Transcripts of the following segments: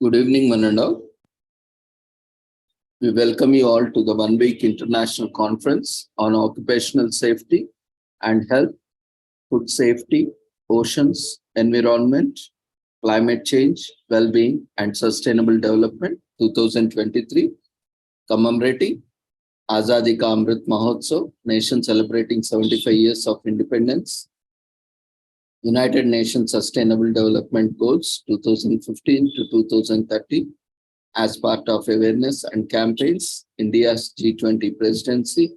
Good evening, one and all. We welcome you all to the one-week international conference on occupational safety and health, food safety, oceans, environment, climate change, well-being, and sustainable development 2023, commemorating Azadi Ka Amrit Mahotsav, nation celebrating 75 years of independence, United Nations Sustainable Development Goals 2015 to 2030, as part of awareness and campaigns, India's G20 presidency,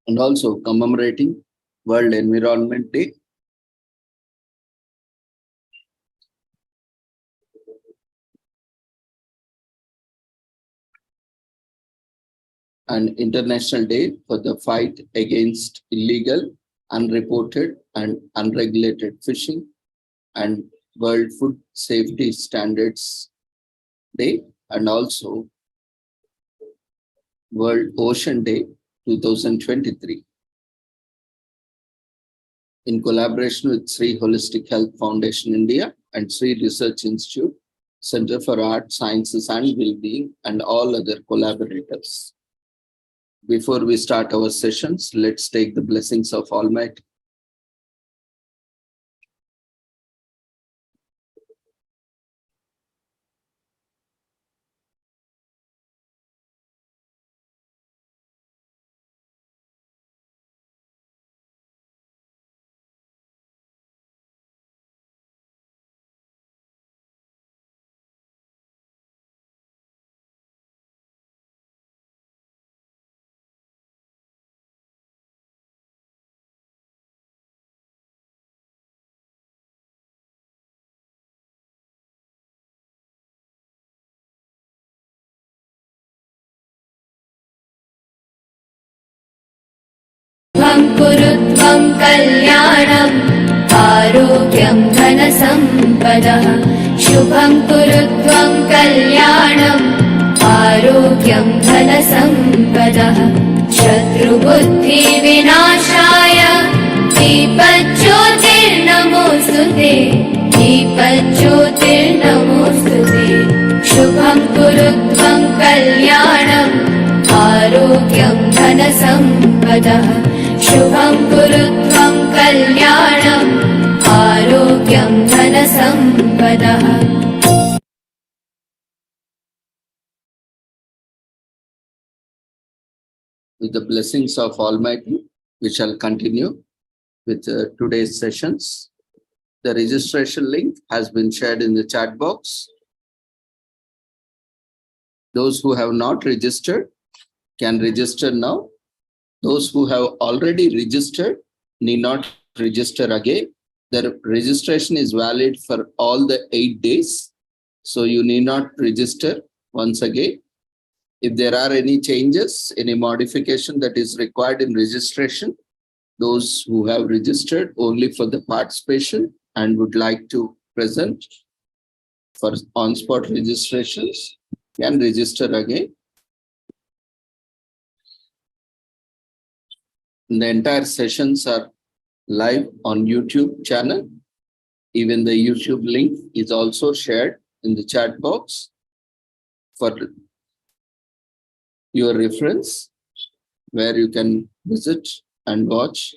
and also commemorating World Environment Day, and International Day for the fight against illegal, unreported, and unregulated fishing, and World Food Safety Standards Day, and also World Ocean Day 2023. In collaboration with Sri Holistic Health Foundation India and Sri Research Institute, Center for Art, Sciences and Wellbeing, and all other collaborators. Before we start our sessions, let's take the blessings of Almighty. कुरुत्वं कल्याणम् आरोग्यं धनसम्पदः शुभं कुरुत्वं कल्याणम् आरोग्यं धनसम्पदः शत्रुबुद्धिविनाशाय दीपज्योतिर्नमोऽस्तुते दीपज्योतिर्नमोऽस्तुते शुभं कुरुत्वं कल्याणम् आरोग्यं धनसम्पदः शुभं कुरुत्वं कल्याणम् आरोग्यं धनसम्पदः. With the blessings of Almighty, we shall continue with today's sessions. The registration link has been shared in the chat box. Those who have not registered can register now. Those who have already registered need not register again. The registration is valid for all the 8 days. So you need not register once again. If there are any changes, any modification that is required in registration, those who have registered only for the participation and would like to present for on-spot registrations can register again. The entire sessions are live on YouTube channel. Even the YouTube link is also shared in the chat box for your reference, where you can visit and watch.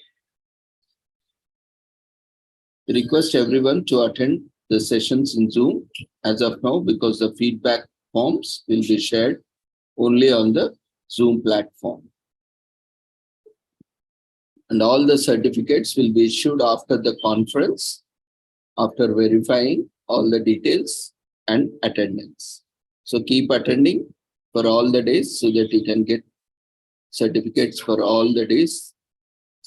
I request everyone to attend the sessions in Zoom as of now, because the feedback forms will be shared only on the Zoom platform. And all the certificates will be issued after the conference, after verifying all the details and attendance. So keep attending for all the days so that you can get certificates for all the days,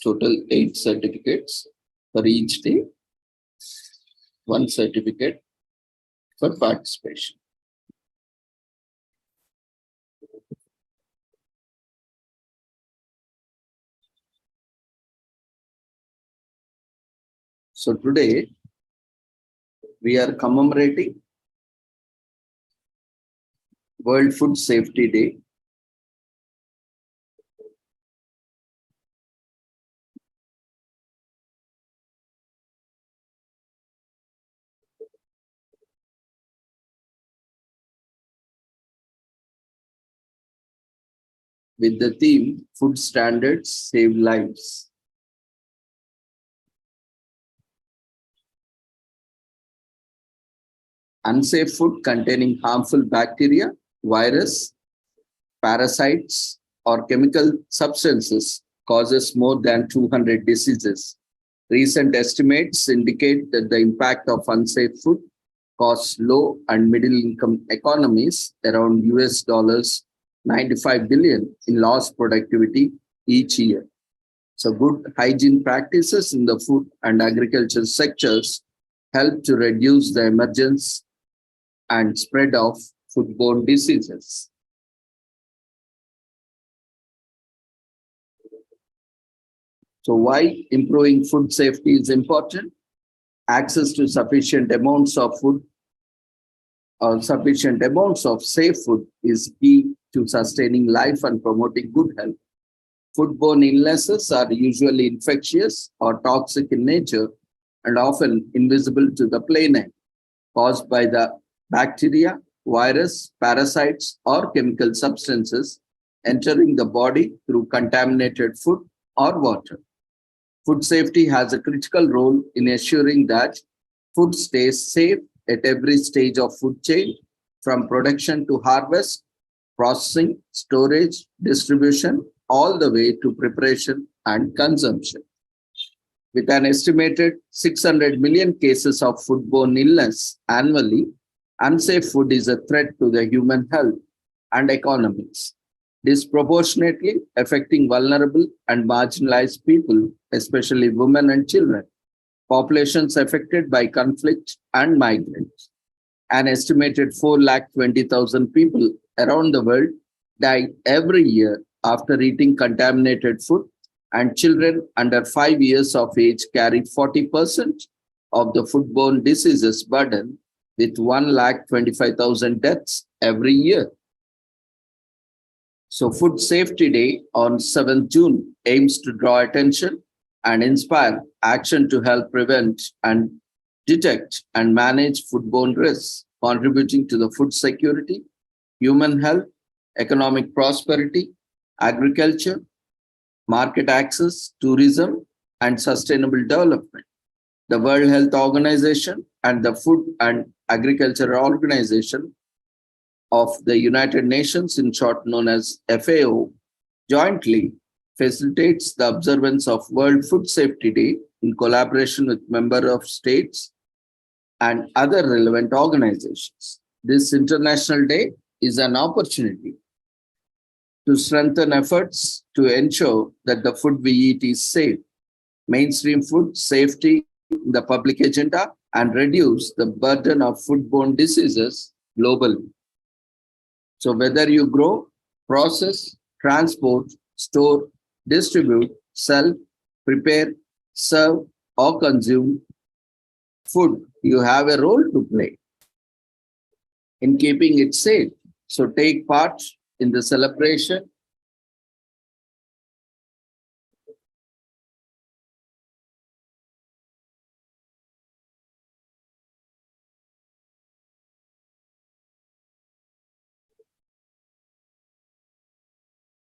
total 8 certificates for each day, 1 certificate for participation. So today we are commemorating World Food Safety Day. with the theme Food Standards Save Lives. Unsafe food containing harmful bacteria, virus, parasites, or chemical substances causes more than 200 diseases. Recent estimates indicate that the impact of unsafe food costs low and middle income economies around US $95 billion in lost productivity each year. So good hygiene practices in the food and agriculture sectors help to reduce the emergence and spread of foodborne diseases. So why improving food safety is important? Access to sufficient amounts of food or sufficient amounts of safe food is key to sustaining life and promoting good health. Foodborne illnesses are usually infectious or toxic in nature and often invisible to the plain eye, caused by the bacteria, virus, parasites, or chemical substances entering the body through contaminated food or water. Food safety has a critical role in ensuring that food stays safe at every stage of food chain, from production to harvest, processing, storage, distribution, all the way to preparation and consumption. With an estimated 600 million cases of foodborne illness annually, unsafe food is a threat to the human health and economies, disproportionately affecting vulnerable and marginalized people, especially women and children, populations affected by conflict and migrants. An estimated 420,000 people around the world die every year after eating contaminated food, and children under 5 years of age carry 40% of the foodborne diseases burden, with 125,000 deaths every year. So Food Safety Day on 7th June aims to draw attention and inspire action to help prevent and detect and manage foodborne risks, contributing to the food security, human health, economic prosperity, agriculture, market access, tourism, and sustainable development. The World Health Organization and the Food and Agriculture Organization of the United Nations, in short known as FAO, jointly facilitates the observance of World Food Safety Day in collaboration with member of states and other relevant organizations. This International Day is an opportunity to strengthen efforts to ensure that the food we eat is safe, mainstream food safety in the public agenda, and reduce the burden of foodborne diseases globally. So whether you grow, process, transport, store, distribute, sell, prepare, serve, or consume food, you have a role to play in keeping it safe. So take part in the celebration.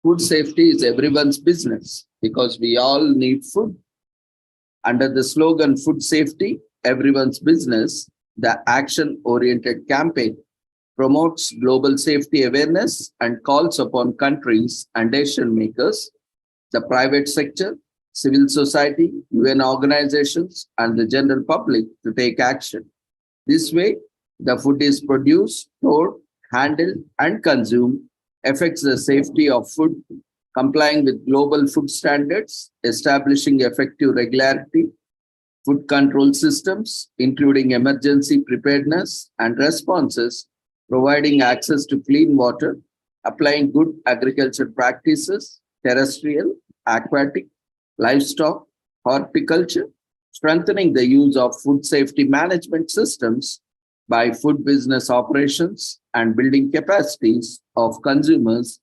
Food safety is everyone's business because we all need food. Under the slogan Food Safety, Everyone's Business, the action-oriented campaign promotes global safety awareness and calls upon countries and decision makers, the private sector, civil society, UN organizations, and the general public to take action. This way, the food is produced, stored, handled, and consumed affects the safety of food, complying with global food standards, establishing effective regularity, food control systems, including emergency preparedness and responses, providing access to clean water, applying good agriculture practices, terrestrial, aquatic, livestock, horticulture, strengthening the use of food safety management systems by food business operations, and building capacities of consumers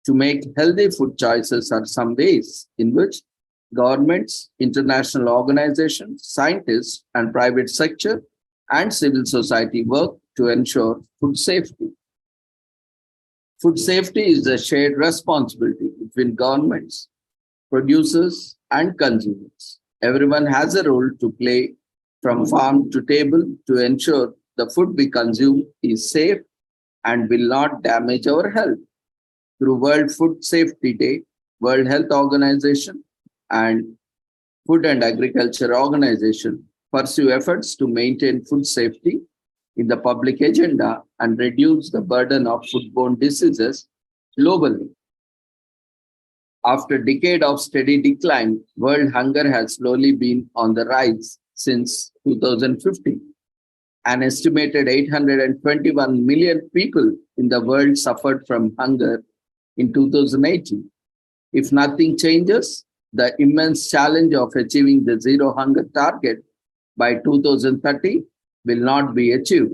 to make healthy food choices are some ways in which governments, international organizations, scientists, and private sector and civil society work to ensure food safety. Food safety is a shared responsibility between governments, producers, and consumers. Everyone has a role to play from farm to table to ensure the food we consume is safe and will not damage our health. Through World Food Safety Day, World Health Organization, and Food and Agriculture Organization pursue efforts to maintain food safety in the public agenda and reduce the burden of foodborne diseases globally. After a decade of steady decline, world hunger has slowly been on the rise since 2015. An estimated 821 million people in the world suffered from hunger in 2018. If nothing changes, the immense challenge of achieving the zero hunger target by 2030 will not be achieved.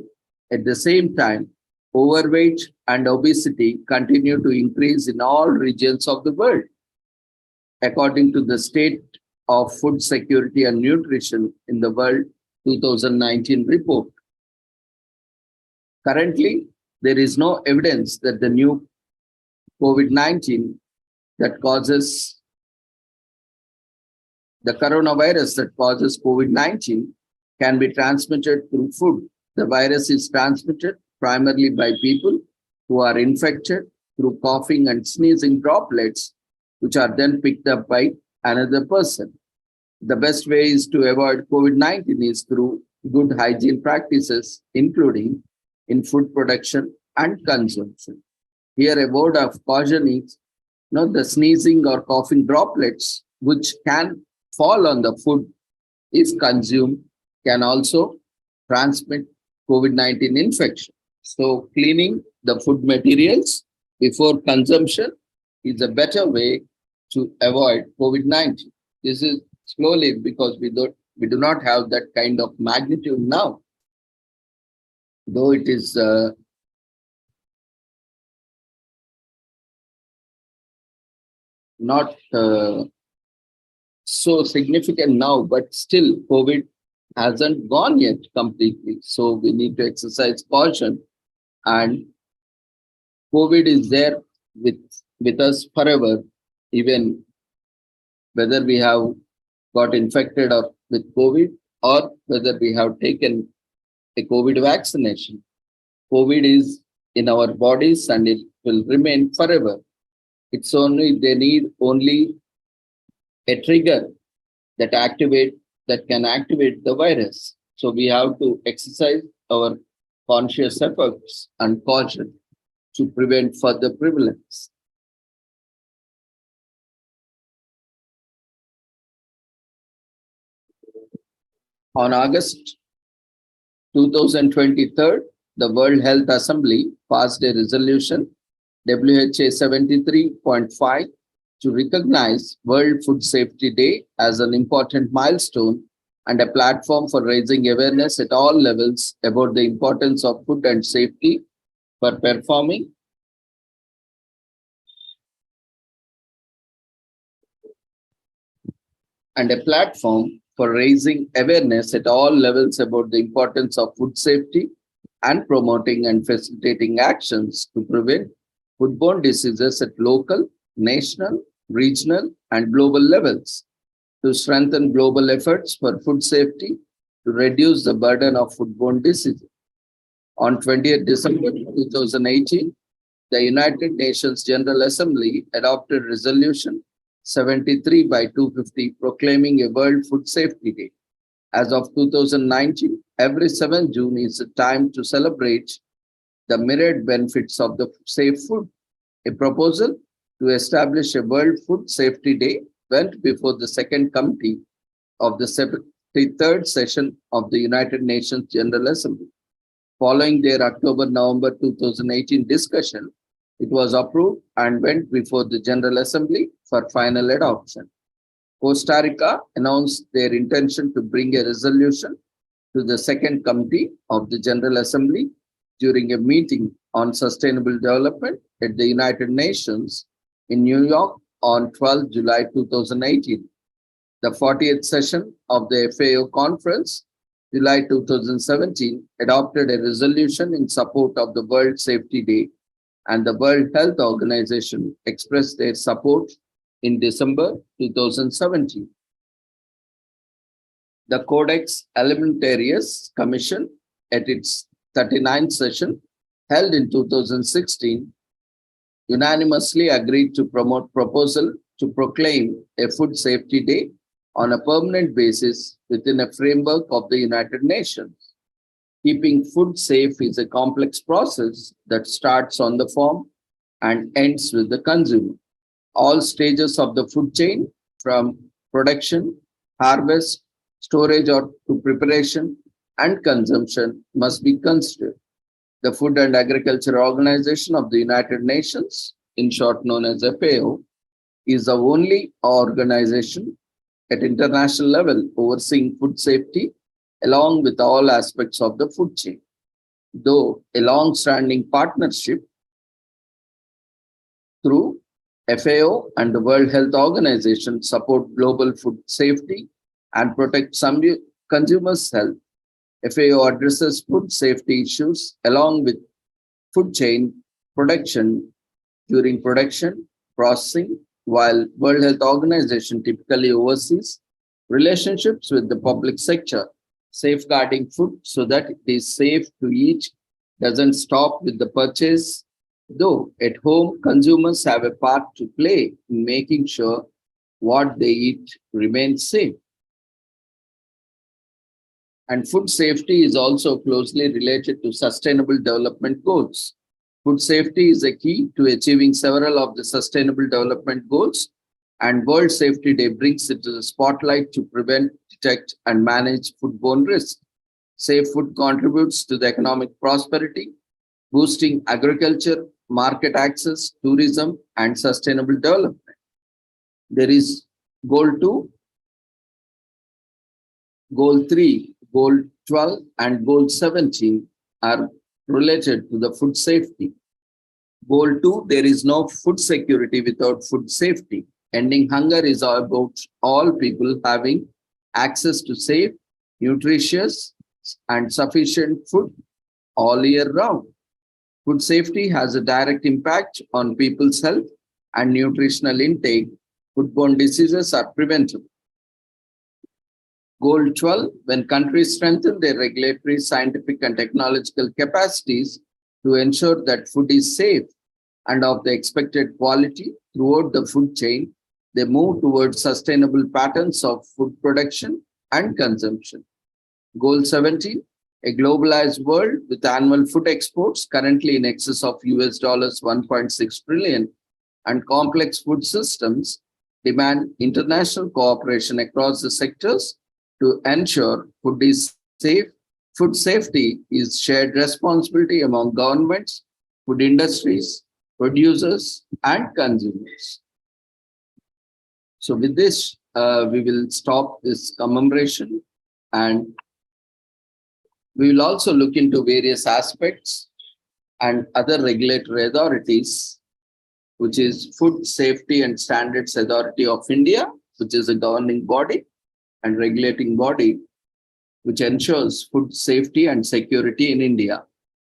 At the same time, overweight and obesity continue to increase in all regions of the world. According to the State of Food Security and Nutrition in the World 2019 report, currently, there is no evidence that the new COVID-19 that causes the coronavirus that causes COVID-19 can be transmitted through food. The virus is transmitted primarily by people who are infected through coughing and sneezing droplets, which are then picked up by another person. The best way is to avoid COVID-19 is through good hygiene practices, including in food production and consumption. Here, a word of caution is the sneezing or coughing droplets, which can fall on the food if consumed, can also transmit COVID-19 infection. So cleaning the food materials before consumption is a better way to avoid COVID-19. This is slowly because we do not have that kind of magnitude now, though it is not so significant now, but still COVID hasn't gone yet completely. So we need to exercise caution, and COVID is there with us forever, even whether we have got infected or with COVID or whether we have taken a COVID vaccination. COVID is in our bodies and it will remain forever. It's only, they need only a trigger that can activate the virus. So we have to exercise our conscious efforts and caution to prevent further prevalence. On August 2023, the World Health Assembly passed a resolution, WHA 73.5, to recognize World Food Safety Day as an important milestone and a platform for raising awareness at all levels about the importance of food and safety for performing and a platform for raising awareness at all levels about the importance of food safety and promoting and facilitating actions to prevent foodborne diseases at local, national, regional, and global levels, to strengthen global efforts for food safety, to reduce the burden of foodborne diseases. On 20th December 2018, the United Nations General Assembly adopted Resolution 73/250 proclaiming a World Food Safety Day. As of 2019, every 7 June is a time to celebrate the myriad benefits of the safe food. A proposal to establish a World Food Safety Day went before the Second Committee of the 73rd session of the United Nations General Assembly. Following their October-November 2018 discussion, it was approved and went before the General Assembly for final adoption. Costa Rica announced their intention to bring a resolution to the Second Committee of the General Assembly during a meeting on sustainable development at the United Nations in New York on 12 July 2018. The 40th session of the FAO conference, July 2017, adopted a resolution in support of the World Safety Day and the World Health Organization expressed their support in December 2017. The Codex Alimentarius Commission, at its 39th session held in 2016, unanimously agreed to promote proposal to proclaim a Food Safety Day on a permanent basis within a framework of the United Nations. Keeping food safe is a complex process that starts on the farm and ends with the consumer. All stages of the food chain, from production, harvest, storage or to preparation and consumption, must be considered. The Food and Agriculture Organization of the United Nations, in short known as FAO, is the only organization at international level overseeing food safety along with all aspects of the food chain. Though a long-standing partnership through FAO and the World Health Organization support global food safety and protect some consumers' health, FAO addresses food safety issues along with food chain production during production, processing, while World Health Organization typically oversees relationships with the public sector, safeguarding food so that it is safe to eat, doesn't stop with the purchase, though at home consumers have a part to play in making sure what they eat remains safe. And food safety is also closely related to sustainable development goals. Food safety is a key to achieving several of the sustainable development goals, and World Safety Day brings it to the spotlight to prevent, detect, and manage foodborne risk. Safe food contributes to the economic prosperity, boosting agriculture, market access, tourism, and sustainable development. There is Goal 2, Goal 3, Goal 12, and Goal 17 are related to the food safety. Goal 2, there is no food security without food safety. Ending hunger is about all people having access to safe, nutritious, and sufficient food all year round. Food safety has a direct impact on people's health and nutritional intake. Foodborne diseases are preventable. Goal 12, when countries strengthen their regulatory, scientific, and technological capacities to ensure that food is safe and of the expected quality throughout the food chain, they move towards sustainable patterns of food production and consumption. Goal 17, a globalized world with annual food exports currently in excess of US dollars 1.6 trillion and complex food systems demand international cooperation across the sectors to ensure food is safe. Food safety is shared responsibility among governments, food industries, producers, and consumers. So with this, we will stop this commemoration, and we will also look into various aspects and other regulatory authorities, which is Food Safety and Standards Authority of India, which is a governing body and regulating body which ensures food safety and security in India.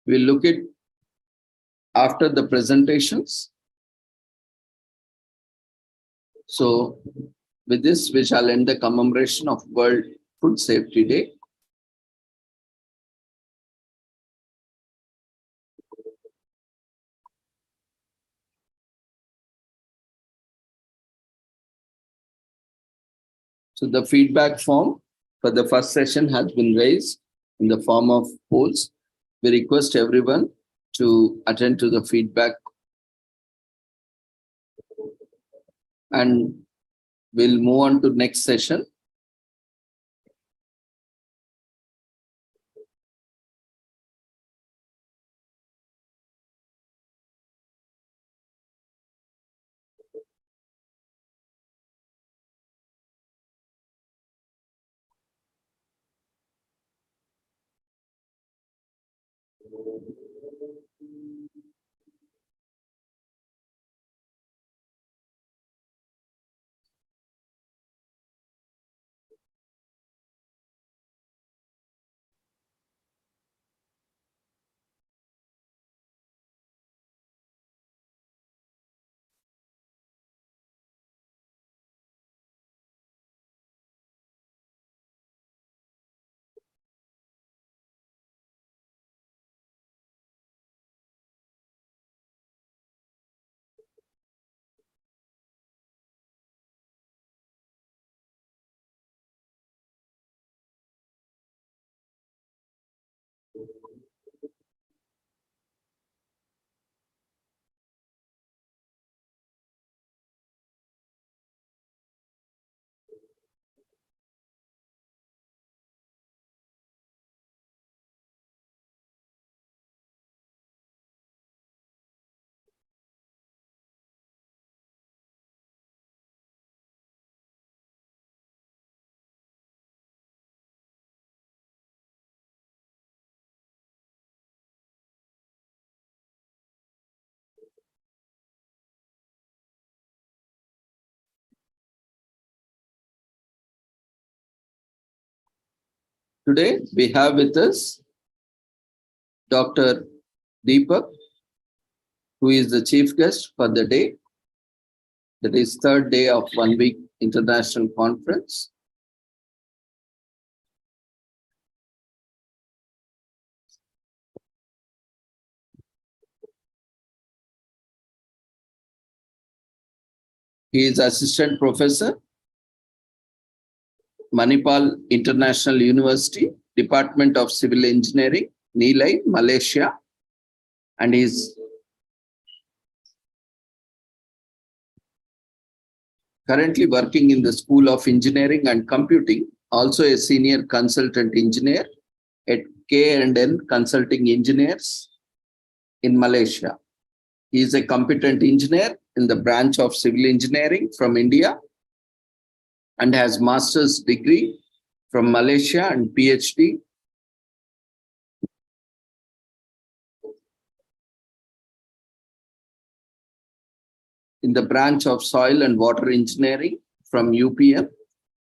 We'll look at after the presentations. So with this, we shall end the commemoration of World Food Safety Day. So the feedback form for the first session has been raised in the form of polls. We request everyone to attend to the feedback, and we'll move on to next session. Today we have with us Dr. Deepak, who is the chief guest for the day. That is third day of 1 week international conference. He is assistant professor, Manipal International University, Department of Civil Engineering, Nilai, Malaysia, and is currently working in the School of Engineering and Computing, also a senior consultant engineer at K&N Consulting Engineers in Malaysia. He is a competent engineer in the branch of civil engineering from India and has master's degree from Malaysia and PhD in the branch of soil and water engineering from UPM,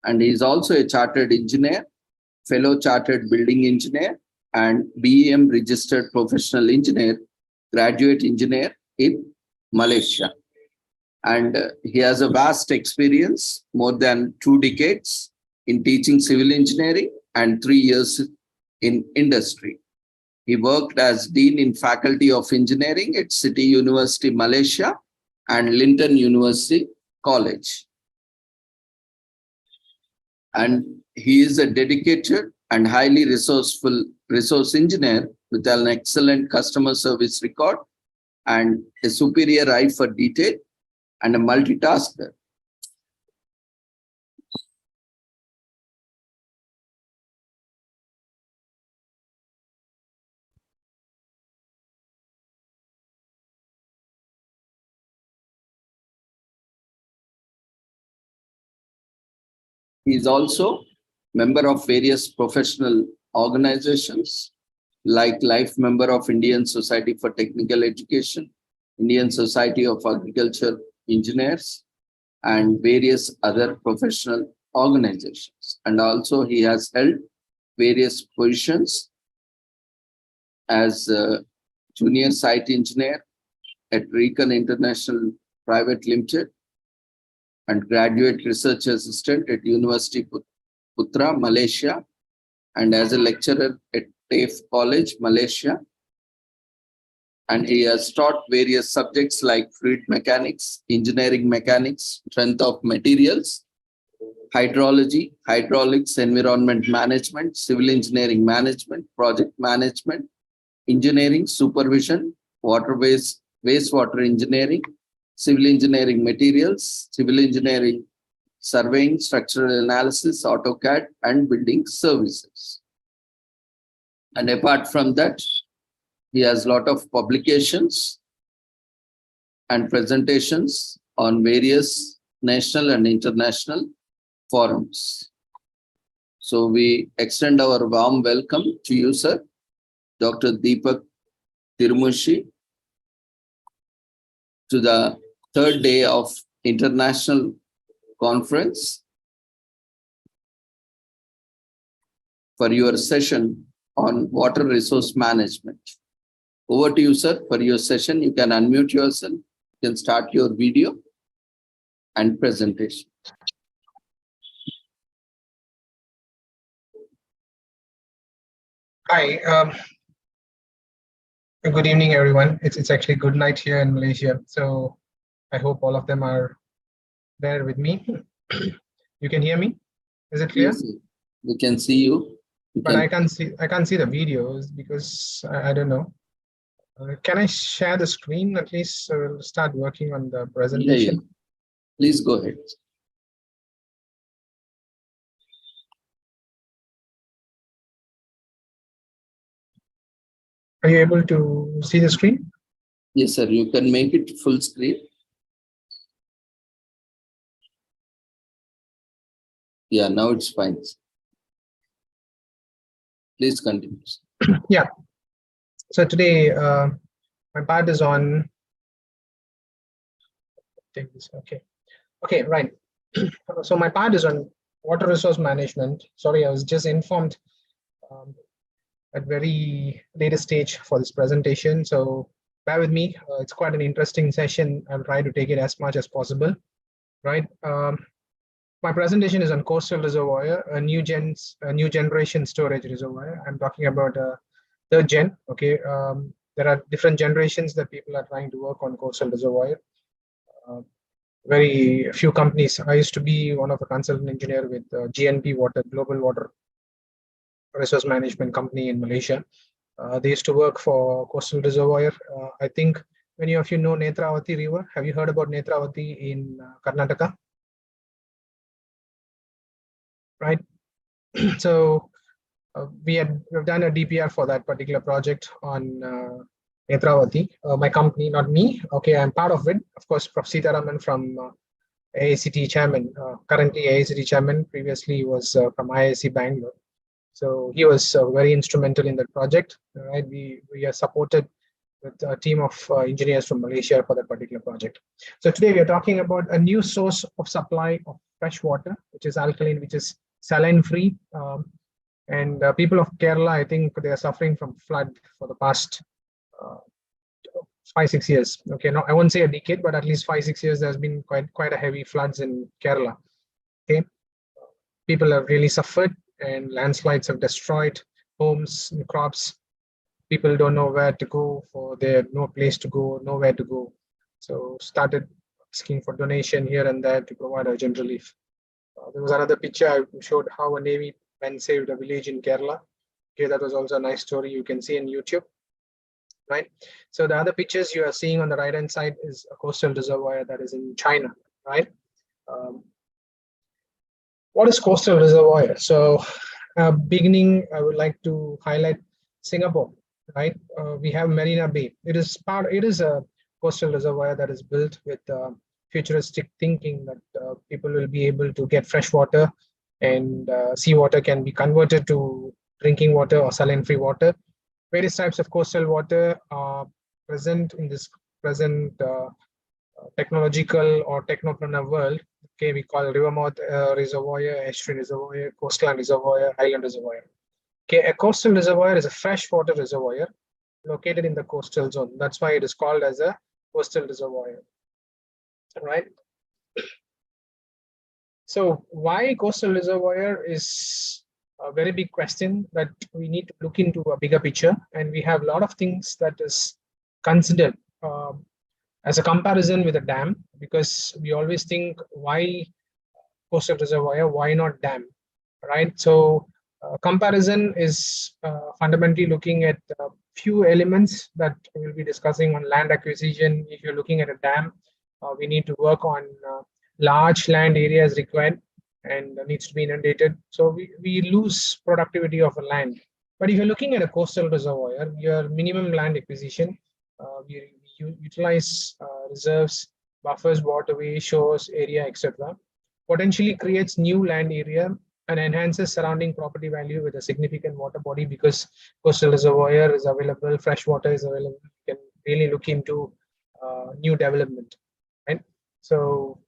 and he is also a chartered engineer, fellow chartered building engineer, and BEM registered professional engineer, graduate engineer in Malaysia. And he has a vast experience, more than 2 decades in teaching civil engineering and 3 years in industry. He worked as Dean in Faculty of Engineering at City University, Malaysia, and Linton University College. And he is a dedicated and highly resourceful resource engineer with an excellent customer service record and a superior eye for detail and a multitasker. He is also member of various professional organizations like life member of Indian Society for Technical Education, Indian Society of Agriculture Engineers, and various other professional organizations. And also he has held various positions as a junior site engineer at Recon International Private Limited and graduate research assistant at University Putra, Malaysia, and as a lecturer at TAFE College, Malaysia. And he has taught various subjects like fluid mechanics, engineering mechanics, strength of materials, hydrology, hydraulics, environment management, civil engineering management, project management, engineering, supervision, waterways, wastewater engineering, civil engineering materials, civil engineering surveying, structural analysis, AutoCAD, and building services. And apart from that, he has a lot of publications and presentations on various national and international forums. So we extend our warm welcome to you, sir, Dr. Deepak Tirumushi, to the third day of international conference for your session on water resource management. Over to you, sir, for your session. You can unmute yourself. You can start your video and presentation. Hi, good evening, everyone. It's actually good night here in Malaysia. So I hope all of them are there with me. You can hear me? Is it clear? Yes, we can see you. But I can't see the videos because I don't know. Can I share the screen at least? So we'll start working on the presentation. Yeah. Please go ahead. Are you able to see the screen? Yes, sir. You can make it full screen. Yeah, now it's fine. Please continue. Yeah. So today, my part is on. Take this. Okay. Okay. Right. So my part is on water resource management. Sorry, I was just informed at very later stage for this presentation. So bear with me. It's quite an interesting session. I'll try to take it as much as possible. Right. My presentation is on coastal reservoir, a new generation storage reservoir. I'm talking about third gen. Okay. There are different generations that people are trying to work on coastal reservoir. Very few companies. I used to be one of a consultant engineer with GNP Water, Global Water Resource Management Company in Malaysia. They used to work for coastal reservoir. I think many of you know Netravati River. Have you heard about Netravati in Karnataka? Right. So we've done a DPR for that particular project on Netravati. My company, not me. Okay, I'm part of it. Of course, Prof. Sitaraman from AICT chairman, currently AICT chairman. Previously, he was from IIC Bangalore. So he was very instrumental in that project. Right, we are supported with a team of engineers from Malaysia for that particular project. So today we are talking about a new source of supply of fresh water, which is alkaline, which is saline free. And people of Kerala, I think they are suffering from flood for the past 5-6 years. Okay, no, I won't say a decade, but at least 5-6 years, there's been quite a heavy floods in Kerala. Okay, people have really suffered, and landslides have destroyed homes and crops. People don't know where to go, for they have no place to go, nowhere to go. So started asking for donation here and there to provide urgent relief. There was another picture I showed how a Navy man saved a village in Kerala. Okay, that was also a nice story you can see in YouTube. Right. So the other pictures you are seeing on the right hand side is a coastal reservoir that is in China. Right. What is coastal reservoir? So beginning, I would like to highlight Singapore. Right, we have Marina Bay. It is a coastal reservoir that is built with futuristic thinking that people will be able to get fresh water, and seawater can be converted to drinking water or saline-free water. Various types of coastal water are present in this present technological or technopreneur world. Okay, we call river mouth reservoir, estuary reservoir, coastline reservoir, island reservoir. Okay, a coastal reservoir is a freshwater reservoir located in the coastal zone. That's why it is called as a coastal reservoir. Right. So why coastal reservoir is a very big question that we need to look into a bigger picture, and we have a lot of things that is considered as a comparison with a dam, because we always think, why coastal reservoir, why not dam, right? So comparison is fundamentally looking at a few elements that we'll be discussing on land acquisition. If you're looking at a dam, we need to work on large land areas required and needs to be inundated. So we lose productivity of a land. But if you're looking at a coastal reservoir, your minimum land acquisition, we utilize reserves, buffers, waterways, shores, area, etc. Potentially creates new land area and enhances surrounding property value with a significant water body, because coastal reservoir is available, fresh water is available. You can really look into new development, right? So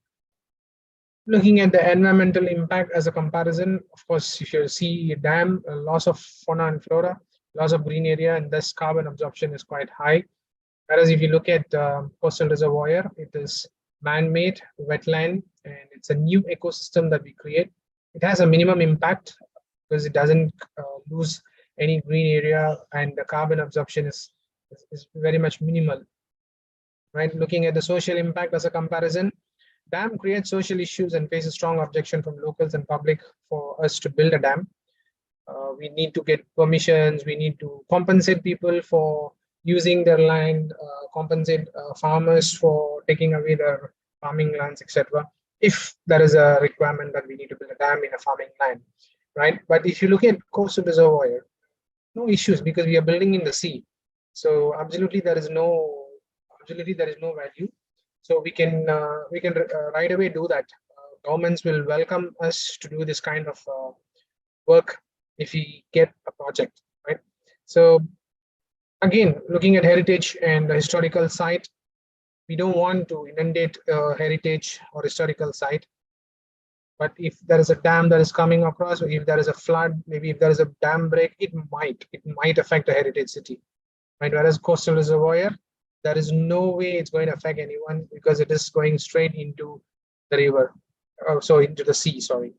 looking at the environmental impact as a comparison, of course, if you see a dam, a loss of fauna and flora, loss of green area, and thus carbon absorption is quite high. Whereas if you look at coastal reservoir, it is man-made wetland, and it's a new ecosystem that we create. It has a minimum impact because it doesn't lose any green area, and the carbon absorption is very much minimal. Right? Looking at the social impact as a comparison, dam creates social issues and faces strong objection from locals and public for us to build a dam. We need to get permissions. We need to compensate people for using their land, compensate farmers for taking away their farming lands, etc. If there is a requirement that we need to build a dam in a farming land, right? But if you look at coastal reservoir, no issues, because we are building in the sea. So absolutely there is no value. So we can right away do that. Governments will welcome us to do this kind of work if we get a project, right? So again, looking at heritage and the historical site, we don't want to inundate a heritage or historical site. But if there is a dam that is coming across, or if there is a flood, maybe if there is a dam break, it might affect a heritage city, right? Whereas coastal reservoir, there is no way it's going to affect anyone because it is going straight into the river, so into the sea, sorry.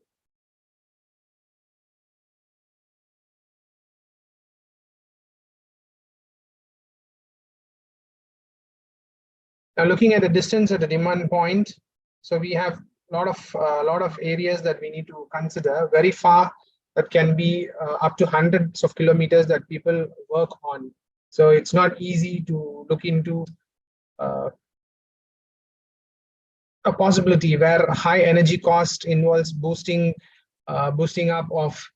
Now looking at the distance at the demand point, so we have a lot of areas that we need to consider. Very far, that can be up to hundreds of kilometers that people work on. So it's not easy to look into a possibility where high energy cost involves boosting up of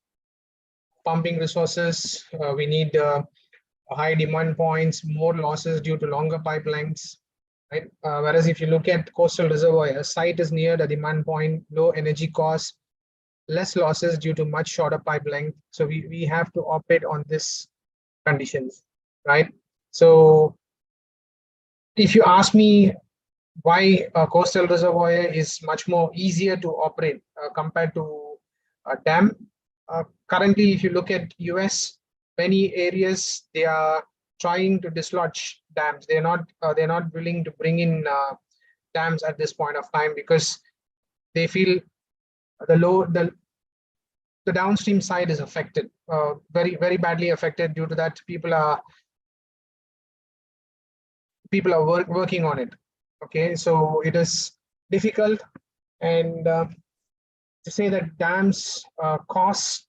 pumping resources. We need high demand points, more losses due to longer pipelines. Right? Whereas if you look at coastal reservoir, a site is near the demand point, low energy costs, less losses due to much shorter pipeline. So we have to operate on this conditions, right? So if you ask me why a coastal reservoir is much more easier to operate compared to a dam, currently if you look at US, many areas they are trying to dislodge dams. They're not willing to bring in dams at this point of time because they feel the downstream side is affected, very badly affected. Due to that, people are working on it. Okay, so it is difficult, and to say that dams cost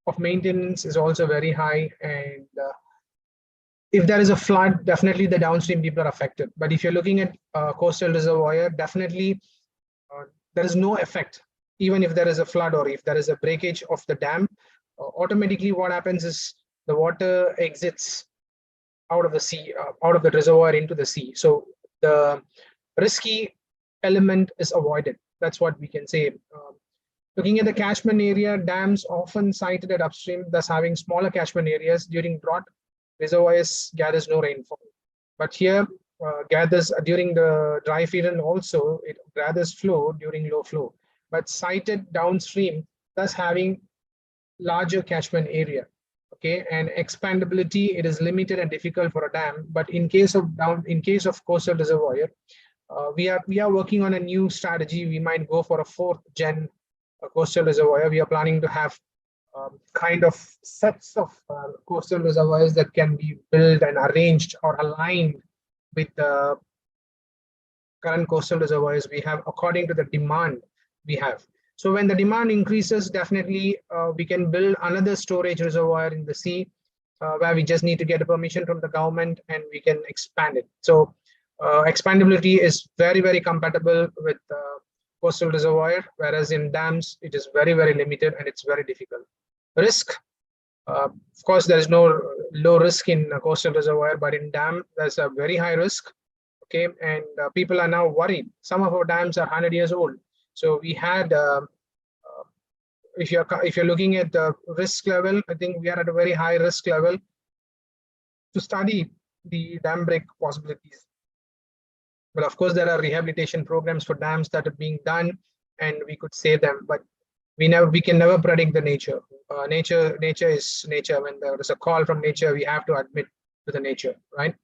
of maintenance is also very high, and if there is a flood, definitely the downstream people are affected. But if you're looking at coastal reservoir, definitely there is no effect. Even if there is a flood or if there is a breakage of the dam, automatically what happens is the water exits out of the sea, out of the reservoir into the sea. So the risky element is avoided. That's what we can say. Looking at the catchment area, dams often sited at upstream, thus having smaller catchment areas. During drought, reservoirs gathers no rainfall. But here gathers during the dry season also, it gathers flow during low flow. But sited downstream, thus having larger catchment area. Okay, and expandability, it is limited and difficult for a dam. But in case of coastal reservoir, we are working on a new strategy. We might go for a 4th gen coastal reservoir. We are planning to have kind of sets of coastal reservoirs that can be built and arranged or aligned with the current coastal reservoirs we have according to the demand we have. So when the demand increases, definitely we can build another storage reservoir in the sea where we just need to get a permission from the government and we can expand it. So expandability is very compatible with coastal reservoir, whereas in dams it is very limited and it's very difficult. Risk, of course, there is no low risk in coastal reservoir, but in dam there's a very high risk. Okay, and people are now worried. Some of our dams are 100 years old. So we had, if you're looking at the risk level, I think we are at a very high risk level to study the dam break possibilities. But of course, there are rehabilitation programs for dams that are being done, and we could save them. But we can never predict the nature. Nature is nature. When there is a call from nature, we have to admit to the nature, right?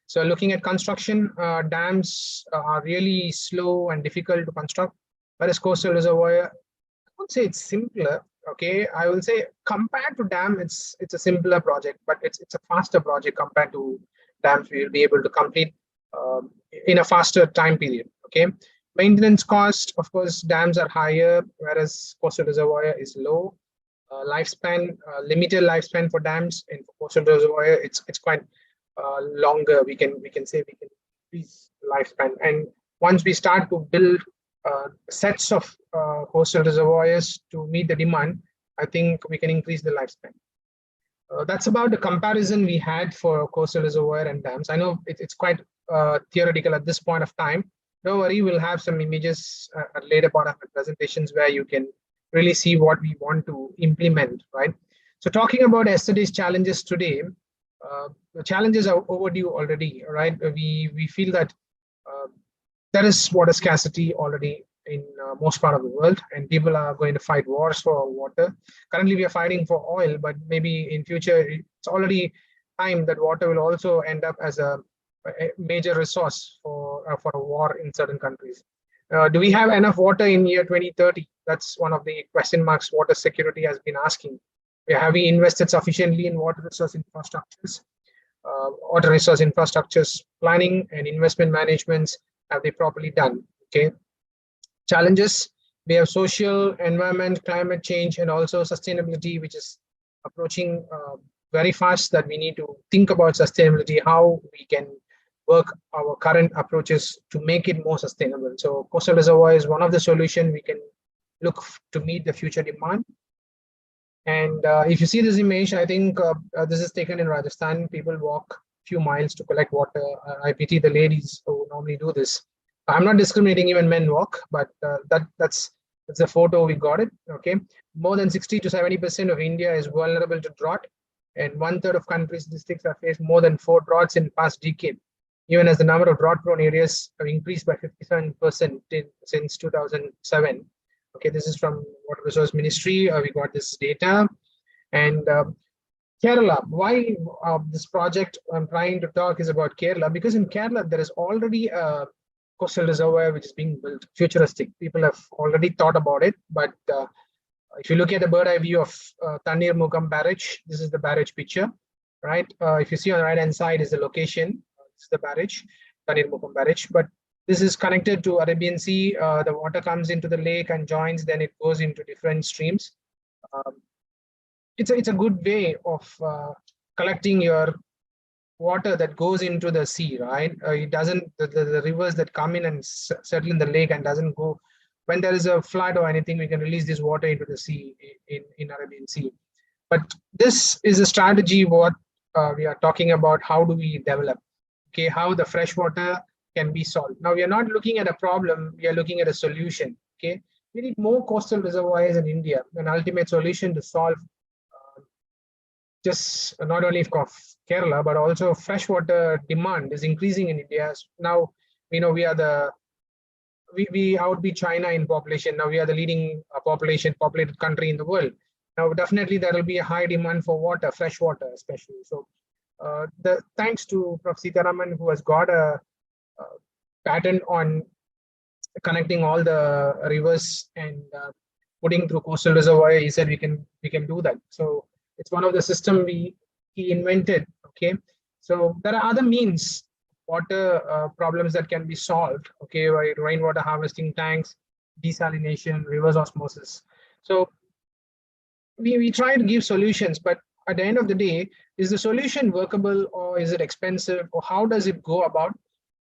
So looking at construction, dams are really slow and difficult to construct. Whereas coastal reservoir, I would say it's simpler. Okay, I will say compared to dam, it's a simpler project, but it's a faster project compared to dams. We will be able to complete in a faster time period. Okay, maintenance cost, of course, dams are higher, whereas coastal reservoir is low. Lifespan, limited lifespan for dams, and for coastal reservoir, it's quite longer. We can say we can increase lifespan, and once we start to build sets of coastal reservoirs to meet the demand, I think we can increase the lifespan. That's about the comparison we had for coastal reservoir and dams. I know it's quite theoretical at this point of time. Don't worry, we'll have some images at later part of the presentations where you can really see what we want to implement, right? So talking about yesterday's challenges today, the challenges are overdue already, right? We feel that there is water scarcity already. in most part of the world, and people are going to fight wars for water. Currently, we are fighting for oil, but maybe in future, it's already time that water will also end up as a major resource for a war in certain countries. Do we have enough water in year 2030? That's one of the question marks water security has been asking. Have we invested sufficiently in water resource infrastructures? Water resource infrastructures planning and investment managements, have they properly done? Okay. Challenges, we have social, environment, climate change, and also sustainability, which is approaching very fast, that we need to think about sustainability, how we can work our current approaches to make it more sustainable. So coastal reservoir is one of the solutions we can look to meet the future demand. And if you see this image, I think this is taken in Rajasthan. People walk a few miles to collect water. I pity the ladies who normally do this. I'm not discriminating, even men walk, but that's a photo, we got it. Okay, more than 60 to 70% of India is vulnerable to drought, and 1/3 of countries' districts have faced more than 4 droughts in the past decade, even as the number of drought-prone areas have increased by 57% since 2007. Okay, this is from Water Resource Ministry. We got this data. And Kerala, why this project I'm trying to talk is about Kerala, because in Kerala, there is already a coastal reservoir which is being built, futuristic. People have already thought about it, but if you look at the bird eye view of Tanir Mukam barrage, this is the barrage picture, right? If you see on the right-hand side is the location, this is the barrage, Tanir Mukam barrage, but this is connected to Arabian Sea. The water comes into the lake and joins, then it goes into different streams. It's a good way of collecting your water that goes into the sea, right? It doesn't, the rivers that come in and settle in the lake and doesn't go, when there is a flood or anything, we can release this water into the sea in Arabian Sea. But this is a strategy what we are talking about. How do we develop? Okay, how the fresh water can be solved. Now we are not looking at a problem, we are looking at a solution. Okay, we need more coastal reservoirs in India, an ultimate solution to solve just not only of Kerala, but also freshwater demand is increasing in India. Now we know we are we outbeat China in population. Now we are the leading populated country in the world. Now definitely there will be a high demand for water, fresh water especially. So thanks to Prof. Sitaraman, who has got a patent on connecting all the rivers and putting through coastal reservoir. He said we can do that. So it's one of the system he invented. Okay, so there are other means water problems that can be solved. Okay, by rainwater harvesting tanks, desalination, reverse osmosis. So we try to give solutions, but at the end of the day, is the solution workable, or is it expensive, or how does it go about,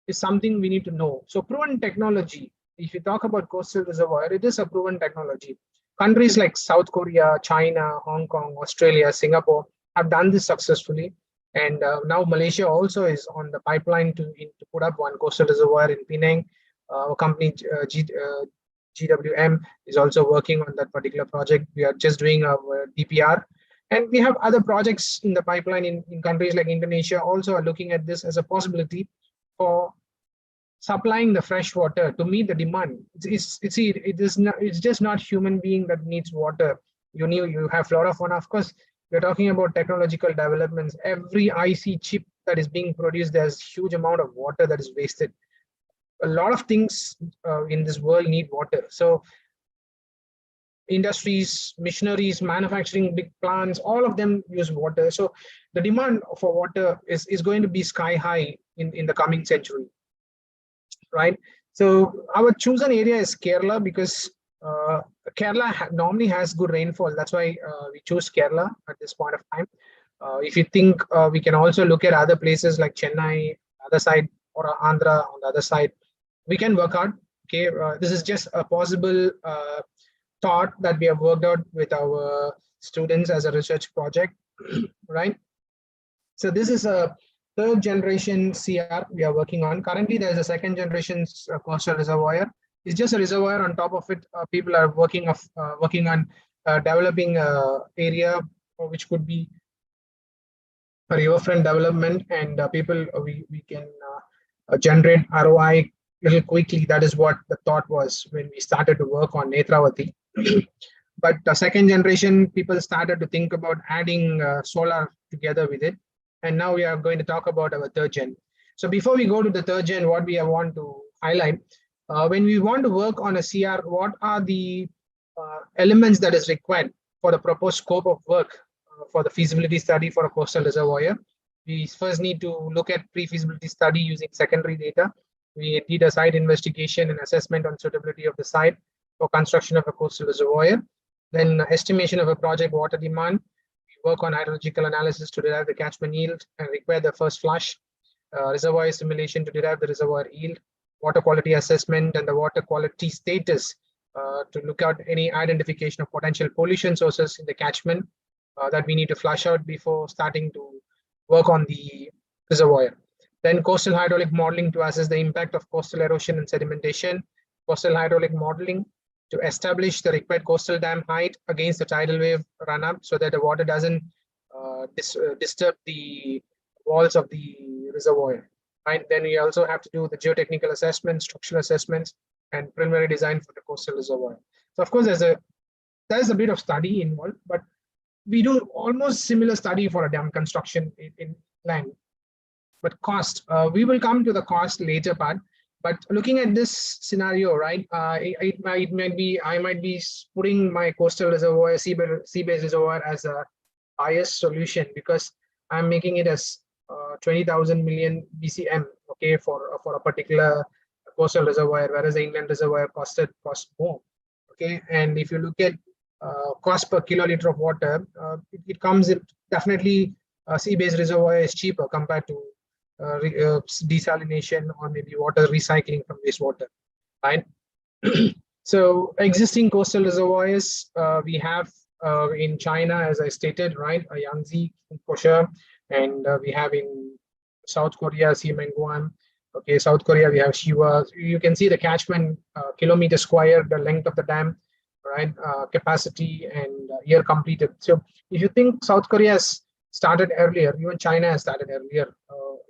is something we need to know. So proven technology, if you talk about coastal reservoir, it is a proven technology. Countries like South Korea, China, Hong Kong, Australia, Singapore have done this successfully. And now Malaysia also is on the pipeline to put up one coastal reservoir in Penang. Our company GWM is also working on that particular project. We are just doing our DPR. And we have other projects in the pipeline in countries like Indonesia also are looking at this as a possibility for supplying the fresh water to meet the demand. It's just not human being that needs water. You have fluorofauna. Of course, we're talking about technological developments. Every IC chip that is being produced, there's huge amount of water that is wasted. A lot of things in this world need water. So industries, missionaries, manufacturing, big plants, all of them use water. So the demand for water is going to be sky high in the coming century, right? So our chosen area is Kerala, because Kerala normally has good rainfall. That's why we chose Kerala at this point of time. If you think we can also look at other places like Chennai, other side, or Andhra on the other side, we can work out. Okay, this is just a possible thought that we have worked out with our students as a research project, right? So this is a third generation CR we are working on. Currently, there is a second generation coastal reservoir. It's just a reservoir. On top of it, people are working on developing area which could be a riverfront development, and we can generate ROI little quickly. That is what the thought was when we started to work on Netravati. But the second generation, people started to think about adding solar together with it. And now we are going to talk about our third gen. So before we go to the third gen, what we want to highlight, when we want to work on a CR, what are the elements that is required for the proposed scope of work for the feasibility study for a coastal reservoir? We first need to look at pre-feasibility study using secondary data. We did a site investigation and assessment on suitability of the site for construction of a coastal reservoir. Then estimation of a project water demand. We work on hydrological analysis to derive the catchment yield and require the first flush. Reservoir simulation to derive the reservoir yield. Water quality assessment and the water quality status to look at any identification of potential pollution sources in the catchment that we need to flush out before starting to work on the reservoir. Then coastal hydraulic modeling to assess the impact of coastal erosion and sedimentation. Coastal hydraulic modeling to establish the required coastal dam height against the tidal wave run up so that the water doesn't disturb the walls of the reservoir. Right. Then we also have to do the geotechnical assessments, structural assessments, and preliminary design for the coastal reservoir. So of course, there's a bit of study involved, but we do almost similar study for a dam construction in land. But cost, we will come to the cost later part. But looking at this scenario, right, I might be putting my coastal reservoir, sea-based reservoir as a highest solution because I'm making it as 20,000 million BCM, okay, for a particular coastal reservoir, whereas the inland reservoir cost more, okay. And if you look at cost per kiloliter of water, it comes in definitely sea-based reservoir is cheaper compared to desalination or maybe water recycling from wastewater, right? So existing coastal reservoirs we have in China, as I stated, right, Yangtze, Kosher, and we have in South Korea, Simenguan. Okay, South Korea, we have Shiva. You can see the catchment kilometer square, the length of the dam, right, capacity and year completed. So if you think South Korea has started earlier, even China has started earlier.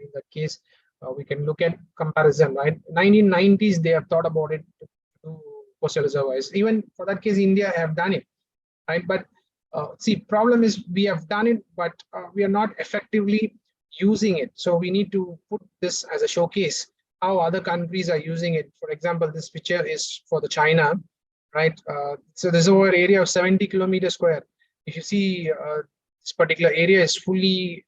In that case, we can look at comparison, right? 1990s, they have thought about it to do coastal reservoirs. Even for that case, India have done it, right? But see, problem is we have done it, but we are not effectively using it. So we need to put this as a showcase how other countries are using it. For example, this picture is for the China, right? So there's over area of 70 kilometers square. If you see this particular area is fully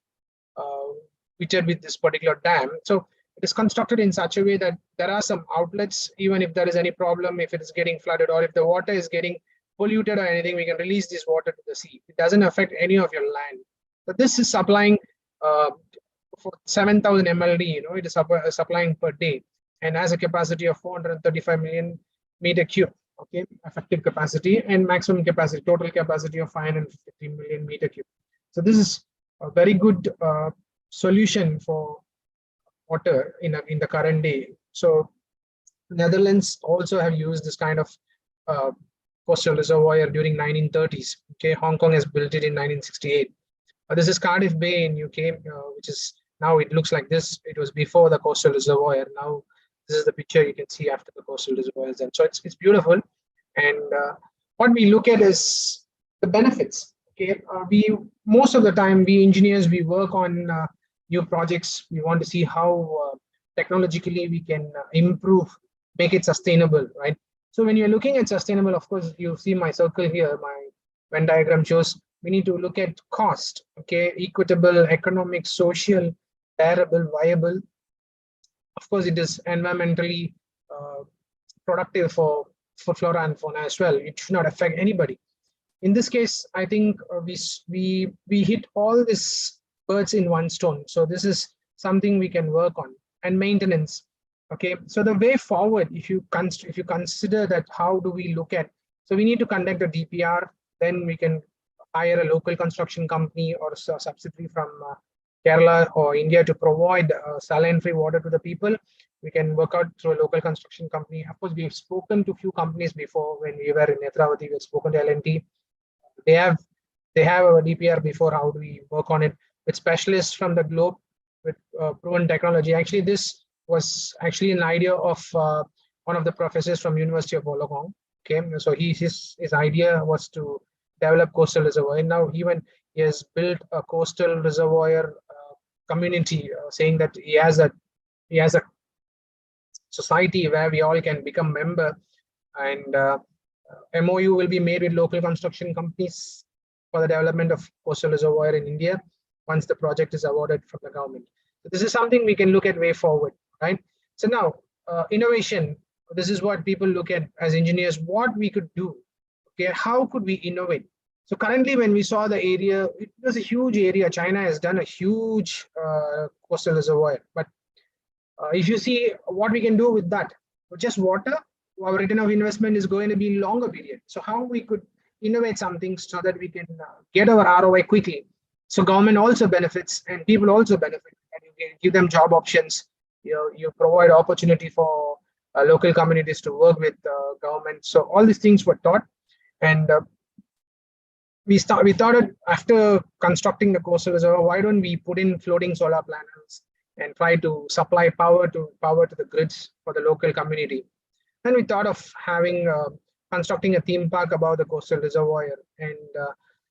fitted with this particular dam. So it is constructed in such a way that there are some outlets, even if there is any problem, if it is getting flooded or if the water is getting polluted or anything, we can release this water to the sea. It doesn't affect any of your land. But this is supplying for 7,000 MLD, you know, it is supplying per day and has a capacity of 435 million meter cube, okay, effective capacity, and maximum capacity, total capacity of 550 million meter cube. So this is a very good solution for water in the current day. So Netherlands also have used this kind of coastal reservoir during 1930s. Okay, Hong Kong has built it in 1968. This is Cardiff Bay in UK, which is now it looks like this. It was before the coastal reservoir. Now this is the picture you can see after the coastal reservoirs. And so it's beautiful. And what we look at is the benefits. Okay, most of the time we engineers, we work on new projects. We want to see how technologically we can improve, make it sustainable, right? So when you're looking at sustainable, of course, you see my circle here, my Venn diagram shows we need to look at cost, okay, equitable, economic, social, bearable, viable. Of course, it is environmentally productive for flora and fauna as well. It should not affect anybody. In this case, I think we hit all these birds in one stone. So this is something we can work on. And maintenance. Okay, so the way forward, if you consider that, how do we look at? So we need to conduct a DPR. Then we can hire a local construction company or a subsidiary from Kerala or India to provide saline-free water to the people. We can work out through a local construction company. Of course, we have spoken to a few companies before when we were in Netravati. We have spoken to L&T. They have a DPR before. How do we work on it with specialists from the globe with proven technology? Actually, this was actually an idea of one of the professors from University of Wollongong. Okay, so his idea was to develop coastal reservoir. And now even he has built a coastal reservoir community, saying that he has a society where we all can become member, and MOU will be made with local construction companies for the development of coastal reservoir in India once the project is awarded from the government. So this is something we can look at way forward, right? So now innovation, this is what people look at as engineers, what we could do. Okay, how could we innovate? So currently, when we saw the area, it was a huge area. China has done a huge coastal reservoir, but if you see what we can do with that, with just water, our return of investment is going to be longer period. So how we could innovate something so that we can get our ROI quickly. So government also benefits and people also benefit, and you can give them job options. You provide opportunity for local communities to work with government. So all these things were taught, and we thought that after constructing the coastal reservoir, why don't we put in floating solar panels and try to supply power to the grids for the local community. Then we thought of having constructing a theme park above the coastal reservoir, and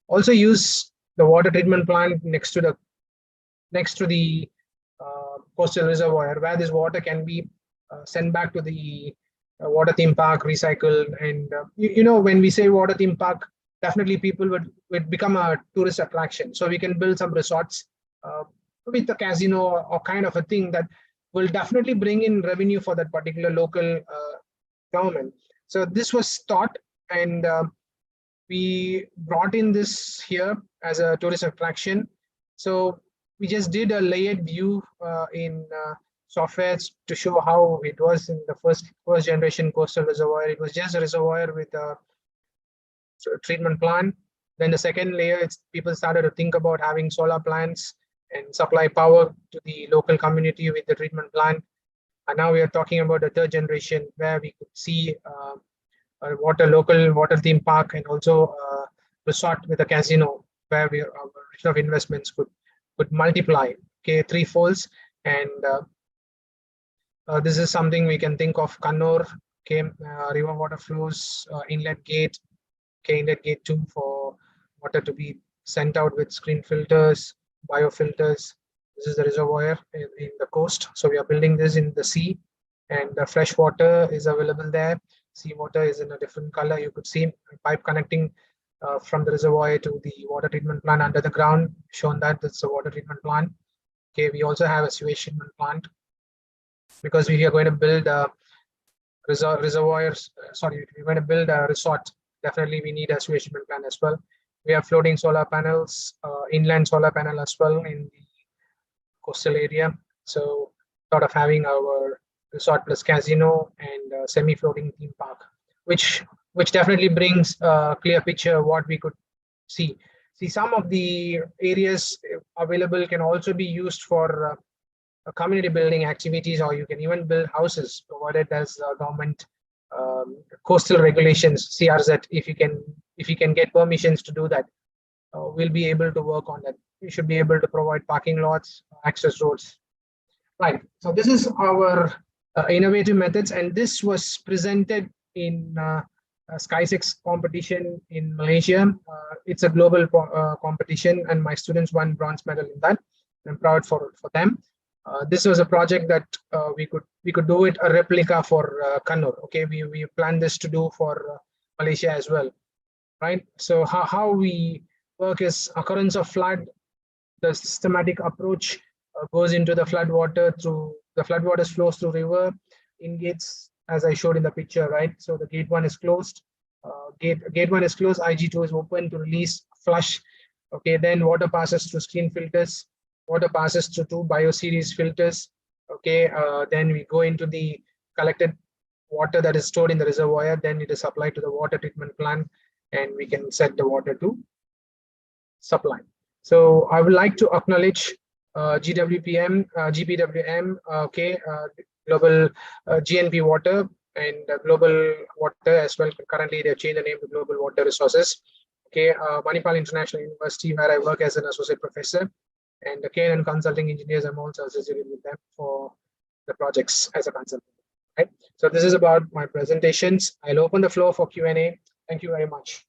also use the water treatment plant next to the coastal reservoir, where this water can be sent back to the water theme park, recycled. And when we say water theme park, definitely people would become a tourist attraction. So we can build some resorts with a casino or kind of a thing that will definitely bring in revenue for that particular local government. So this was taught, and we brought in this here as a tourist attraction. So we just did a layered view in software to show how it was in the first generation coastal reservoir. It was just a reservoir with a treatment plant. Then the second layer, people started to think about having solar plants and supply power to the local community with the treatment plant. And now we are talking about the third generation, where we could see a local water theme park, and also a resort with a casino, where our return of investments could multiply, okay, threefolds. And this is something we can think of Kannur, okay, river water flows, inlet gate, okay, inlet gate 2 for water to be sent out with screen filters, biofilters. This is the reservoir in the coast. So we are building this in the sea, and the fresh water is available there. Seawater is in a different color. You could see a pipe connecting from the reservoir to the water treatment plant under the ground, shown that that's a water treatment plant. Okay, we also have a sewage treatment plant, because we are going to build reservoirs. Sorry, we're going to build a resort. Definitely, we need a sewage treatment plant as well. We have floating solar panels, inland solar panel as well in the coastal area. So thought of having our resort plus casino and semi-floating theme park, which definitely brings a clear picture of what we could see. Some of the areas available can also be used for community building activities, or you can even build houses, provided as government coastal regulations, CRZ. If you can get permissions to do that, we'll be able to work on that. We should be able to provide parking lots, access roads. Right. So this is our innovative methods, and this was presented in SkySix competition in Malaysia. It's a global competition, and my students won bronze medal in that. I'm proud for them. This was a project that we could do it a replica for Kannur. Okay, we planned this to do for Malaysia as well, right? So how we work is occurrence of flood. The systematic approach goes into the flood water through the flood waters flows through river in gates, as I showed in the picture, right? So the gate 1 is closed. Gate 1 is closed. IG2 is open to release flush. Okay, then water passes through screen filters. Water passes through 2 bioseries filters. Okay, then we go into the collected water that is stored in the reservoir. Then it is supplied to the water treatment plant, and we can set the water to supply. So I would like to acknowledge GWPM, GPWM, okay, Global GNP Water and Global Water as well. Currently, they've changed the name to Global Water Resources. Okay, Manipal International University, where I work as an associate professor, and the K&N Consulting Engineers. I'm also associated with them for the projects as a consultant. Right. So this is about my presentations. I'll open the floor for Q&A. Thank you very much.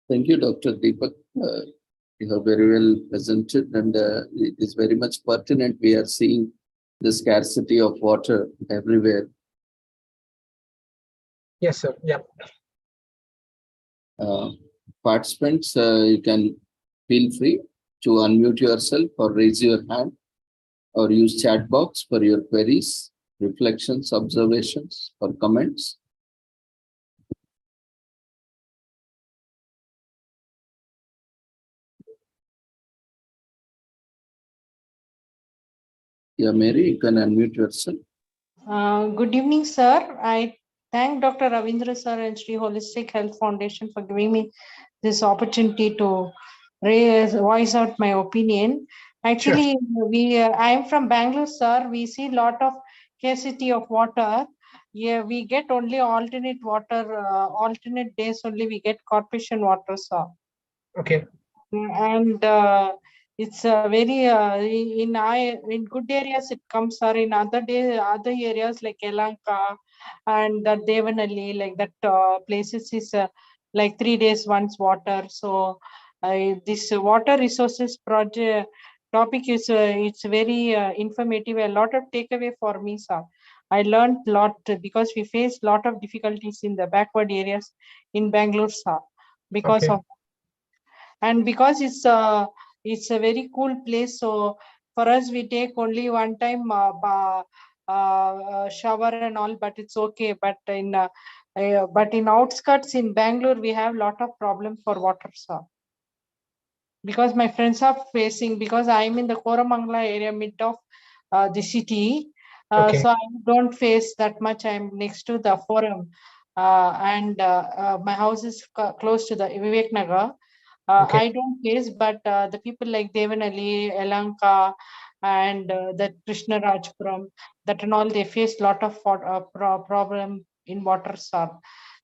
Thank you, Dr. Deepak. You have very well presented, and it is very much pertinent. We are seeing the scarcity of water everywhere. Yes, sir. Yeah. Participants, you can feel free to unmute yourself or raise your hand or use chat box for your queries, reflections, observations, or comments. Yeah, Mary, you can unmute yourself. Good evening, sir. I thank Dr. Ravindra sir and Sri Holistic Health Foundation for giving me this opportunity to voice out my opinion. Actually, I am from Bangalore, sir. We see a lot of scarcity of water. Yeah, we get only alternate water, alternate days only we get corporation water, sir. Okay. And it's very in good areas it comes, sir. In other areas like Elanka and Devanali, like that places is like 3 days once water. So this water resources project topic is it's very informative, a lot of takeaway for me, sir. I learned a lot because we face a lot of difficulties in the backward areas in Bangalore, sir, because of, and because it's a very cool place. So for us, we take only one time shower and all, but it's okay. But in outskirts in Bangalore, we have a lot of problems for water, sir. Because my friends are facing, because I'm in the Koramangala area, mid of the city. So I don't face that much. I'm next to the forum, and my house is close to the Vivek Nagar. I don't face, but the people like Devanali, Elanka, and the Krishna Rajpuram, that and all, they face a lot of problem in water, sir.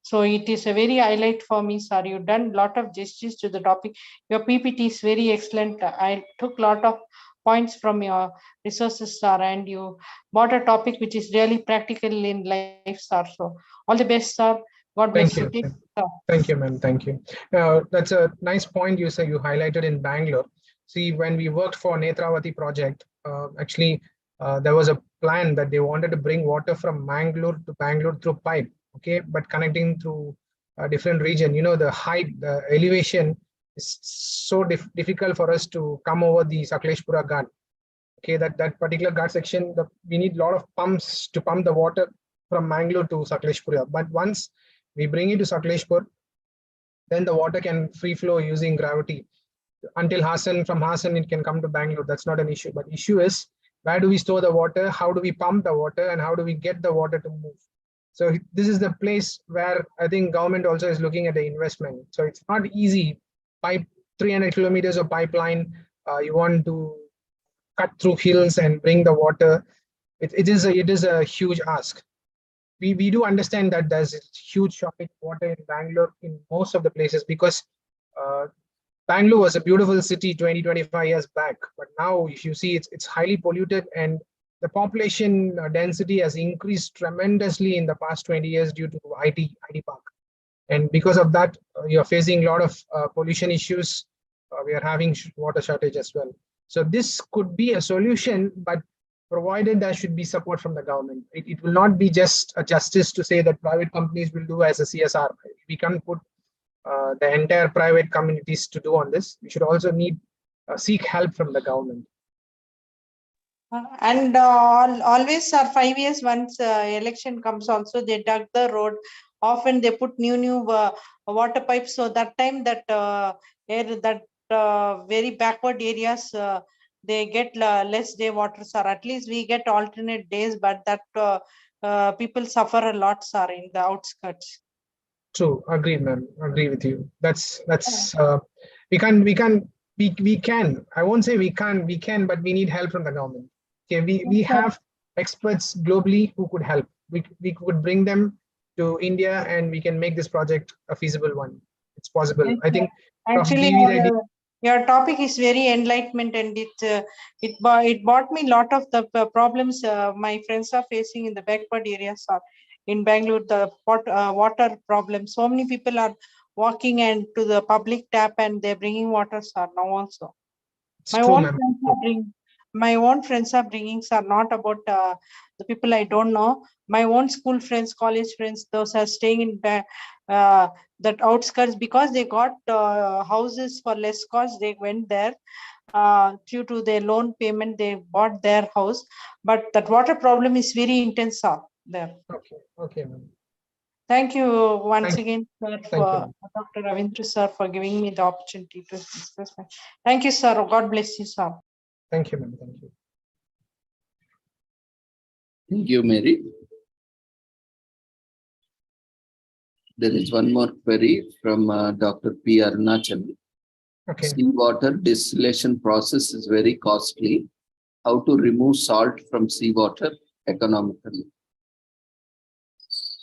So it is a very highlight for me, sir. You've done a lot of justice to the topic. Your PPT is very excellent. I took a lot of points from your resources, sir, and you brought a topic which is really practical in life, sir. So all the best, sir. God bless you. Thank you, ma'am. Thank you. That's a nice point you say you highlighted in Bangalore. See, when we worked for Netravati project, actually, there was a plan that they wanted to bring water from Mangalore to Bangalore through pipe. Okay, but connecting through a different region, you know, the height, the elevation is so difficult for us to come over the Sakleshpura Ghat. Okay, that particular Ghat section, we need a lot of pumps to pump the water from Mangalore to Sakleshpura. But once we bring it to Sakleshpur, then the water can free flow using gravity until Hassan. From Hassan, it can come to Bangalore. That's not an issue. But issue is, where do we store the water? How do we pump the water? And how do we get the water to move? So this is the place where I think government also is looking at the investment. So it's not easy. Pipe 300 kilometers of pipeline, you want to cut through hills and bring the water. It is a huge ask. We do understand that there's a huge shortage of water in Bangalore in most of the places, because Bangalore was a beautiful city 20-25 years back, but now if you see, it's highly polluted, and the population density has increased tremendously in the past 20 years due to IT park. And because of that, you're facing a lot of pollution issues. We are having water shortage as well. So this could be a solution, but provided there should be support from the government. It will not be just a justice to say that private companies will do as a CSR. We can't put the entire private communities to do on this. We should also seek help from the government. And always 5 years once election comes, also they dug the road. Often they put new water pipes. So that time that very backward areas, they get less day water, sir. At least we get alternate days, but that people suffer a lot, sir, in the outskirts. True, agreed, ma'am. Agree with you. That's we can. I won't say we can, but we need help from the government. Okay, we have experts globally who could help. We could bring them to India, and we can make this project a feasible one. It's possible. I think actually Your topic is very enlightenment, and it brought me a lot of the problems my friends are facing in the backward areas or in Bangalore, the water problem. So many people are walking and to the public tap and they're bringing water, sir, now also. It's My true, own ma'am. friends are bringing, my own friends are bringing, sir, not about the people I don't know. My own school friends, college friends, those are staying in that outskirts because they got houses for less cost. They went there due to their loan payment. They bought their house, but that water problem is very intense, sir, there. Okay, okay, ma'am. Thank you once Thank- again, sir, Thank for you. Dr. Ravindra, sir, for giving me the opportunity to discuss. Thank you, sir. God bless you, sir. Thank you, ma'am. Thank you. Thank you, Mary. There is one more query from Dr. P. Arunachal. Okay. Seawater distillation process is very costly. How to remove salt from seawater economically?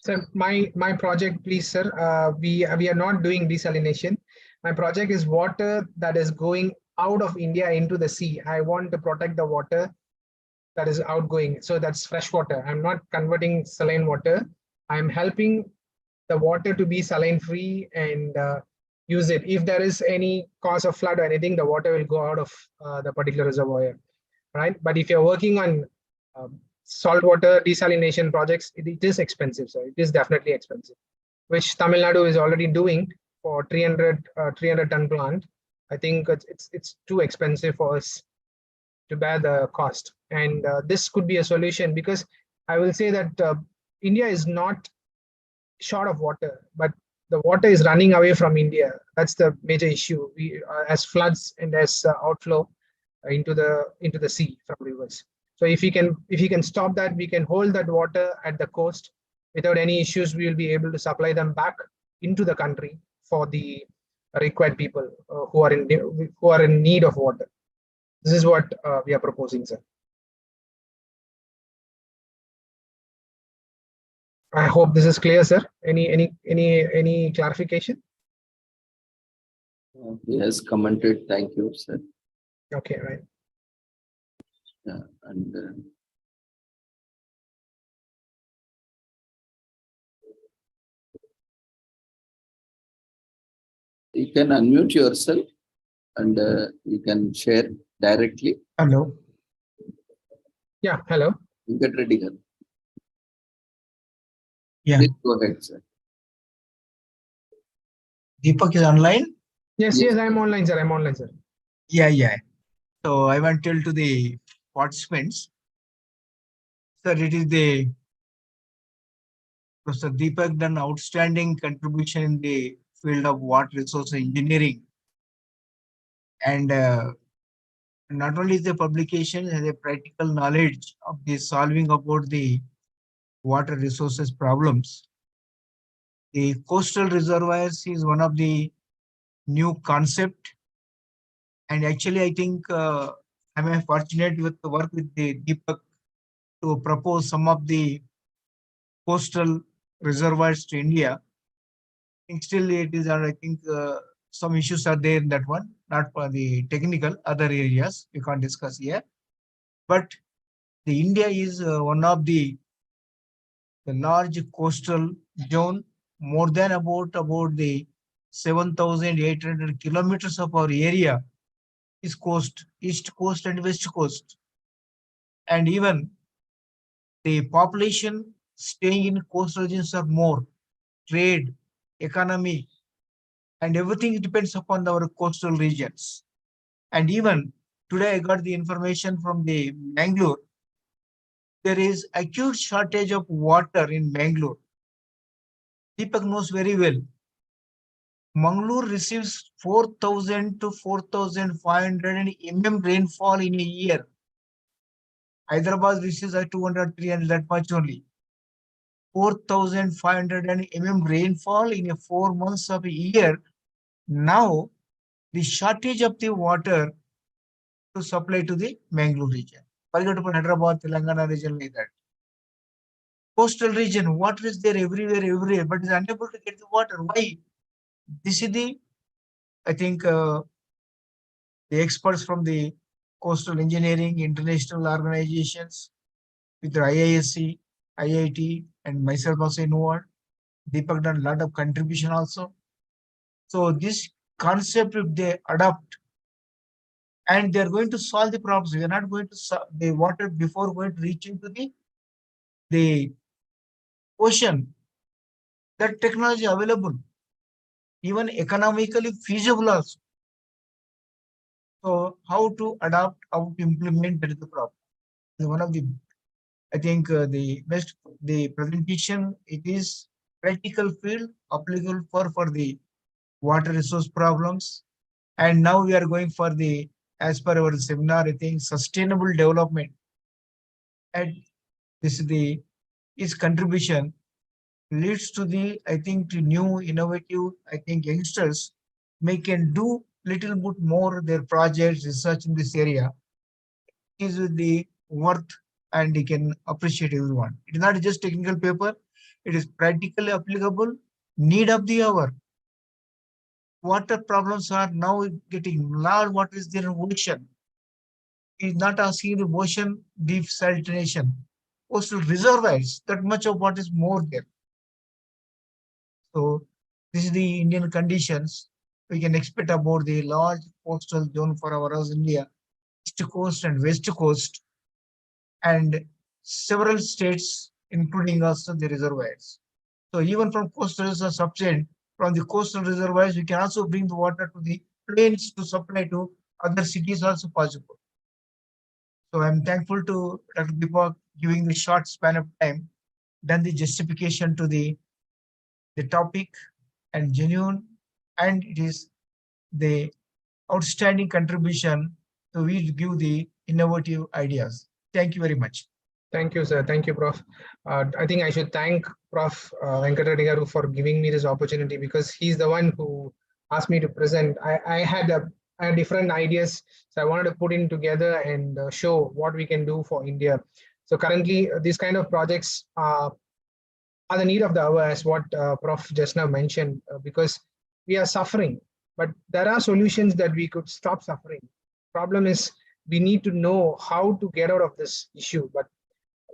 Sir, my project, please, sir. We are not doing desalination. My project is water that is going out of India into the sea. I want to protect the water that is outgoing. So that's fresh water. I'm not converting saline water. I'm helping the water to be saline free and use it. If there is any cause of flood or anything, the water will go out of the particular reservoir, right? But if you're working on saltwater desalination projects, it is expensive. So it is definitely expensive, which Tamil Nadu is already doing for 300 ton plant. I think it's too expensive for us to bear the cost. And this could be a solution, because I will say that India is not short of water, but the water is running away from India. That's the major issue. We as floods and as outflow into the sea from rivers. So if you can stop that, we can hold that water at the coast without any issues. We will be able to supply them back into the country for the required people who are in need of water. This is what we are proposing, sir. I hope this is clear, sir. Any clarification? He has commented. Thank you, sir. Okay, right. Yeah, and you can unmute yourself and you can share directly. Hello. Yeah, hello. You get ready. Here. Yeah. Please go ahead, sir. Deepak is online? Yes, Yes. yes, I'm online, sir. I'm online, sir. Yeah. So I want to tell to the participants, sir, it is the Professor Deepak done outstanding contribution in the field of water resource engineering. And not only the publication has a practical knowledge of the solving about the water resources problems. The coastal reservoirs is one of the new concept. And actually, I think I'm fortunate with the work with the Deepak to propose some of the coastal reservoirs to India. And still, it is, I think, some issues are there in that one, not for the technical, other areas we can't discuss here. But the India is one of the large coastal zone, more than about the 7,800 kilometers of our area is coast, east coast and west coast. And even the population staying in coastal regions are more. Trade, economy, and everything depends upon our coastal regions. And even today I got the information from the Bangalore. There is acute shortage of water in Bangalore. Deepak knows very well. Mangalore receives 4,000 to 4,500 mm rainfall in a year. Hyderabad receives 200, 300, that much only. 4,500 mm rainfall in a 4 months of a year. Now, the shortage of the water to supply to the Mangalore region. Forget about Hyderabad, Telangana region like that. Coastal region, water is there everywhere, but is unable to get the water. Why? This is the, I think, the experts from the coastal engineering, international organizations, with the IISc, IIT, and myself also involved. Deepak done a lot of contribution also. So this concept, if they adopt, and they are going to solve the problems, we are not going to solve the water before going to reach into the ocean. That technology available, even economically feasible also. So how to adopt, how to implement, that is the problem. One of the, I think the best, the presentation, it is practical field applicable for the water resource problems. And now we are going for the, as per our seminar, I think sustainable development. And this is the, its contribution leads to the, I think, to new innovative, I think youngsters may can do little bit more their projects, research in this area is the worth, and they can appreciate everyone. It is not just technical paper, it is practically applicable, need of the hour. Water problems are now getting large. What is there in ocean? Is not asking the ocean deep salination. Coastal reservoirs, that much of what is more there. So this is the Indian conditions. We can expect about the large coastal zone for our India, east coast and west coast, and several states, including also the reservoirs. So even from coastal subsidence, from the coastal reservoirs, we can also bring the water to the plains to supply to other cities also possible. So I'm thankful to Dr. Deepak giving the short span of time, done the justification to the topic and genuine, and it is the outstanding contribution to we give the innovative ideas. Thank you very much. Thank you, sir. Thank you, Prof. I think I should thank Prof. Venkata Reddy Garu for giving me this opportunity, because he's the one who asked me to present. I had different ideas, so I wanted to put in together and show what we can do for India. So currently, these kind of projects are the need of the hour, as what Prof. just now mentioned, because we are suffering, but there are solutions that we could stop suffering. Problem is, we need to know how to get out of this issue. But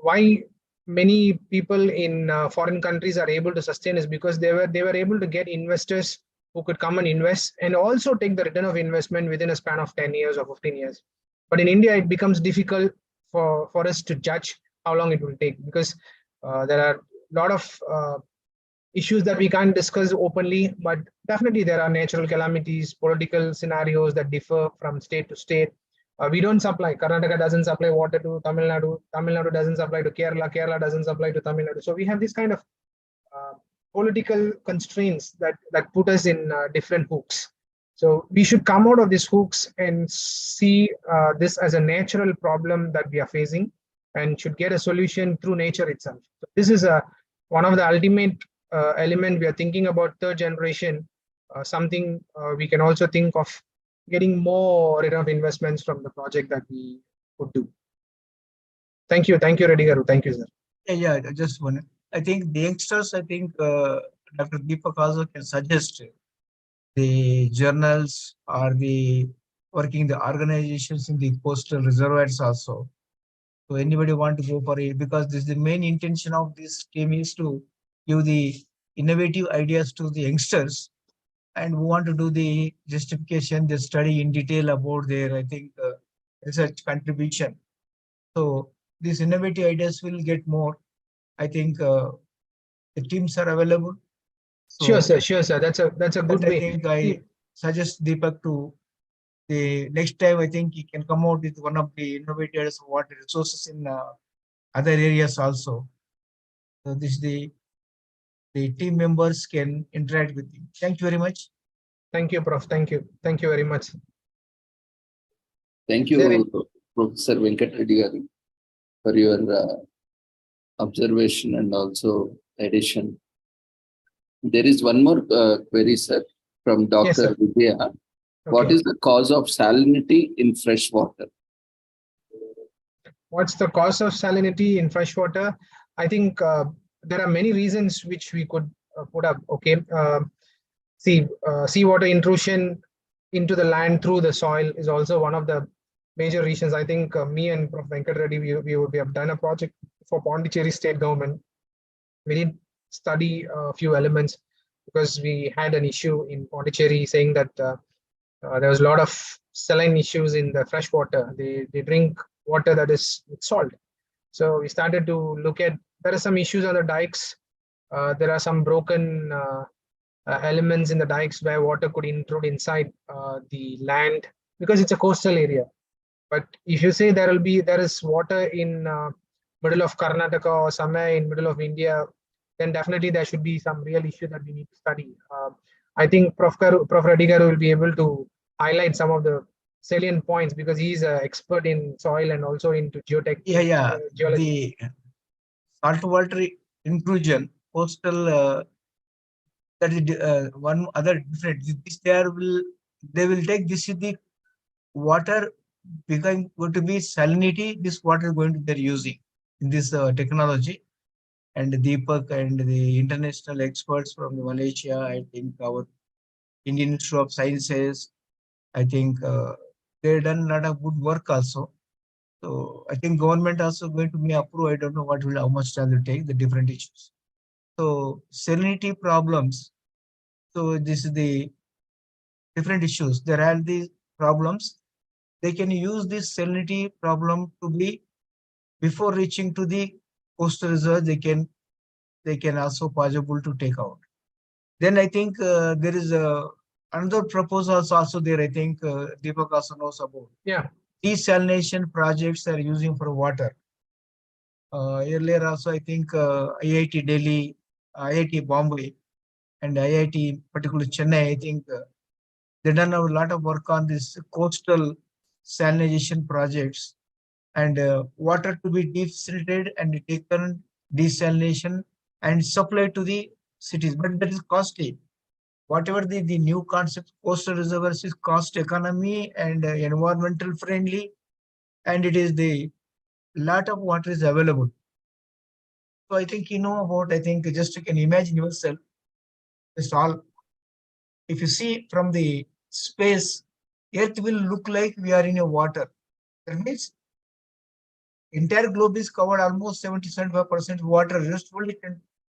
why many people in foreign countries are able to sustain is because they were able to get investors who could come and invest and also take the return of investment within a span of 10 years or 15 years. But in India, it becomes difficult for us to judge how long it will take, because there are a lot of issues that we can't discuss openly, but definitely there are natural calamities, political scenarios that differ from state to state. We don't supply, Karnataka doesn't supply water to Tamil Nadu, Tamil Nadu doesn't supply to Kerala, Kerala doesn't supply to Tamil Nadu. So we have this kind of political constraints that put us in different hooks. So we should come out of these hooks and see this as a natural problem that we are facing, and should get a solution through nature itself. So this is one of the ultimate element we are thinking about third generation, something we can also think of getting more rate of investments from the project that we could do. Thank you, Reddy Garu. Thank you, sir. Yeah, just one. I think the youngsters, I think Dr. Deepak also can suggest the journals or the working the organizations in the coastal reservoirs also. So anybody want to go for it, because this is the main intention of this team is to give the innovative ideas to the youngsters, and who want to do the justification, the study in detail about their, I think, research contribution. So these innovative ideas will get more. I think the teams are available. So Sure, sir. That's a good way. I think I suggest Deepak to the next time. I think he can come out with one of the innovators of water resources in other areas also. So this the team members can interact with him. Thank you very much. Thank you, Prof. Thank you very much. Thank you, Professor Venkata Reddy Garu, for your observation and also addition. There is one more query, sir, from Dr. Yes, sir. Vidya. Okay. What is the cause of salinity in fresh water? What's the cause of salinity in fresh water? I think there are many reasons which we could put up. Okay, seawater intrusion into the land through the soil is also one of the major reasons. I think me and Prof. Venkat Reddy, we have done a project for Pondicherry state government. We did study a few elements because we had an issue in Pondicherry saying that there was a lot of saline issues in the fresh water. They drink water that is with salt. So we started to look at, there are some issues on the dikes. There are some broken elements in the dikes where water could intrude inside the land because it's a coastal area. But if you say there is water in middle of Karnataka or somewhere in middle of India, then definitely there should be some real issue that we need to study. I think Prof. Reddy Garu will be able to highlight some of the salient points because he's an expert in soil and also into geotech. The Geology. saltwater intrusion, coastal, that is one other different. This they will take this is the water becoming going to be salinity. This water is going to they're using in this technology. And Deepak and the international experts from Malaysia, I think our Indian Institute of Sciences, I think they've done a lot of good work also. So I think government also going to be approved. I don't know how much time will take, the different issues. So salinity problems. So this is the different issues. There are these problems. They can use this salinity problem to be before reaching to the coastal reserve. They can also possible to take out. Then I think there is another proposals also there. I think Deepak also knows about. Yeah. Desalination projects are using for water. Earlier also I think IIT Delhi, IIT Bombay, and IIT particularly Chennai. I think they done a lot of work on this coastal salinization projects and water to be desalinated and taken desalination and supplied to the cities, but that is costly. Whatever the new concept, coastal reservoirs is cost economy and environmental friendly, and it is the lot of water is available. So I think you know about, I think just you can imagine yourself, it's all, if you see from the space, Earth will look like we are in a water. That means entire globe is covered almost 70-75% water, just only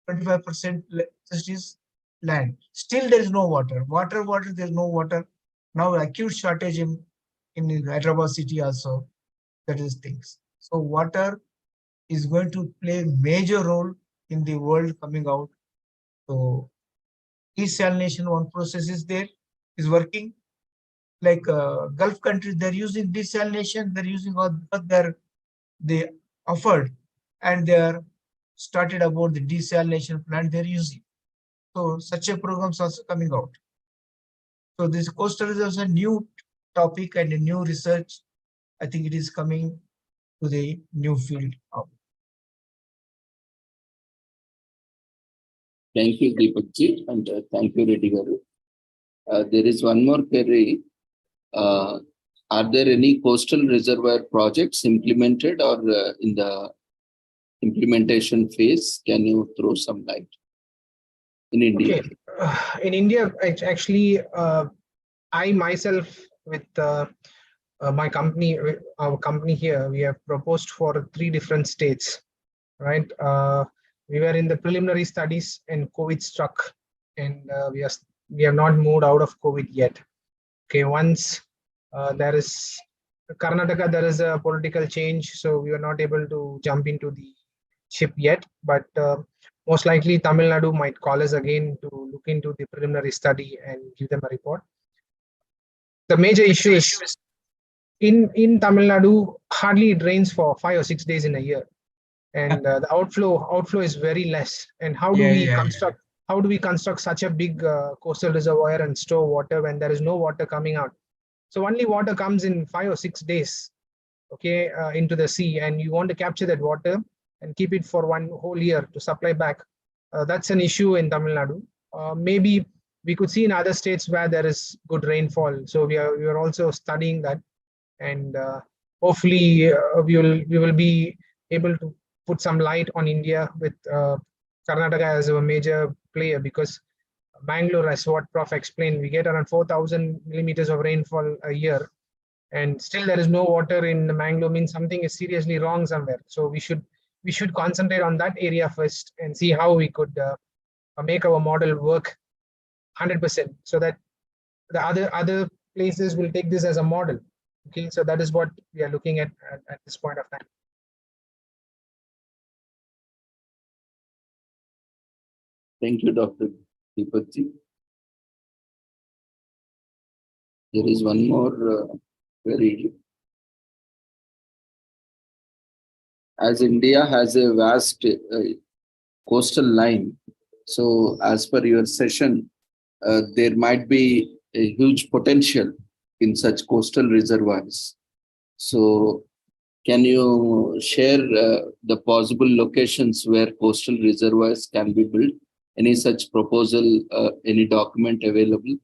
25% is land. Still there is no water. Water, there is no water. Now acute shortage in Hyderabad city also. That is things. So water is going to play a major role in the world coming out. So desalination, one process is there, is working. Like Gulf countries, they're using desalination, they're using all they offered, and they are started about the desalination plant they're using. So such a program is also coming out. So this coastal reserves a new topic and a new research. I think it is coming to the new field. Thank you, Deepak ji, and thank you, Reddy Garu. There is one more query. Are there any coastal reservoir projects implemented or in the implementation phase? Can you throw some light in India? Okay. In India, actually, I myself with my company, our company here, we have proposed for 3 different states, right? We were in the preliminary studies and COVID struck, and we have not moved out of COVID yet. Okay, once there is Karnataka, there is a political change, so we were not able to jump into the ship yet, but most likely Tamil Nadu might call us again to look into the preliminary study and give them a report. The major issue is in Tamil Nadu, hardly it rains for 5 or 6 days in a year, and the outflow is very less. And how do we construct such a big coastal reservoir and store water when there is no water coming out? So only water comes in 5 or 6 days, okay, into the sea, and you want to capture that water and keep it for 1 whole year to supply back. That's an issue in Tamil Nadu. Maybe we could see in other states where there is good rainfall. So we are also studying that, and hopefully we will be able to put some light on India with Karnataka as a major player, because Bangalore, as what Prof explained, we get around 4,000 millimeters of rainfall a year, and still there is no water in Mangalore, means something is seriously wrong somewhere. So we should concentrate on that area first and see how we could make our model work 100%, so that the other places will take this as a model. Okay, so that is what we are looking at this point of time. Thank you, Dr. Deepakji. There is one more query. As India has a vast coastal line, so as per your session, there might be a huge potential in such coastal reservoirs. So can you share the possible locations where coastal reservoirs can be built? Any such proposal, any document available?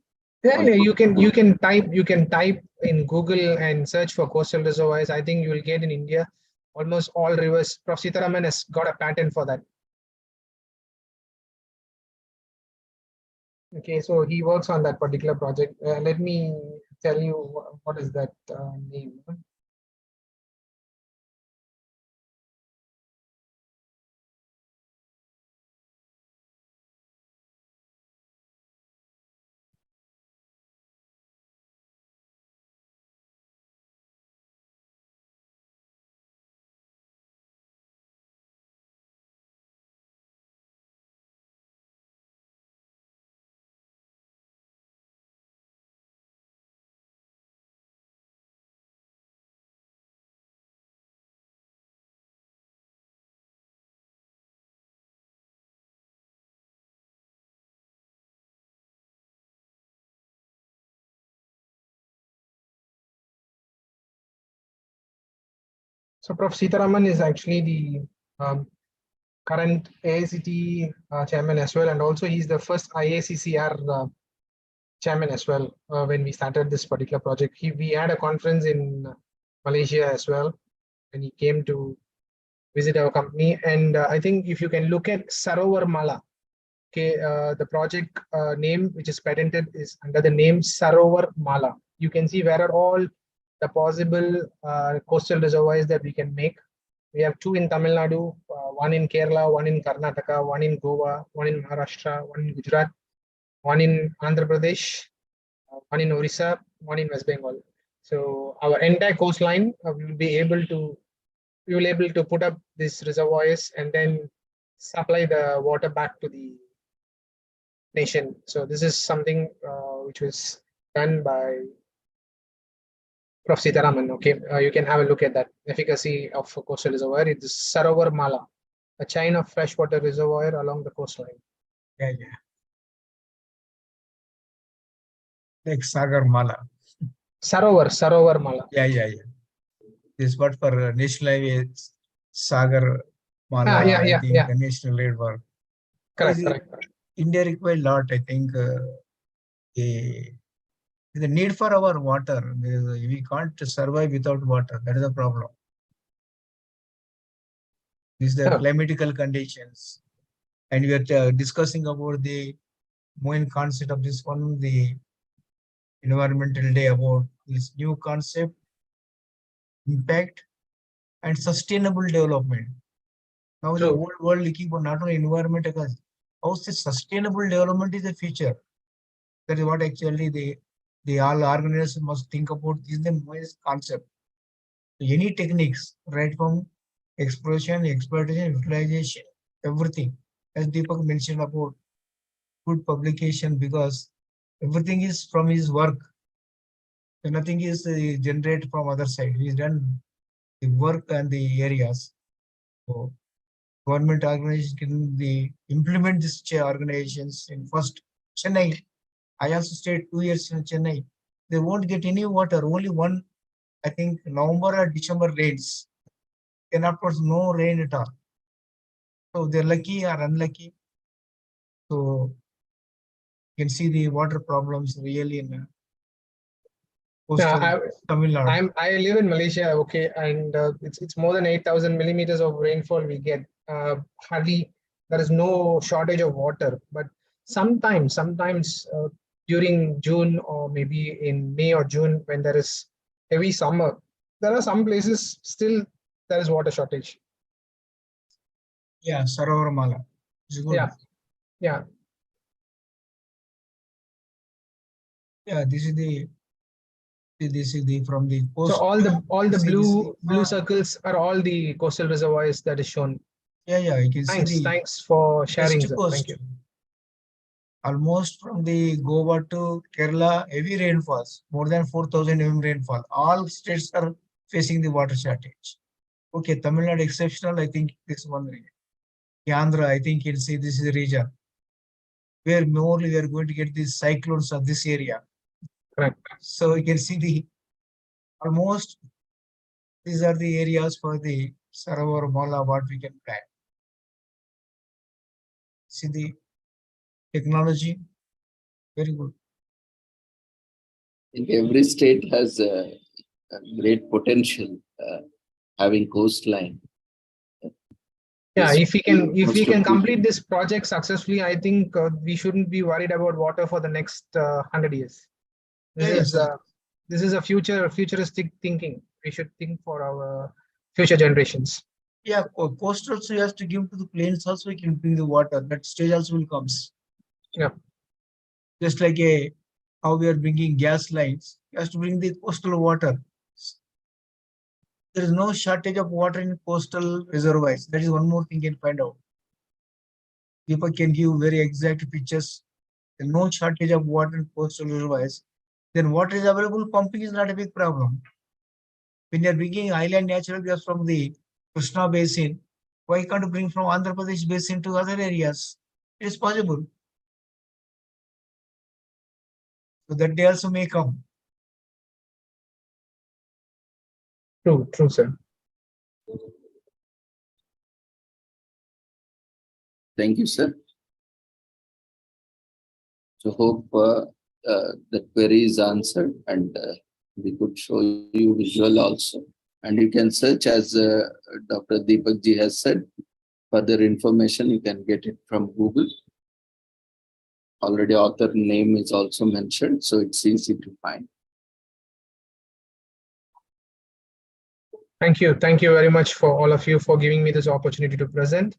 Yeah, you can type in Google and search for coastal reservoirs. I think you will get in India almost all rivers. Prof. Sitaraman has got a patent for that. Okay, so he works on that particular project. Let me tell you what is that name. So Prof. Sitaraman is actually the current AICT chairman as well, and also he's the first IACCR chairman as well. When we started this particular project, we had a conference in Malaysia as well, and he came to visit our company. And I think if you can look at Sarovar Mala, okay, the project name which is patented is under the name Sarovar Mala. You can see where are all the possible coastal reservoirs that we can make. We have two in Tamil Nadu, one in Kerala, one in Karnataka, one in Goa, one in Maharashtra, one in Gujarat, one in Andhra Pradesh, one in Orissa, one in West Bengal. So our entire coastline, we will be able to put up these reservoirs and then supply the water back to the nation. So this is something which was done by Prof. Sitaraman. Okay, you can have a look at that efficacy of a coastal reservoir. It is Sarovar Mala, a chain of freshwater reservoir along the coastline. Yeah. Like Sagar Mala. Sarovar Mala. Yeah. This what for national highway Sagar Mala. Yeah. The national road work. Correct. India requires a lot. I think the need for our water. We can't survive without water. That is the problem. These are the climatical conditions, and we are discussing about the main concept of this one, the Environmental Day, about this new concept, impact, and sustainable development. Now the whole world looking for not only environment, how sustainable development is the future. That is what actually the all organizations must think about. This is the most concept. Any techniques, right from exploration, exploitation, utilization, everything. As Deepak mentioned about good publication, because everything is from his work. So nothing is generated from other side. He's done the work and the areas. So government organizations can implement these organizations in first Chennai. I also stayed 2 years in Chennai. They won't get any water, only one, I think November or December rains. And afterwards, no rain at all. So they're lucky or unlucky. So you can see the water problems really in Tamil Nadu. I live in Malaysia, okay, and it's more than 8,000 millimeters of rainfall we get. Hardly there is no shortage of water, but sometimes during June or maybe in May or June when there is heavy summer, there are some places still there is water shortage. Yeah, Sarovar Mala. It's good. Yeah, yeah. Yeah, this is the from the coast. So all the This is blue circles are all the coastal reservoirs that is shown. Yeah, you can see the Thanks for sharing, west sir. coast. Thank you. Almost from the Goa to Kerala, heavy rainfalls, more than 4,000 mm rainfall. All states are facing the water shortage. Okay, Tamil Nadu exceptional, I think this one region. Andhra, I think you'll see this is a region where more we are going to get these cyclones of this area. Correct. So you can see the almost these are the areas for the Sarovar Mala what we can plan. See the technology, very good. I think every state has a great potential having coastline. Yeah, This if we most can of the- complete this project successfully, I think we shouldn't be worried about water for the next 100 years. This is a futuristic thinking. We should think for our future generations. Yeah, coast also has to give to the plains also, we can bring the water. That stage also will comes. Yeah. Just like how we are bringing gas lines, you have to bring the coastal water. There is no shortage of water in coastal reservoirs. That is one more thing you can find out. People can give very exact pictures. There is no shortage of water in coastal reservoirs. Then water is available, pumping is not a big problem. When you are bringing island natural gas from the Krishna basin, why can't you bring from Andhra Pradesh basin to other areas? It is possible. So that day also may come. True, sir. Thank you, sir. So hope the query is answered, and we could show you visual also. And you can search, as Dr. Deepak ji has said, further information you can get it from Google. Already author name is also mentioned, so it's easy to find. Thank you very much for all of you for giving me this opportunity to present.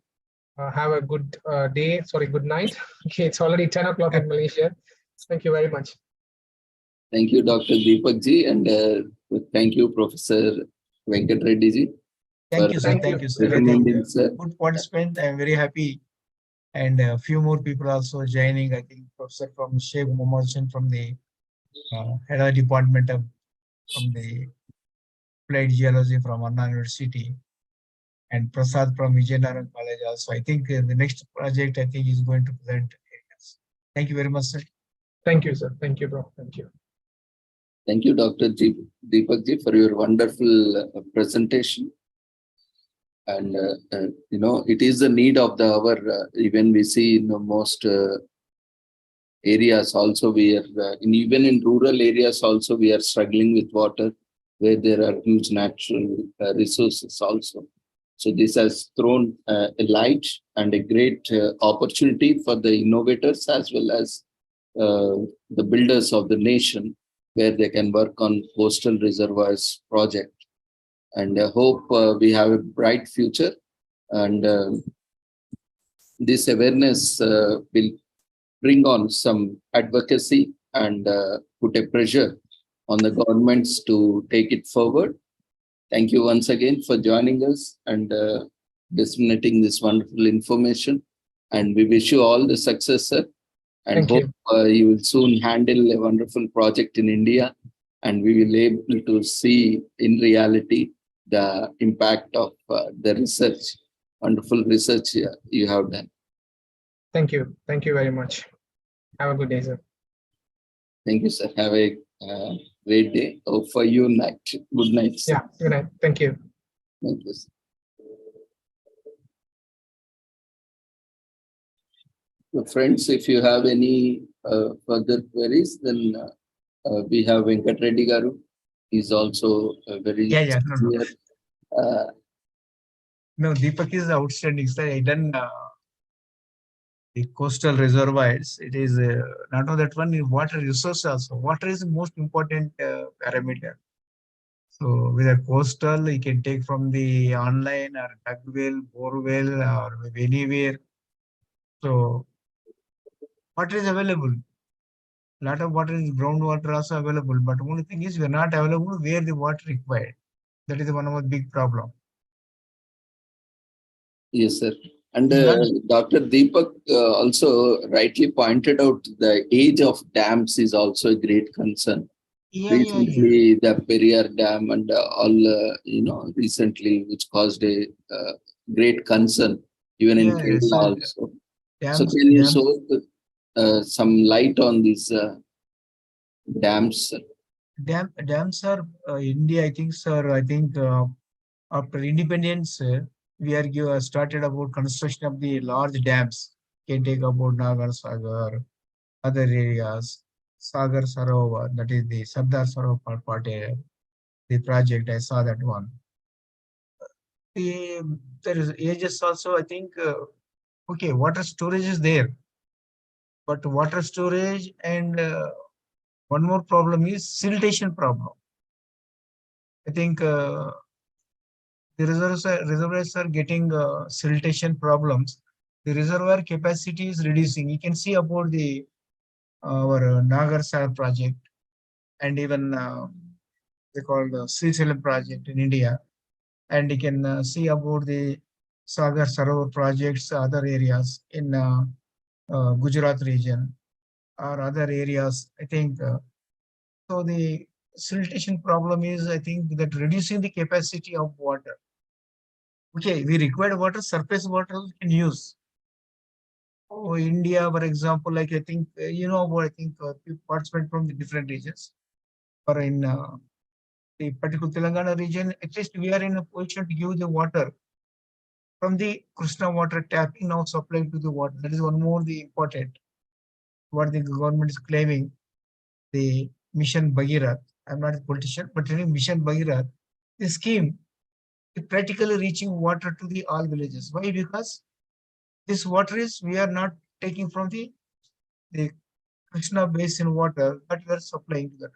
Have a good good night. Okay, it's already 10 o'clock in Malaysia. Thank you very much. Thank you, Dr. Deepak ji, and thank you, Professor Venkat Reddy ji. Thank you, sir. Thank you. Sir. Recommending, sir. Good participant. I am very happy. And a few more people also joining. I think Professor from Sheikh Mohammed from the head of department from the applied geology from Anna University, and Prasad from Vijayanagar College also. I think the next project I think is going to present areas. Thank you very much, sir. Thank you, sir. Thank you, bro. Thank you. Thank you, Dr. Deepak ji, for your wonderful presentation. And it is the need of the hour. Even we see in most areas also, we are even in rural areas also we are struggling with water, where there are huge natural resources also. So this has thrown a light and a great opportunity for the innovators as well as the builders of the nation, where they can work on coastal reservoirs project. And I hope we have a bright future, and this awareness will bring on some advocacy and put a pressure on the governments to take it forward. Thank you once again for joining us and disseminating this wonderful information. And we wish you all the success, sir. And Thank hope you will soon handle a wonderful project in India, and we will be able to see in reality the impact of the research, wonderful research you have done. Thank you. Thank you very much. Have a good day, sir. Thank you, sir. Have a great day. Oh, for you, night. Good night, sir. Yeah, good night. Thank you. Thank you, sir. So friends, if you have any further queries, then we have Venkat Reddy Garu. He's also a very No. No, Deepak is outstanding, sir. I done the coastal reservoirs. It is not only that one, water resource also. Water is the most important parameter. So with a coastal, you can take from the online or dug well, bore well, or maybe anywhere. So water is available. Lot of water is groundwater also available, but only thing is we are not available where the water required. That is one of the big problem. Yes, sir. And It's not- Dr. Deepak also rightly pointed out the age of dams is also a great concern. Yeah. Recently, the Periyar Dam and all, recently, which caused a great concern, even in Yeah, Kerala so also. So dams, can you dams, show some light on these dams? dams are India. I think, sir. I think after independence, we are started about construction of the large dams. Can take about Nagar Sagar, other areas, Sagar Sarovar. That is the Sardar Sarovar part. The project I saw that one. The, there is ages also. I think. Okay, water storage is there, but water storage and one more problem is siltation problem. I think the reservoirs are getting siltation problems. The reservoir capacity is reducing. You can see about the our Nagar Sar project and even they call the Srisalam project in India, and you can see about the Sagar Sarovar projects, other areas in Gujarat region or other areas. I think so. The siltation problem is, I think, that reducing the capacity of water. Okay, we require water, surface water we can use. Oh, India, for example, like I think, I think participants from the different regions or in the particular Telangana region, at least we are in a position to give the water from the Krishna water tapping now supplied to the water. That is one more the important, what the government is claiming, the Mission Bhagirath. I'm not a politician, but anyway, Mission Bhagirath, the scheme is practically reaching water to the all villages. Why? Because this water is, we are not taking from the Krishna basin water, but we are supplying to that.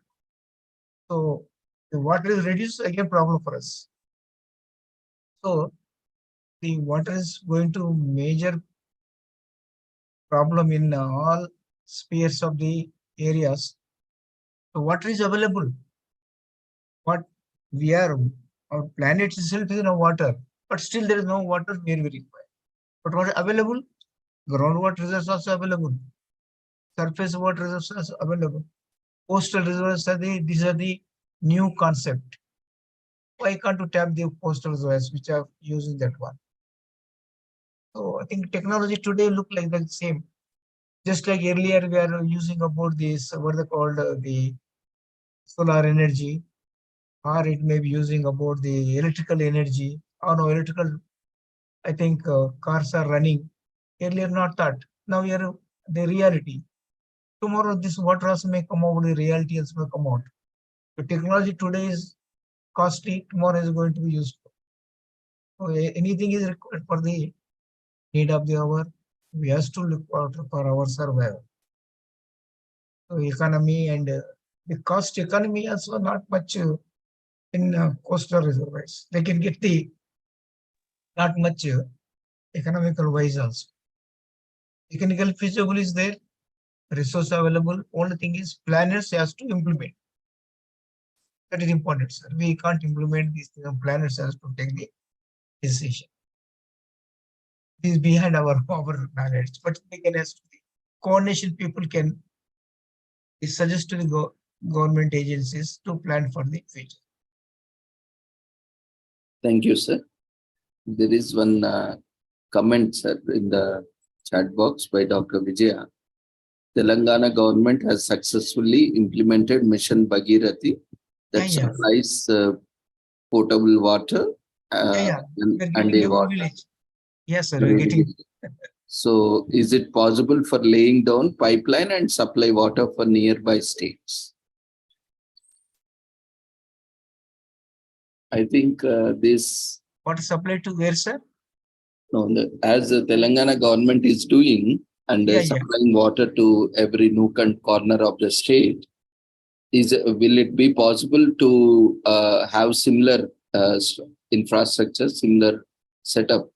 So the water is reduced, again problem for us. So the water is going to major problem in all spheres of the areas. So water is available. What we are, our planet itself is no water, but still there is no water where we require. But what is available? Groundwater reserves also available. Surface water reserves also available. Coastal reservoirs are these are the new concept. Why can't you tap the coastal reservoirs which are using that one? So I think technology today look like the same. Just like earlier we are using about this, what they called the solar energy, or it may be using about the electrical energy, or no electrical, I think cars are running. Earlier not that. Now we are the reality. Tomorrow this water also may come out, the reality also may come out. The technology today is costly, tomorrow is going to be useful. So anything is required for the need of the hour. We have to look for our survival. So economy and the cost economy also not much in coastal reservoirs. They can get the not much economical wise also. Technical feasible is there, resource available. Only thing is planners has to implement. That is important, sir. We can't implement these things. Planners has to take the decision. This is behind our knowledge, but they can has to be coordination. People can suggest to the government agencies to plan for the future. Thank you, sir. There is one comment, sir, in the chat box by Dr. Vijaya. Telangana government has successfully implemented Mission Bhagirathi that Yeah. supplies potable water We're and getting a every water. village. Yes, sir. We're getting. So is it possible for laying down pipeline and supply water for nearby states? I think this, Water supply to where, sir? no, as the Telangana government is doing, and Yeah, supplying water to every nook and corner of the state. Will it be possible to have similar infrastructure, similar setup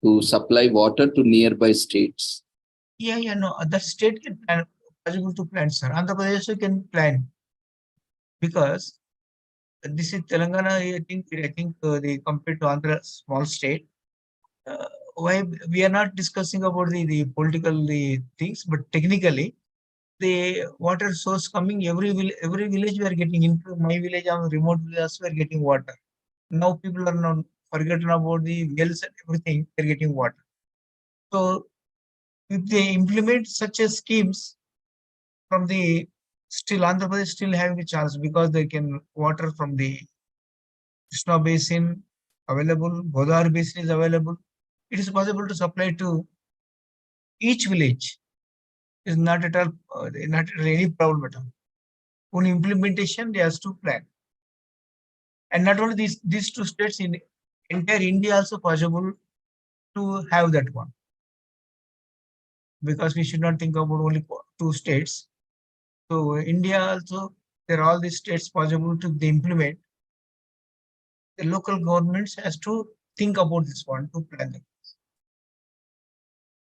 to supply water to nearby states? yeah, no, the state can plan, possible to plan, sir. Andhra Pradesh also can plan because this is Telangana. I think they compared to Andhra small state. Why we are not discussing about the political things, but technically the water source coming every village we are getting. Into my village and remote villages we are getting water. Now people are not forgotten about the wells and everything. They are getting water. So if they implement such a schemes from the still Andhra Pradesh still having a chance because they can water from the Krishna basin available, Godavari basin is available. It is possible to supply to each village. Is not at all not any problem at all. Only implementation they has to plan. And not only these two states in entire India also possible to have that one. Because we should not think about only two states. So India also, there are all these states possible to implement. The local governments has to think about this one to plan it.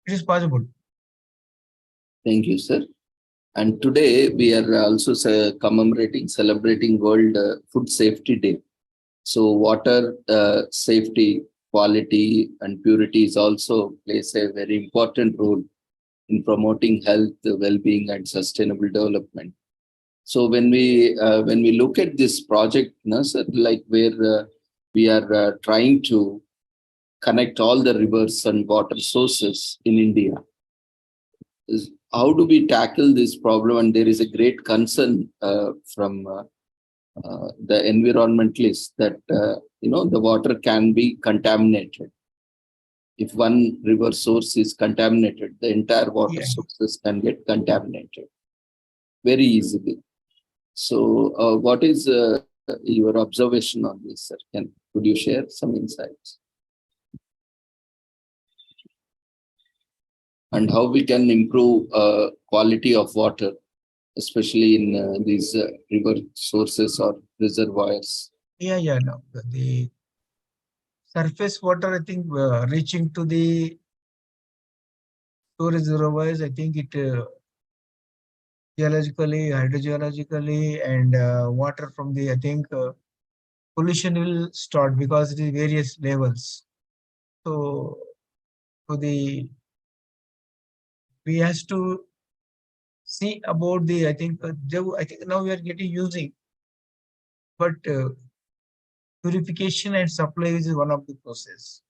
It is possible. Thank you, sir. And today we are also celebrating World Food Safety Day. So water safety, quality, and purity is also plays a very important role in promoting health, well-being, and sustainable development. So when we look at this project, sir, like where we are trying to connect all the rivers and water sources in India, is how do we tackle this problem? And there is a great concern from the environmentalists that the water can be contaminated. If one river source is contaminated, the entire water Yeah. sources can get contaminated very easily. So, what is your observation on this, sir? Could you share some insights? And how we can improve quality of water, especially in these river sources or reservoirs? Yeah, no. The surface water, I think, reaching to the storage reservoirs, I think it geologically, hydrogeologically, and water from the, I think, pollution will start because it is various levels. So, we has to see about the, I think now we are getting using, but purification and supply is one of the process.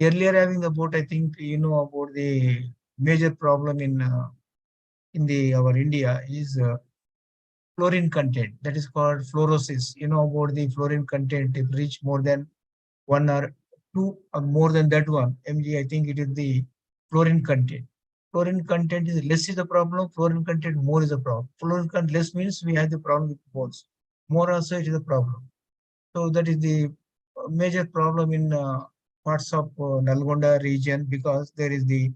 Earlier having about, I think, about the major problem in the our India is fluorine content, that is called fluorosis. You know about the fluorine content, if reach more than 1 or 2 or more than that one mg, I think it is the fluorine content. Fluorine content is less is the problem, fluorine content more is the problem. Fluorine content less means we have the problem with bones. More also it is a problem. So that is the major problem in parts of Nalgonda region, because there is the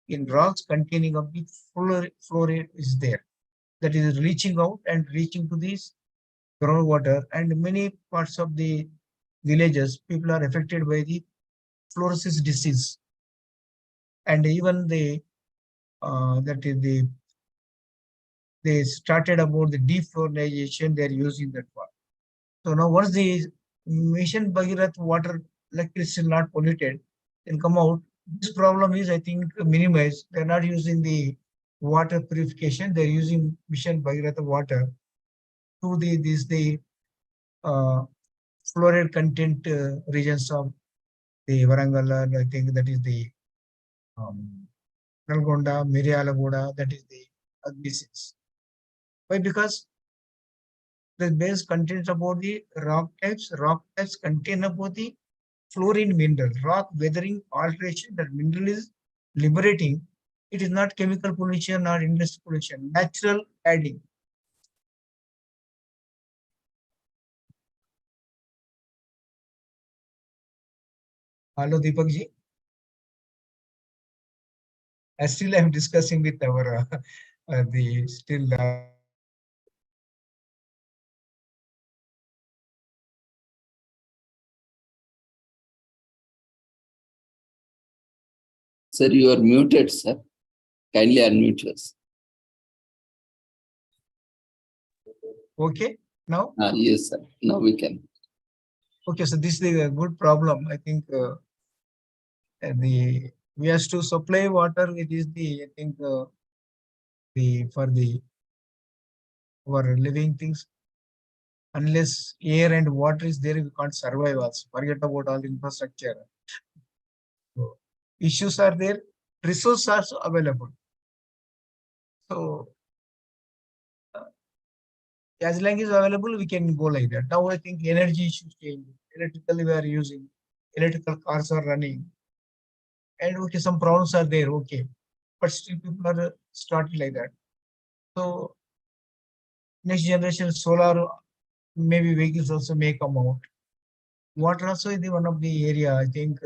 in rocks containing of the fluorine is there, that is reaching out and reaching to these groundwater, and many parts of the villages people are affected by the fluorosis disease. And even that is they started about the defluorination, they are using that one. So now once the Mission Bhagirath water electricity not polluted can come out, this problem is, I think, minimized. They're not using the water purification, they're using Mission Bhagirath water to the fluoride content regions of the Varangal, and I think that is the Nalgonda, Miryalaguda, that is the basis. Why? Because the base contains about the rock types. Rock types contain about the fluorine mineral. Rock weathering alteration, that mineral is liberating. It is not chemical pollution or industrial pollution, natural adding. Hello, Deepak ji. Still I'm discussing with our the still Sir, you are muted, sir. Kindly unmute yourself. okay now. Yes, sir. Now we can. Okay, so this is a good problem. I think we have to supply water. It is the I think the for the our living things. Unless air and water is there, we can't survive. Also, forget about all infrastructure. So, issues are there. Resources are available. So as long as available, we can go like that. Now I think energy issues change. Electrically we are using. Electrical cars are running. And okay, some problems are there, okay. But still people are starting like that. So next generation solar, maybe vehicles also may come out. Water also is the one of the area, I think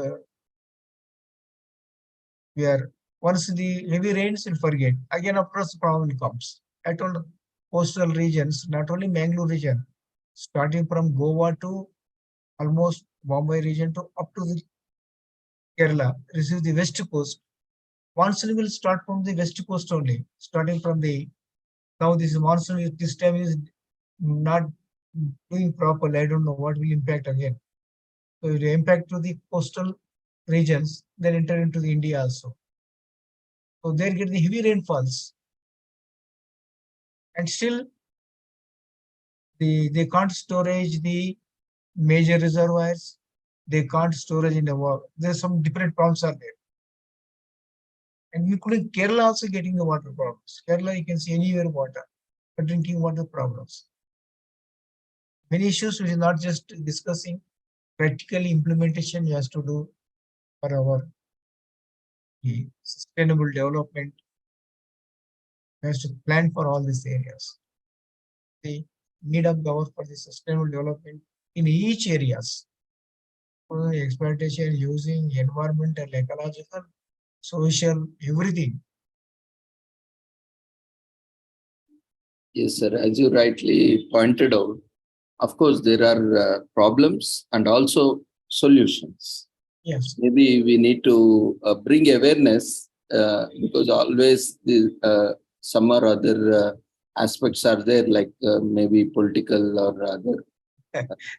we are, once the heavy rains will forget. Again, of course, problem comes. I told coastal regions, not only Mangalore region, starting from Goa to almost Bombay region to up to the Kerala, this is the west coast. Monsoon will start from the west coast only, starting from the, now this monsoon this time is not doing properly. I don't know what will impact again. So it will impact to the coastal regions, then enter into the India also. So there get the heavy rainfalls. And still they can't storage the major reservoirs. They can't storage in the water. There's some different problems are there. And including Kerala also getting the water problems. Kerala, you can see anywhere water, but drinking water problems. Many issues we are not just discussing. Practically implementation we has to do for our sustainable development. We have to plan for all these areas. The need of government for the sustainable development in each areas. For exploitation, using environmental, ecological, social, everything. Yes, sir. As you rightly pointed out, of course, there are problems and also solutions. Yes. Maybe we need to bring awareness because always the some or other aspects are there, like maybe political or other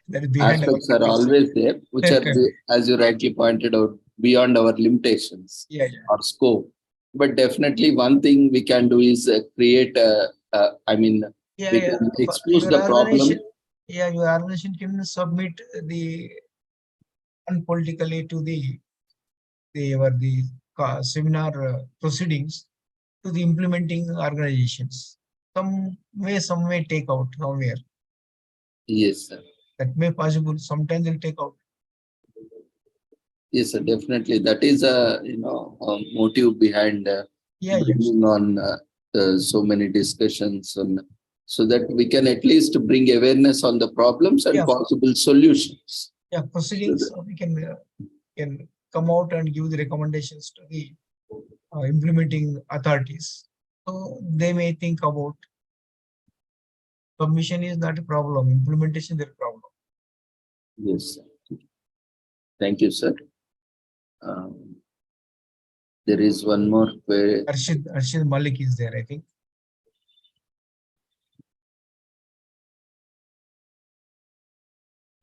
That is behind aspects our are always there, which are, as you rightly pointed out, beyond our limitations or scope. But definitely one thing we can do is create we can expose the problem. Yeah, your organization can submit the unpolitically to the seminar proceedings to the implementing organizations. Some may take out somewhere. Yes, sir. That may possible. Sometimes they'll take out. Yes, sir, definitely. That is a motive behind bringing on so many discussions, so that we can at least bring awareness on the problems and possible solutions. Yeah, proceedings we can come out and give the recommendations to the implementing authorities. So they may think about submission is not a problem, implementation is a problem. Yes, sir. Thank you, sir. There is one more query. Arshid Malik is there, I think.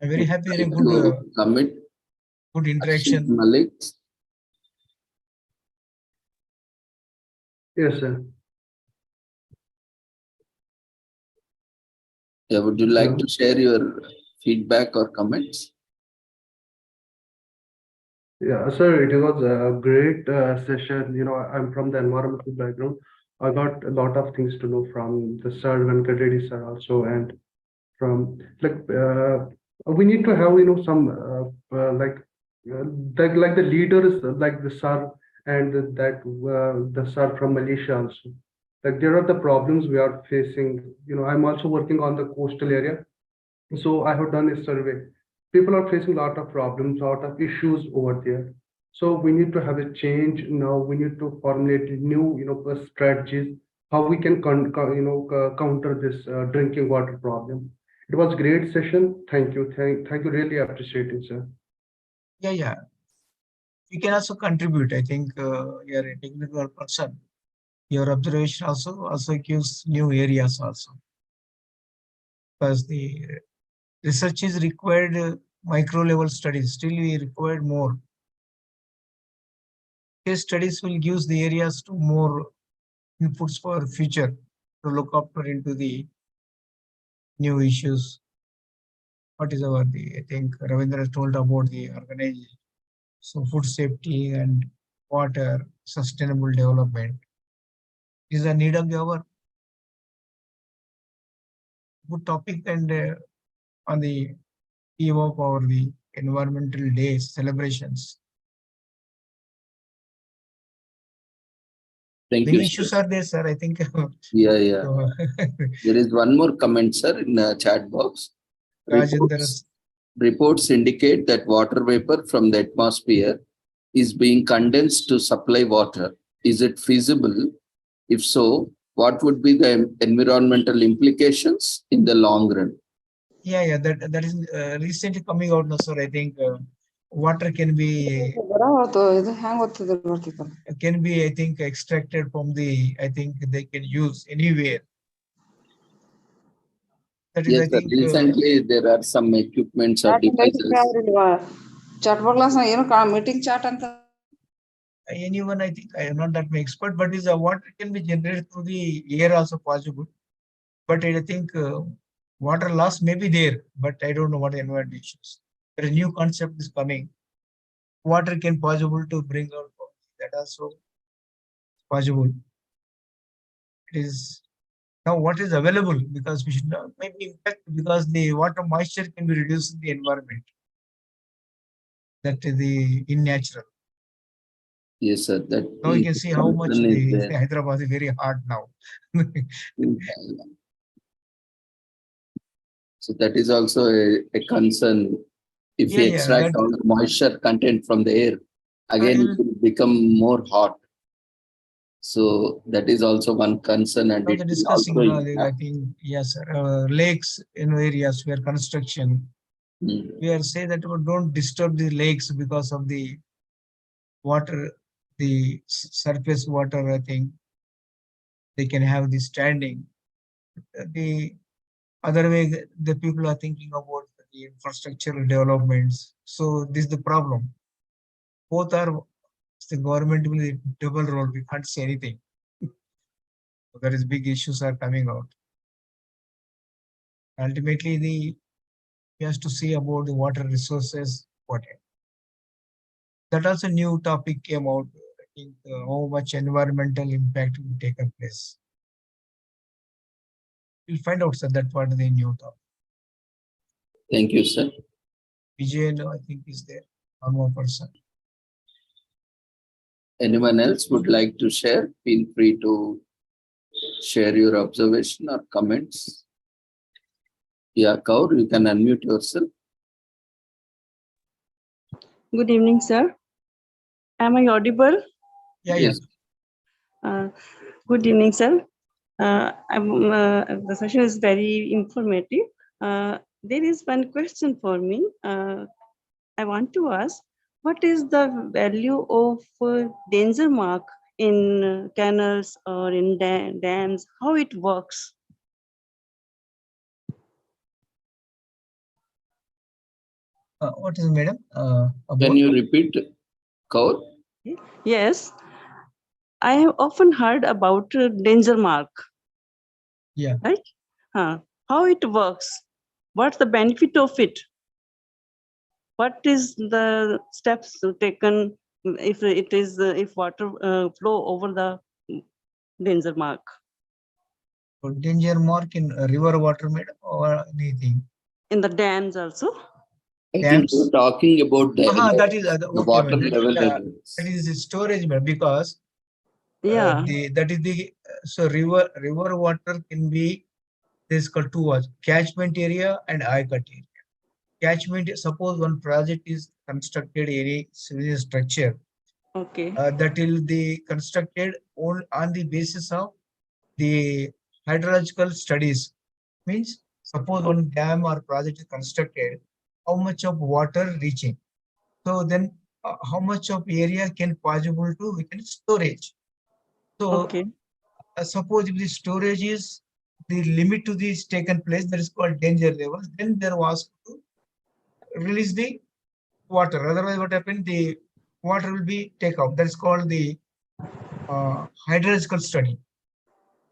I'm very happy and a good commit. Good interaction. Arshid Malik. Yes, sir. Yeah, would you like to share your feedback or comments? Yeah, sir, it was a great session. I'm from the environmental background. I got a lot of things to know from the sir, Venkat Reddy sir also, and from we need to have some like the leaders like the sir and the sir from Malaysia also. Like there are the problems we are facing. I'm also working on the coastal area, so I have done a survey. People are facing a lot of problems, a lot of issues over there. So we need to have a change now. We need to formulate new, strategies how we can counter this drinking water problem. It was a great session. Thank you. Thank you. Really appreciate it, sir. Yeah. You can also contribute. I think you're a technical person. Your observation also gives new areas also. Because the research is required micro level studies. Still, we require more. Case studies will give the areas to more inputs for future to look after into the new issues. What is I think Ravindra told about the organization. So food safety and water, sustainable development is a need of the hour. Good topic, and on the eve of the environmental day celebrations. Thank Many you, issues sir. are there, sir. I think. Yeah. So, There is one more comment, sir, in the chat box. Rajendra, Reports indicate that water vapor from the atmosphere is being condensed to supply water. Is it feasible? If so, what would be the environmental implications in the long run? yeah, that is recently coming out now, sir. I think water can be, I think, extracted from the, I think they can use anywhere. That is, Yes, I sir. think. Recently, there are some equipments or devices. Meeting chat and Anyone, I think, I am not that much expert, but is water can be generated through the air also possible. But I think water loss may be there, but I don't know what environment issues. There is new concept is coming. Water can possible to bring out that also possible. It is now what is available, because we should not maybe impact, because the water moisture can be reduced in the environment. That is the unnatural. Yes, sir. That Now you can see how much concern is the there. Hyderabad is very hard now. So that is also a concern. If we extract that, all the moisture content from the air, again it will- will become more hot. So that is also one concern, and now it the will discussing, also I impact. think, yes, sir, lakes in areas where construction, we are saying that we don't disturb the lakes because of the water, the surface water. I think they can have the standing. The other way, the people are thinking about the infrastructural developments. So this is the problem. Both are, the government will double role. We can't say anything. There is big issues are coming out. Ultimately, we has to see about the water resources. Whatever. That also new topic came out. I think how much environmental impact will take place. We'll find out, sir, that what is the new topic. Thank you, sir. Vijay, I think, is there. One more person. Anyone else would like to share? Feel free to share your observation or comments. Yeah, Kaur, you can unmute yourself. good evening, sir. Am I audible? Yes. Good evening, sir. The session is very informative. There is one question for me. I want to ask, what is the value of danger mark in canals or in dams? How it works? What is, madam? Can you repeat, Kaur? Yes, I have often heard about danger mark. Yeah. Right? How it works? What's the benefit of it? What is the steps taken if it is if water flow over the danger mark? Danger mark in river water, madam, or anything? In the dams also? I think we're talking about the that is the okay, water madam. level. That is the storage, madam, because yeah, that is the so river water can be, this called two words: catchment area and eye-cut area. Catchment, suppose one project is constructed, any civil structure, Okay. That will be constructed on the basis of the hydrological studies. Means suppose one dam or project is constructed, how much of water reaching. So then how much of area can possible to we can storage. So Okay. suppose if the storage is the limit to this taken place, that is called danger level, then there was to release the water. Otherwise, what happened? The water will be take out. That is called the hydrological study.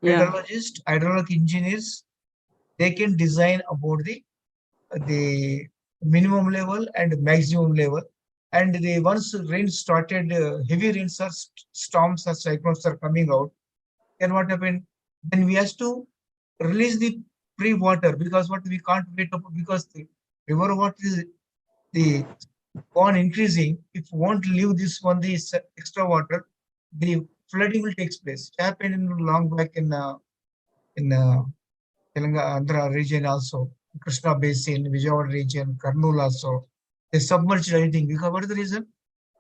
Yeah. Hydraulic engineers, they can design about the minimum level and maximum level. And the once rain started, heavy rains or storms or cyclones are coming out, then what happened? Then we have to release the pre-water, because what we can't wait up, because the river water is the on increasing. If we won't leave this one, the extra water, the flooding will take place. It happened in long back in Telangana, Andhra region also, Krishna Basin, Vijayawada region, Kurnool also. They submerged everything. Because what is the reason?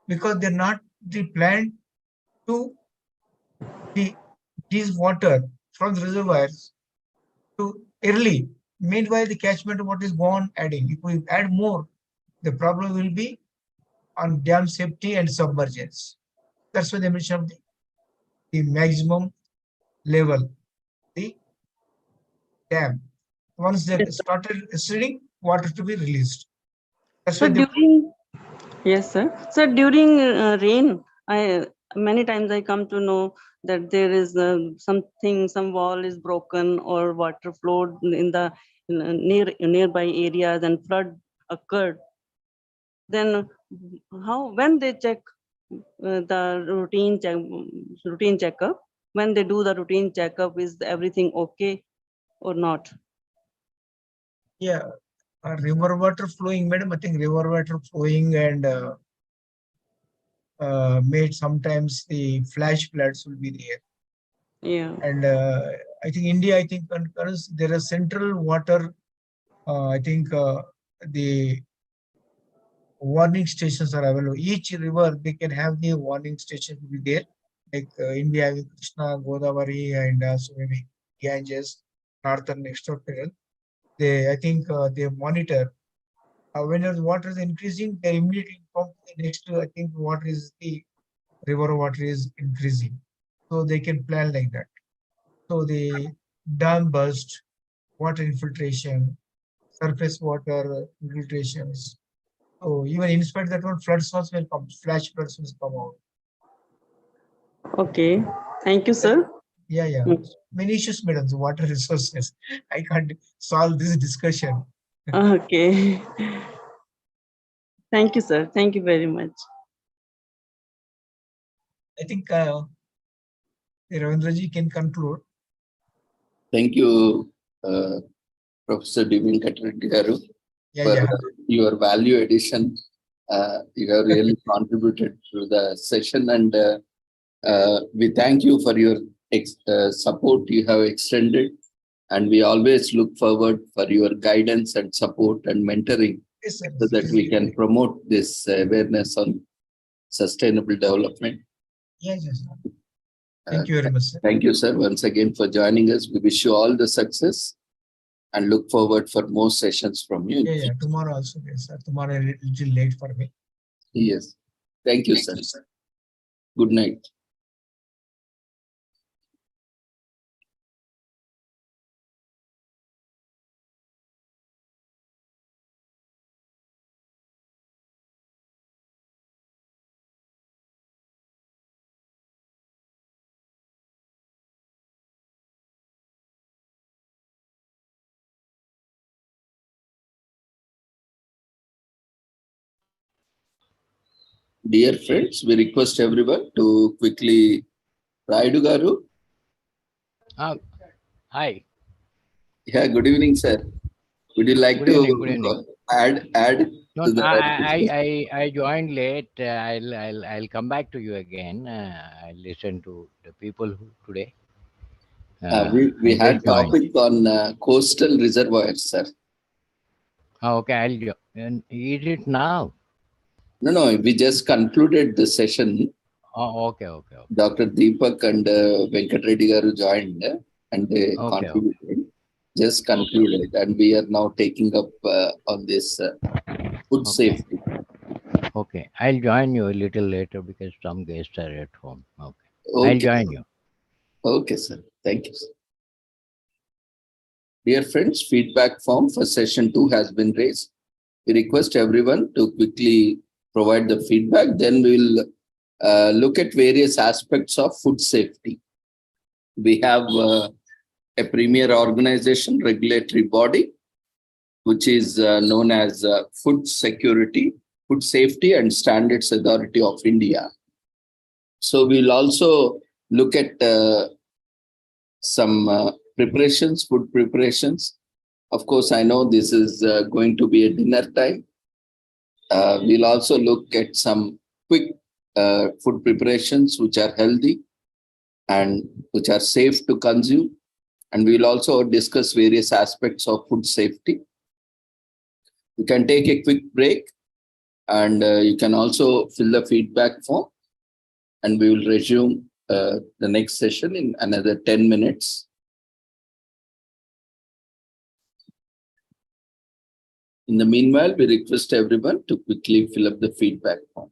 Because they're not the plan to these water from the reservoirs to early. Meanwhile, the catchment water is gone adding. If we add more, the problem will be on dam safety and submergence. That's why they mentioned the maximum level, the dam. Once they started receding, water to be released. That's So why they yes, sir. So during rain, many times I come to know that there is something, some wall is broken or water flowed in the nearby areas and flood occurred. Then when they check the routine checkup, when they do the routine checkup, is everything okay or not? Yeah, river water flowing, madam. I think river water flowing and made sometimes the flash floods will be there. Yeah. And I think India, I think there are central water. I think the warning stations are available. Each river they can have the warning station to be there. Like India, Krishna, Godavari, and so maybe Ganges, northern extraterritorial. I think they monitor. When the water is increasing, they immediately inform the next. I think the river water is increasing, so they can plan like that. So the dam burst, water infiltration, surface water infiltrations. So even in spite that one, floods also will come, flash floods will come out. Okay. Thank you, sir. Yeah, yeah. Many issues, madam. The water resources. I can't solve this discussion. Okay. Thank you, sir. Thank you very much. I think Ravindraji can conclude. Thank you, Professor Divin Katreddy garu, for your value addition. You have really contributed to the session, and we thank you for your support you have extended, and we always look forward for your guidance and support and mentoring, Yes, sir. so that we can promote this awareness on sustainable development. Yes, yes. Thank you very much, sir. Thank you, sir, once again for joining us. We wish you all the success and look forward for more sessions from you. Yeah, yeah. Tomorrow also, yes, sir. Tomorrow a little late for me. Yes. Thank you, sir. Good night. Dear friends, we request everyone to quickly Raidu garu. Hi. Yeah, good evening, sir. Would you like Good to evening. add No, to the I joined late. I'll come back to you again. I'll listen to the people today. we had topic on coastal reservoirs, sir. Okay, I'll join. Is it now? No, we just concluded the session. Okay, okay, okay. Dr. Deepak and Venkat Reddy garu joined and they Okay, okay. contributed, just concluded, and we are now taking up on this food Okay. safety. Okay. I'll join you a little later because some guests are at home. Okay. I'll Okay, join you. okay, sir. Thank you, sir. Dear friends, feedback form for session 2 has been raised. We request everyone to quickly provide the feedback. Then we'll look at various aspects of food safety. We have a premier organization, regulatory body, which is known as Food Security, Food Safety and Standards Authority of India. So we'll also look at some preparations, food preparations. Of course, I know this is going to be a dinner time. We'll also look at some quick food preparations which are healthy and which are safe to consume. And we'll also discuss various aspects of food safety. You can take a quick break and you can also fill the feedback form, and we will resume the next session in another 10 minutes. In the meanwhile, we request everyone to quickly fill up the feedback form.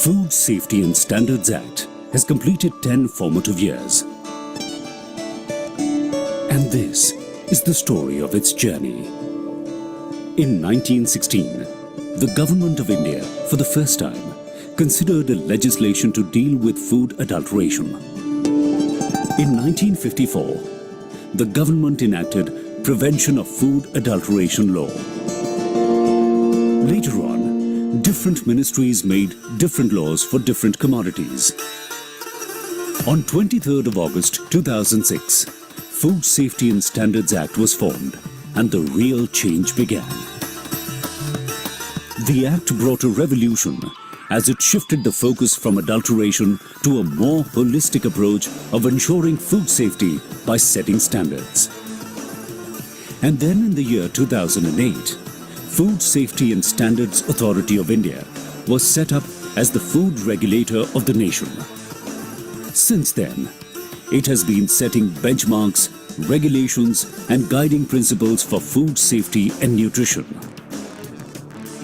Food Safety and Standards Act has completed 10 formative years. And this is the story of its journey. In 1916, The Government of India, for the first time, considered a legislation to deal with food adulteration. In 1954, the government enacted Prevention of Food Adulteration Law. Later on, different ministries made different laws for different commodities. On 23rd of August 2006, Food Safety and Standards Act was formed and the real change began. The Act brought a revolution as it shifted the focus from adulteration to a more holistic approach of ensuring food safety by setting standards. And then in the year 2008, Food Safety and Standards Authority of India was set up as the food regulator of the nation. Since then, it has been setting benchmarks, regulations, and guiding principles for food safety and nutrition.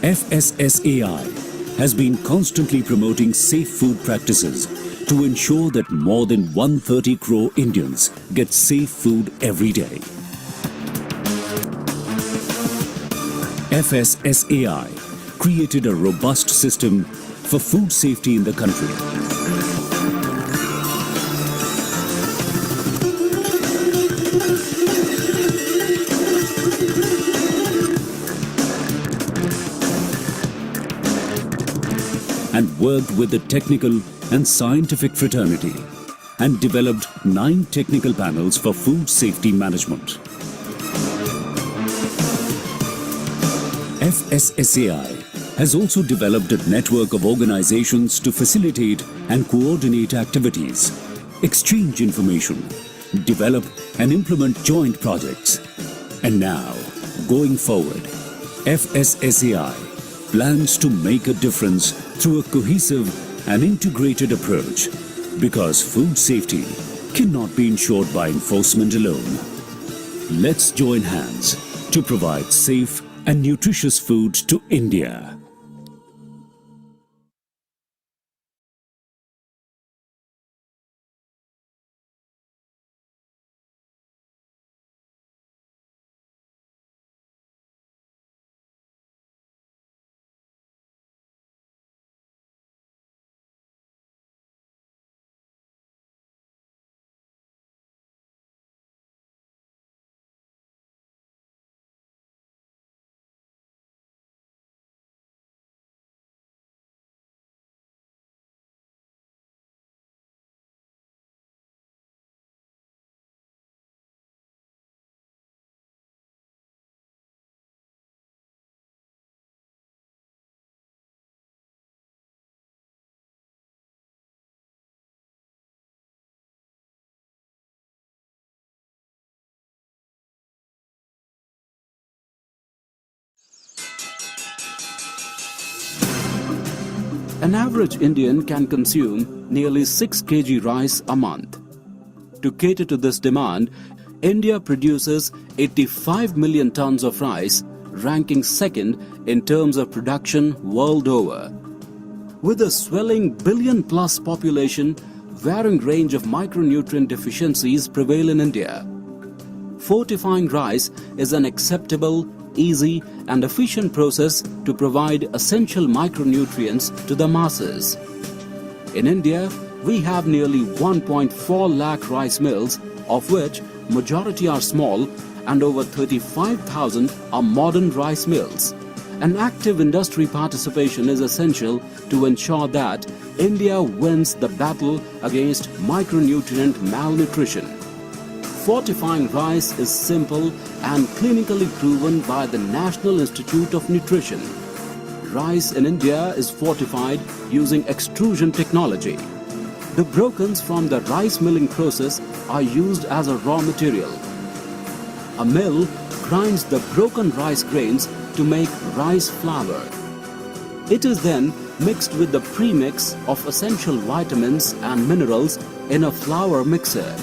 FSSAI has been constantly promoting safe food practices to ensure that more than 130 crore Indians get safe food every day. FSSAI created a robust system for food safety in the country. And worked with the technical and scientific fraternity and developed 9 technical panels for food safety management. FSSAI has also developed a network of organizations to facilitate and coordinate activities, exchange information, develop and implement joint projects. And now, going forward, FSSAI plans to make a difference through a cohesive and integrated approach, because food safety cannot be ensured by enforcement alone. Let's join hands to provide safe and nutritious food to India. An average Indian can consume nearly 6 kg rice a month. To cater to this demand, India produces 85 million tons of rice, ranking second in terms of production world over. With a swelling billion-plus population, varying range of micronutrient deficiencies prevail in India. Fortifying rice is an acceptable, easy and efficient process to provide essential micronutrients to the masses. In India, we have nearly 1.4 lakh rice mills, of which majority are small and over 35,000 are modern rice mills. An active industry participation is essential to ensure that India wins the battle against micronutrient malnutrition. Fortifying rice is simple and clinically proven by the National Institute of Nutrition. Rice in India is fortified using extrusion technology. The brokens from the rice milling process are used as a raw material. A mill grinds the broken rice grains to make rice flour. It is then mixed with the premix of essential vitamins and minerals in a flour mixer.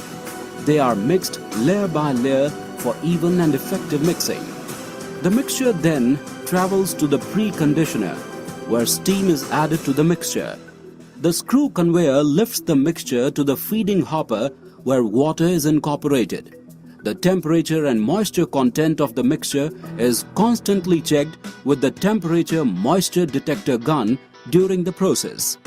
They are mixed layer by layer for even and effective mixing. The mixture then travels to the preconditioner, where steam is added to the mixture. The screw conveyor lifts the mixture to the feeding hopper, where water is incorporated. The temperature and moisture content of the mixture is constantly checked with the temperature moisture detector gun during the process.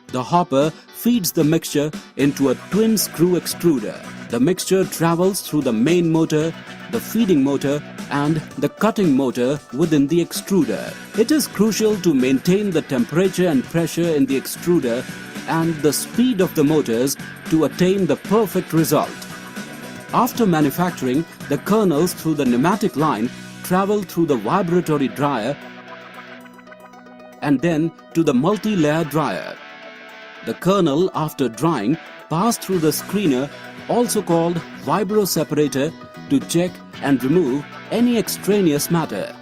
The hopper feeds the mixture into a twin screw extruder. The mixture travels through the main motor, the feeding motor and the cutting motor within the extruder. It is crucial to maintain the temperature and pressure in the extruder and the speed of the motors to attain the perfect result. After manufacturing, the kernels through the pneumatic line travel through the vibratory dryer and then to the multi-layer dryer. The kernel, after drying, pass through the screener, also called vibro separator, to check and remove any extraneous matter.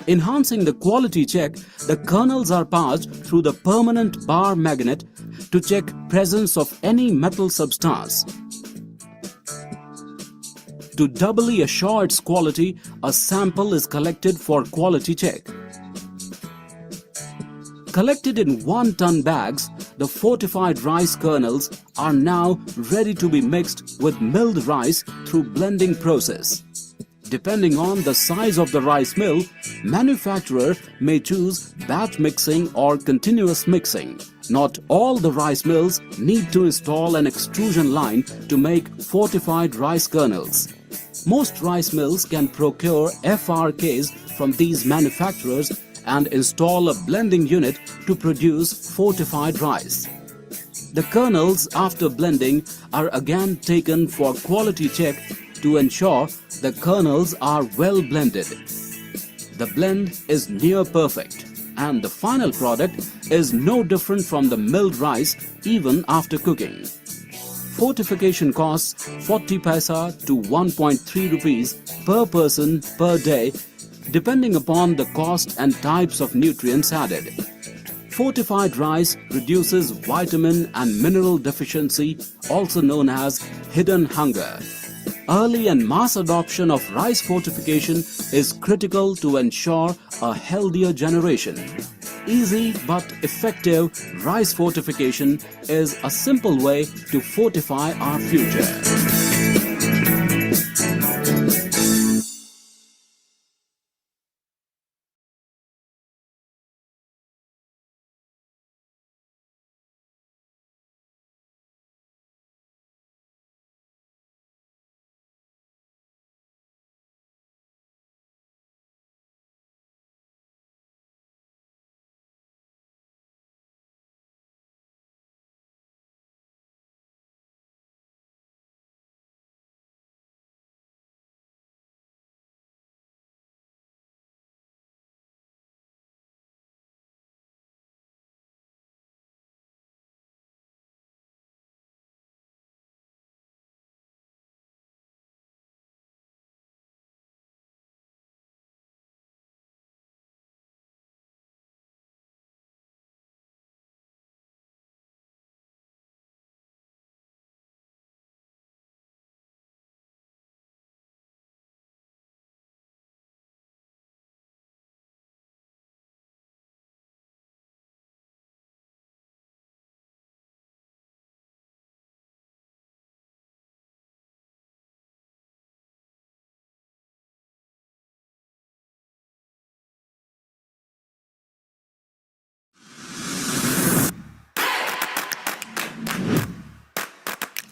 Enhancing the quality check, the kernels are passed through the permanent bar magnet to check presence of any metal substance. To doubly assure its quality, a sample is collected for quality check. Collected in 1-ton bags, the fortified rice kernels are now ready to be mixed with milled rice through blending process. Depending on the size of the rice mill, manufacturer may choose batch mixing or continuous mixing. Not all the rice mills need to install an extrusion line to make fortified rice kernels. Most rice mills can procure FRKs from these manufacturers and install a blending unit to produce fortified rice. The kernels after blending are again taken for quality check to ensure the kernels are well blended. The blend is near perfect and the final product is no different from the milled rice even after cooking. Fortification costs 40 paisa to 1.3 rupees per person per day depending upon the cost and types of nutrients added. Fortified rice reduces vitamin and mineral deficiency, also known as hidden hunger. Early and mass adoption of rice fortification is critical to ensure a healthier generation. Easy but effective rice fortification is a simple way to fortify our future.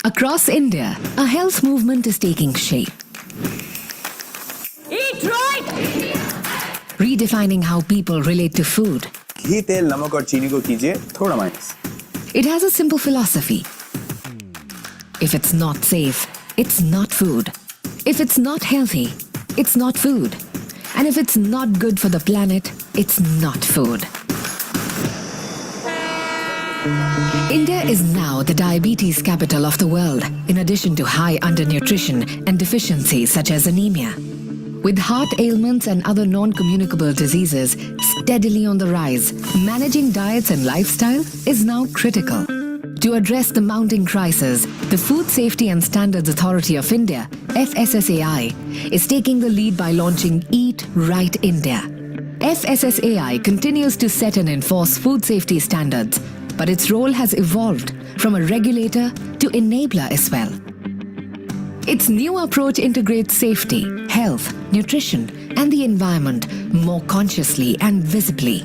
Across India, a health movement is taking shape. Eat right! Redefining how people relate to food. घी, तेल, नमक और चीनी को कीजिए थोड़ा minus. It has a simple philosophy. If it's not safe, it's not food. If it's not healthy, it's not food. And if it's not good for the planet, it's not food. India is now the diabetes capital of the world, in addition to high undernutrition and deficiencies such as anemia. With heart ailments and other non-communicable diseases steadily on the rise, managing diets and lifestyle is now critical. To address the mounting crisis, the Food Safety and Standards Authority of India, FSSAI, is taking the lead by launching Eat Right India. FSSAI continues to set and enforce food safety standards, but its role has evolved from a regulator to enabler as well. Its new approach integrates safety, health, nutrition, and the environment more consciously and visibly.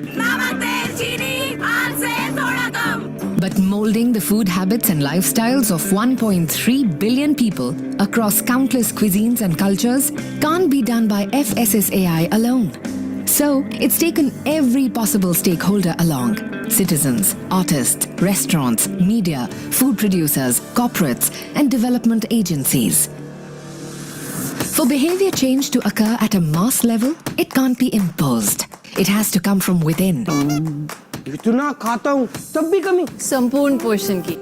But molding the food habits and lifestyles of 1.3 billion people across countless cuisines and cultures can't be done by FSSAI alone. So, it's taken every possible stakeholder along: citizens, artists, restaurants, media, food producers, corporates, and development agencies. For behavior change to occur at a mass level, it can't be imposed. It has to come from within. इतना खाता हूँ तब भी कमी संपूर्ण पोषण की.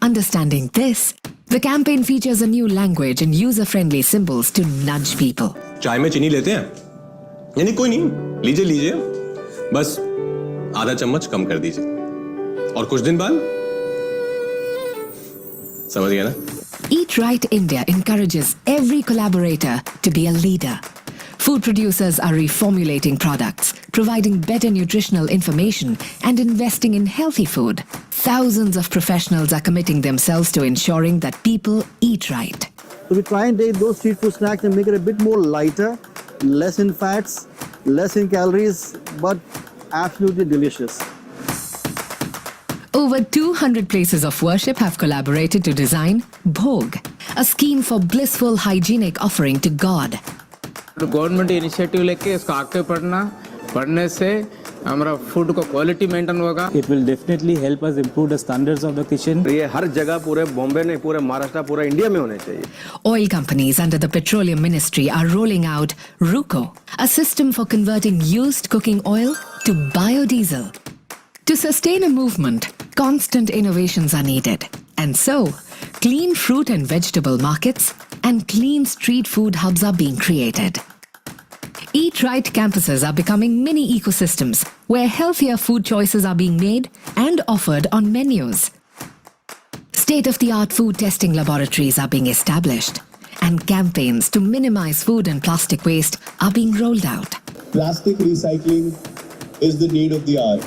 Understanding this, the campaign features a new language and user-friendly symbols to nudge people. चाय में चीनी लेते हैं यानी कोई नहीं, लीजिए लीजिए, बस आधा चम्मच कम कर दीजिए और कुछ दिन बाद समझ गया ना? Eat Right India encourages every collaborator to be a leader. Food producers are reformulating products, providing better nutritional information, and investing in healthy food. Thousands of professionals are committing themselves to ensuring that people eat right. So we try and take those street food snacks and make it a bit more lighter, less in fats, less in calories, but absolutely delicious. Over 200 places of worship have collaborated to design Bhog, a scheme for blissful hygienic offering to God. Government initiative लेके इसको आगे पढ़ने से हमारा food को quality maintain होगा. It will definitely help us improve the standards of the kitchen. ये हर जगह पूरे बॉम्बे नहीं, पूरे महाराष्ट्र, पूरे इंडिया में होने चाहिए. Oil companies under the Petroleum Ministry are rolling out RUCO, a system for converting used cooking oil to biodiesel. To sustain a movement, constant innovations are needed. And so, clean fruit and vegetable markets and clean street food hubs are being created. Eat Right campuses are becoming mini ecosystems where healthier food choices are being made and offered on menus. State-of-the-art food testing laboratories are being established, and campaigns to minimize food and plastic waste are being rolled out. Plastic recycling is the need of the hour.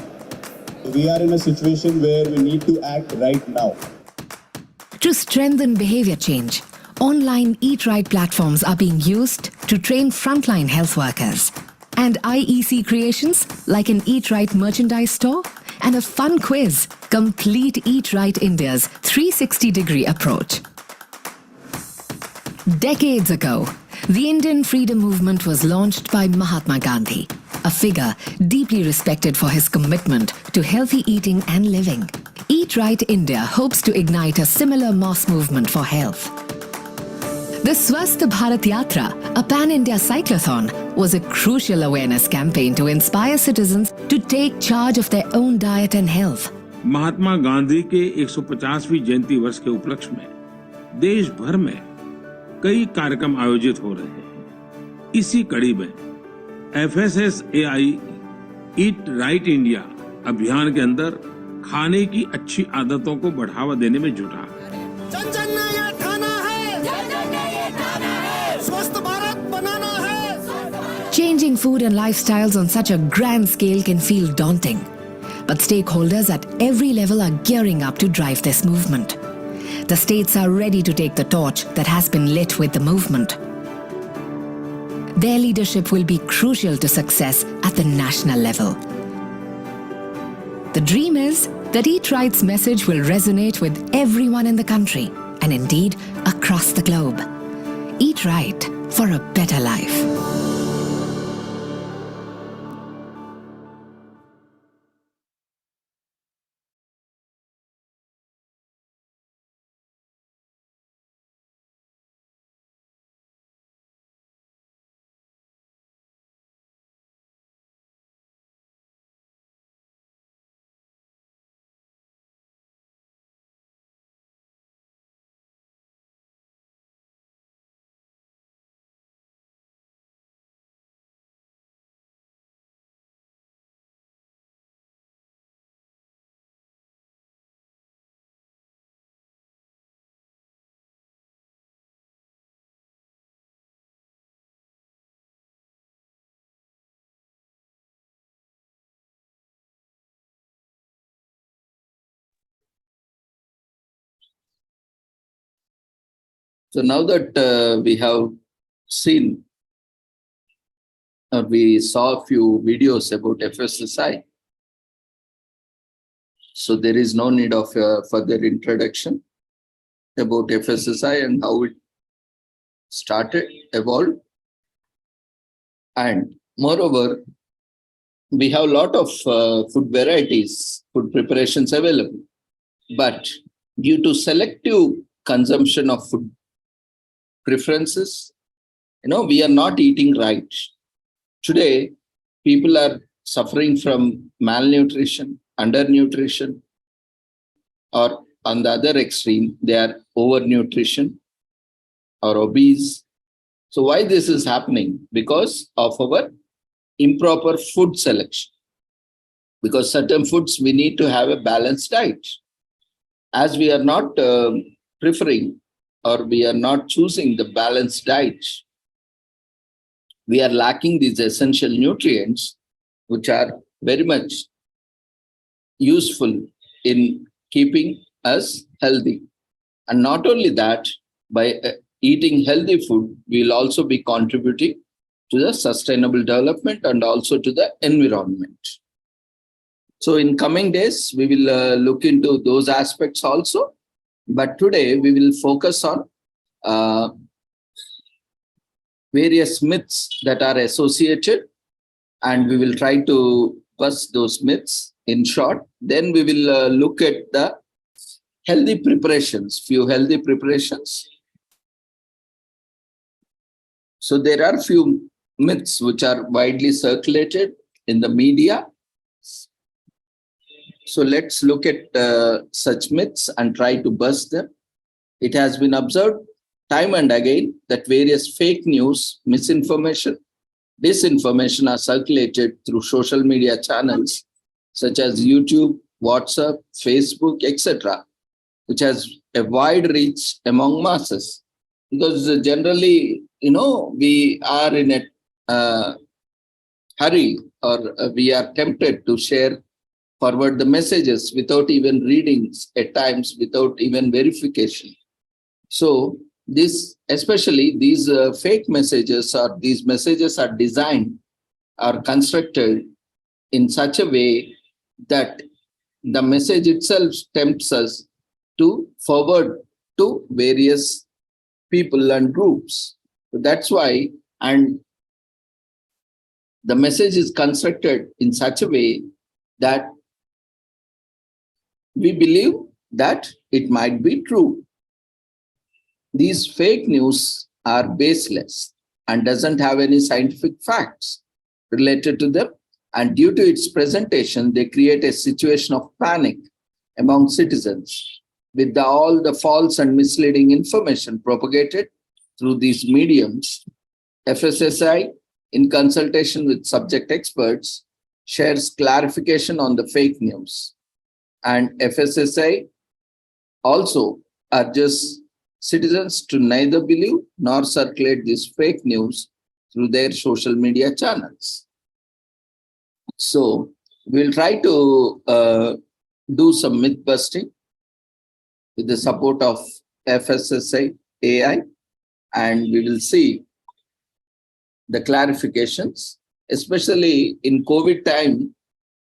We are in a situation where we need to act right now. To strengthen behavior change, online Eat Right platforms are being used to train frontline health workers. And IEC creations like an Eat Right merchandise store and a fun quiz complete Eat Right India's 360-degree approach. Decades ago, the Indian freedom movement was launched by Mahatma Gandhi, a figure deeply respected for his commitment to healthy eating and living. Eat Right India hopes to ignite a similar mass movement for health. The Swasth Bharat Yatra, a pan-India cyclothon, was a crucial awareness campaign to inspire citizens to take charge of their own diet and health. Mahatma Gandhi के 150वीं जयंती वर्ष के उपलक्ष्य में देश भर में कई कार्यक्रम आयोजित हो रहे हैं. इसी कड़ी में FSSAI ईट राइट इंडिया अभियान के अंदर खाने की अच्छी आदतों को बढ़ावा देने में जुटा है. Changing food and lifestyles on such a grand scale can feel daunting, but stakeholders at every level are gearing up to drive this movement. The states are ready to take the torch that has been lit with the movement. Their leadership will be crucial to success at the national level. The dream is that Eat Right's message will resonate with everyone in the country and indeed across the globe. Eat Right for a better life. So now that we have seen, we saw a few videos about FSSI. So there is no need of further introduction about FSSI and how it started, evolved. And moreover, we have a lot of food varieties, food preparations available. But due to selective consumption of food preferences, we are not eating right. Today, people are suffering from malnutrition, undernutrition, or on the other extreme, they are overnutrition or obese. So why this is happening? Because of our improper food selection. Because certain foods we need to have a balanced diet. As we are not preferring or we are not choosing the balanced diet, we are lacking these essential nutrients, which are very much useful in keeping us healthy. And not only that, by eating healthy food, we will also be contributing to the sustainable development and also to the environment. So in coming days, we will look into those aspects also. But today we will focus on various myths that are associated, and we will try to bust those myths in short. Then we will look at the healthy preparations, few healthy preparations. So there are few myths which are widely circulated in the media. So let's look at such myths and try to bust them. It has been observed time and again that various fake news, misinformation, disinformation are circulated through social media channels such as YouTube, WhatsApp, Facebook, etc., which has a wide reach among masses. Because generally, we are in a hurry, or we are tempted to share forward the messages without even reading, at times without even verification. So this, especially these fake messages, or these messages are designed, are constructed in such a way that the message itself tempts us to forward to various people and groups. So that's why, and the message is constructed in such a way that we believe that it might be true. These fake news are baseless and doesn't have any scientific facts related to them. And due to its presentation, they create a situation of panic among citizens with all the false and misleading information propagated through these mediums. FSSI, in consultation with subject experts, shares clarification on the fake news. And FSSI also urges citizens to neither believe nor circulate this fake news through their social media channels. So we'll try to do some myth busting with the support of FSSI AI, and we will see the clarifications, especially in COVID time.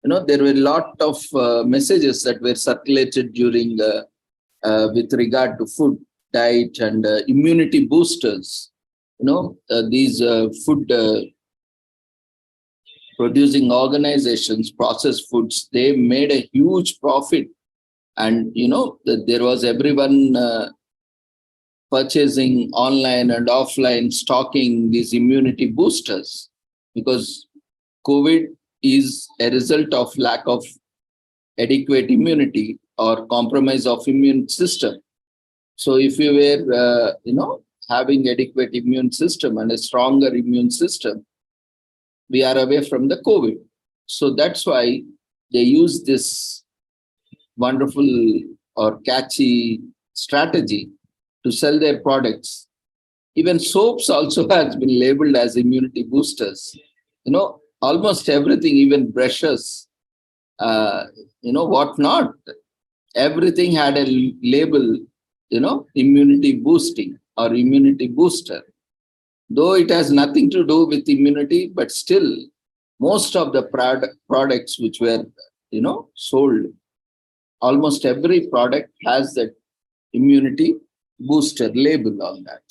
There were a lot of messages that were circulated during with regard to food, diet, and immunity boosters. These food producing organizations, processed foods, they made a huge profit. And, there was everyone purchasing online and offline, stocking these immunity boosters, because COVID is a result of lack of adequate immunity or compromise of immune system. So if you were, having adequate immune system and a stronger immune system, we are away from the COVID. So that's why they use this wonderful or catchy strategy to sell their products. Even soaps also has been labeled as immunity boosters. Almost everything, even brushes, whatnot, everything had a label, immunity boosting. or immunity booster. Though it has nothing to do with immunity, but still most of the products which were, sold, almost every product has that immunity booster label on that.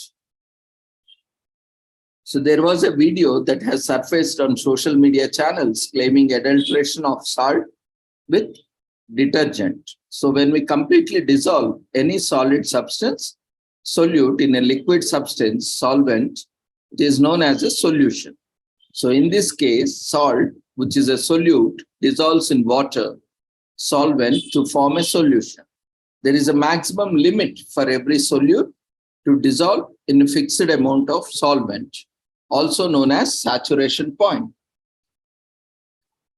So there was a video that has surfaced on social media channels claiming adulteration of salt with detergent. So when we completely dissolve any solid substance, solute in a liquid substance, solvent, it is known as a solution. So in this case, salt, which is a solute, dissolves in water, solvent to form a solution. There is a maximum limit for every solute to dissolve in a fixed amount of solvent, also known as saturation point.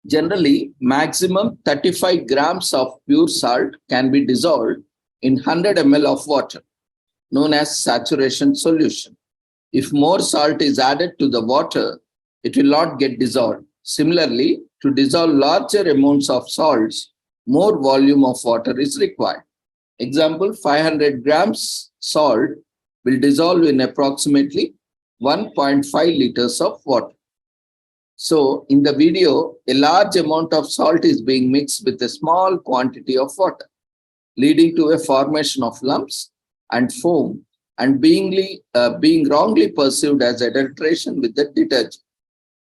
Generally, maximum 35 grams of pure salt can be dissolved in 100 ml of water, known as saturation solution. If more salt is added to the water, it will not get dissolved. Similarly, to dissolve larger amounts of salts, more volume of water is required. Example, 500 grams salt will dissolve in approximately 1.5 liters of water. So in the video, a large amount of salt is being mixed with a small quantity of water, leading to a formation of lumps and foam and being wrongly perceived as adulteration with the detergent.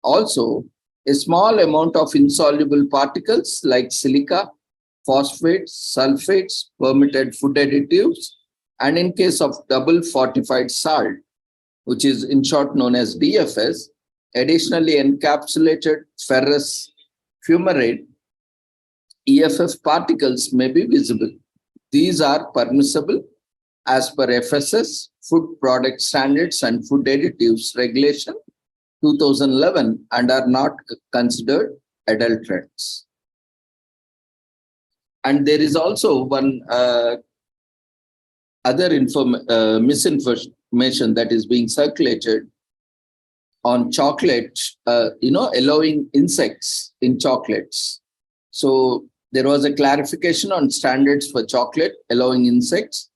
Also, a small amount of insoluble particles like silica, phosphates, sulfates, permitted food additives, and in case of double fortified salt, which is in short known as DFS, additionally encapsulated ferrous fumarate, EFF particles may be visible. These are permissible as per FSS, Food Product Standards and Food Additives Regulation 2011 and are not considered adulterants. And there is also one other misinformation that is being circulated on chocolate, allowing insects in chocolates. So there was a clarification on standards for chocolate allowing insects.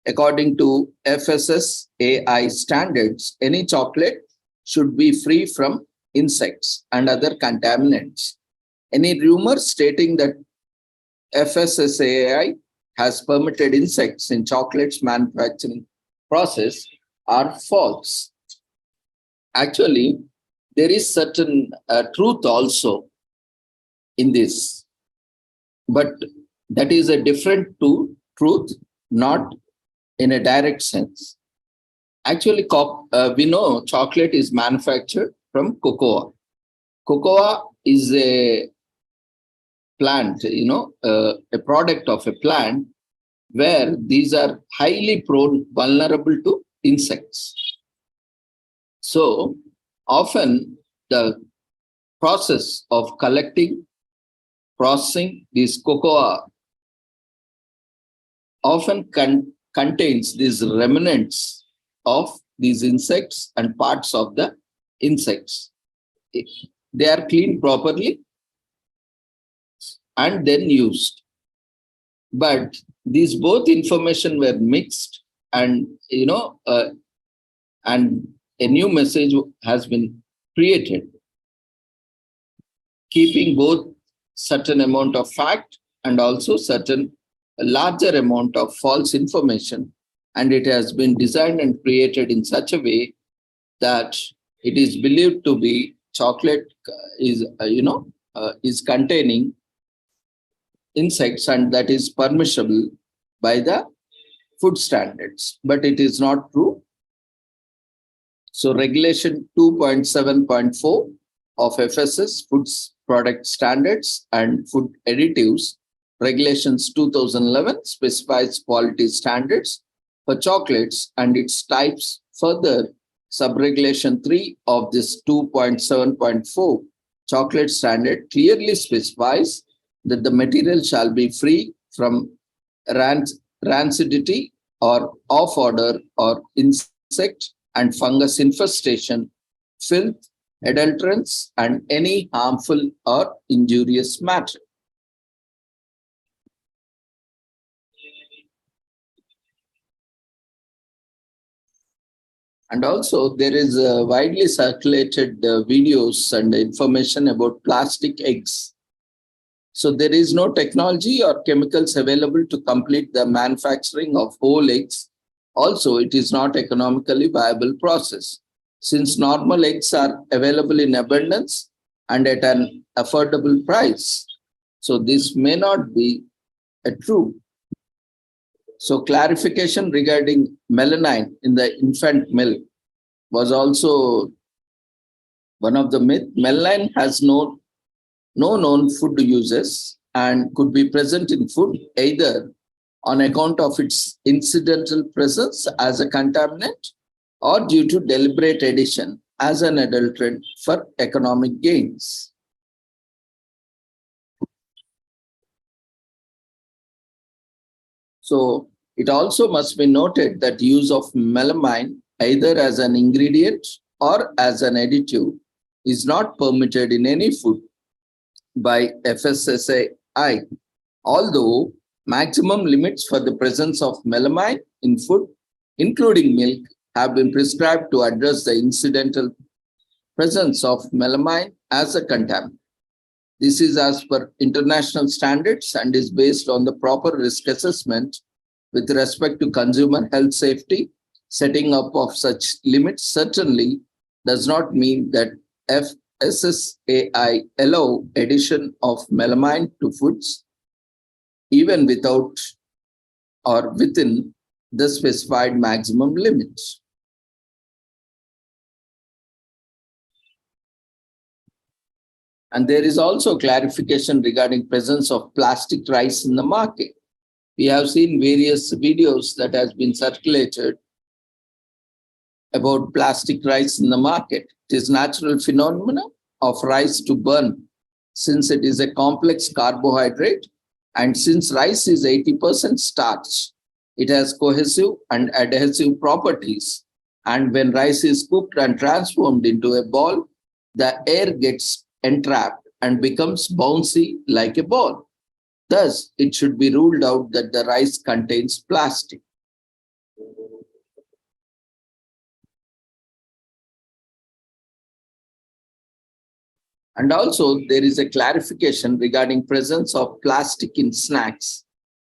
According to FSSAI standards, any chocolate should be free from insects and other contaminants. Any rumor stating that FSSAI has permitted insects in chocolates manufacturing process are false. Actually, there is certain truth also in this, but that is a different truth, not in a direct sense. Actually, we know chocolate is manufactured from cocoa. Cocoa is a plant, a product of a plant where these are highly vulnerable to insects. So often the process of collecting, processing these cocoa often contains these remnants of these insects and parts of the insects. They are cleaned properly and then used. But these both information were mixed, and and a new message has been created, keeping both certain amount of fact and also certain larger amount of false information. And it has been designed and created in such a way that it is believed to be chocolate is containing insects, and that is permissible by the food standards, but it is not true. So regulation 2.7.4 of FSS, Foods Product Standards and Food Additives, regulations 2011 specifies quality standards for chocolates and its types. Further, subregulation 3 of this 2.7.4 chocolate standard clearly specifies that the material shall be free from rancidity or off odor or insect and fungus infestation, filth, adulterants, and any harmful or injurious matter. And also there is widely circulated videos and information about plastic eggs. So there is no technology or chemicals available to complete the manufacturing of whole eggs. Also, it is not economically viable process. Since normal eggs are available in abundance and at an affordable price. So this may not be true. So clarification regarding melamine in the infant milk was also one of the myths. Melamine has no known food uses and could be present in food either on account of its incidental presence as a contaminant or due to deliberate addition as an adulterant for economic gains. So it also must be noted that use of melamine either as an ingredient or as an additive is not permitted in any food by FSSAI, although maximum limits for the presence of melamine in food, including milk, have been prescribed to address the incidental presence of melamine as a contaminant. This is as per international standards and is based on the proper risk assessment with respect to consumer health safety. Setting up of such limits certainly does not mean that FSSAI allow addition of melamine to foods even without or within the specified maximum limits. And there is also clarification regarding presence of plastic rice in the market. We have seen various videos that has been circulated about plastic rice in the market. It is natural phenomena of rice to burn since it is a complex carbohydrate, and since rice is 80% starch, it has cohesive and adhesive properties. And when rice is cooked and transformed into a ball, the air gets entrapped and becomes bouncy like a ball. Thus, it should be ruled out that the rice contains plastic. And also, there is a clarification regarding presence of plastic in snacks.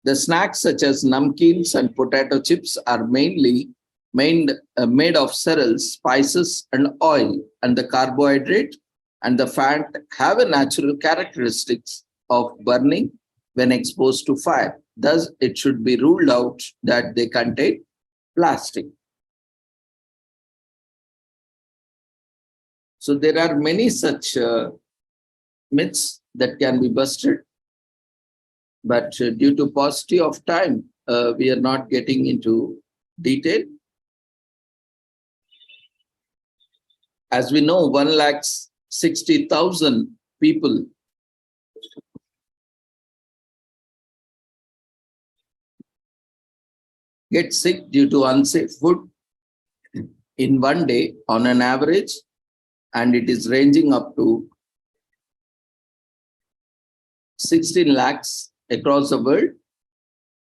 The snacks such as namkeens and potato chips are mainly made of cereals, spices, and oil, and the carbohydrate and the fat have a natural characteristics of burning when exposed to fire. Thus, it should be ruled out that they contain plastic. So there are many such myths that can be busted, but due to paucity of time, we are not getting into detail. As we know, 160,000 people get sick due to unsafe food in one day on an average, and it is ranging up to 16 lakhs across the world,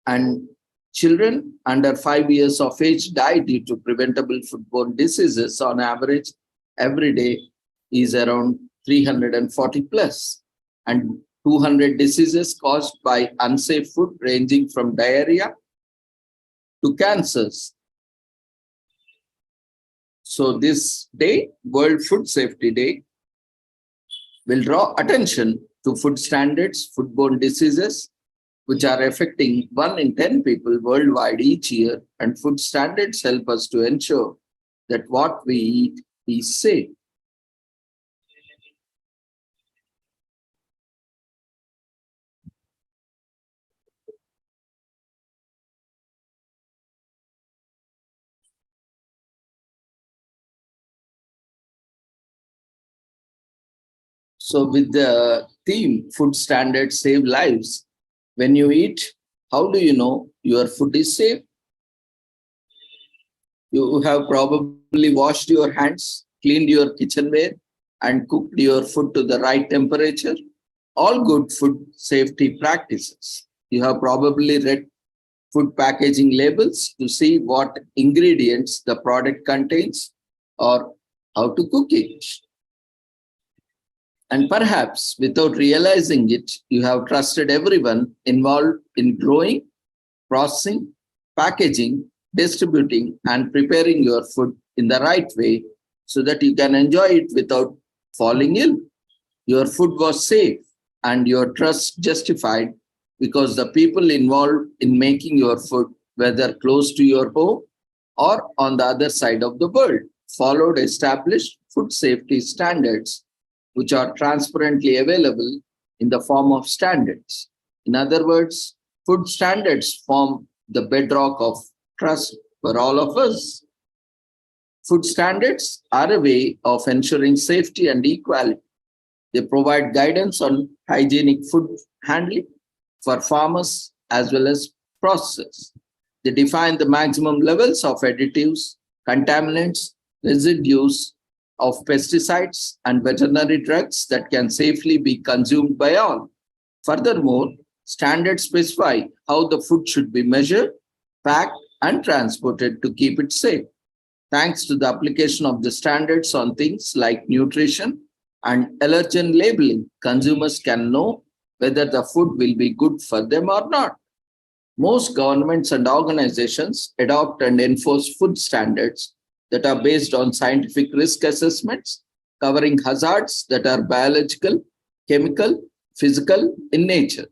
and children under 5 years of age die due to preventable foodborne diseases on average every day is around 340 plus, and 200 diseases caused by unsafe food ranging from diarrhea to cancers. So this day, World Food Safety Day, will draw attention to food standards, foodborne diseases, which are affecting 1 in 10 people worldwide each year, and food standards help us to ensure that what we eat is safe. So with the theme, food standards save lives, when you eat, how do you know your food is safe? You have probably washed your hands, cleaned your kitchenware, and cooked your food to the right temperature. All good food safety practices. You have probably read food packaging labels to see what ingredients the product contains or how to cook it. And perhaps without realizing it, you have trusted everyone involved in growing, processing, packaging, distributing, and preparing your food in the right way so that you can enjoy it without falling ill. Your food was safe and your trust justified because the people involved in making your food, whether close to your home or on the other side of the world, followed established food safety standards, which are transparently available in the form of standards. In other words, food standards form the bedrock of trust for all of us. Food standards are a way of ensuring safety and equality. They provide guidance on hygienic food handling for farmers as well as processors. They define the maximum levels of additives, contaminants, residues of pesticides and veterinary drugs that can safely be consumed by all. Furthermore, standards specify how the food should be measured, packed, and transported to keep it safe. Thanks to the application of the standards on things like nutrition and allergen labeling, consumers can know whether the food will be good for them or not. Most governments and organizations adopt and enforce food standards that are based on scientific risk assessments, covering hazards that are biological, chemical, physical in nature.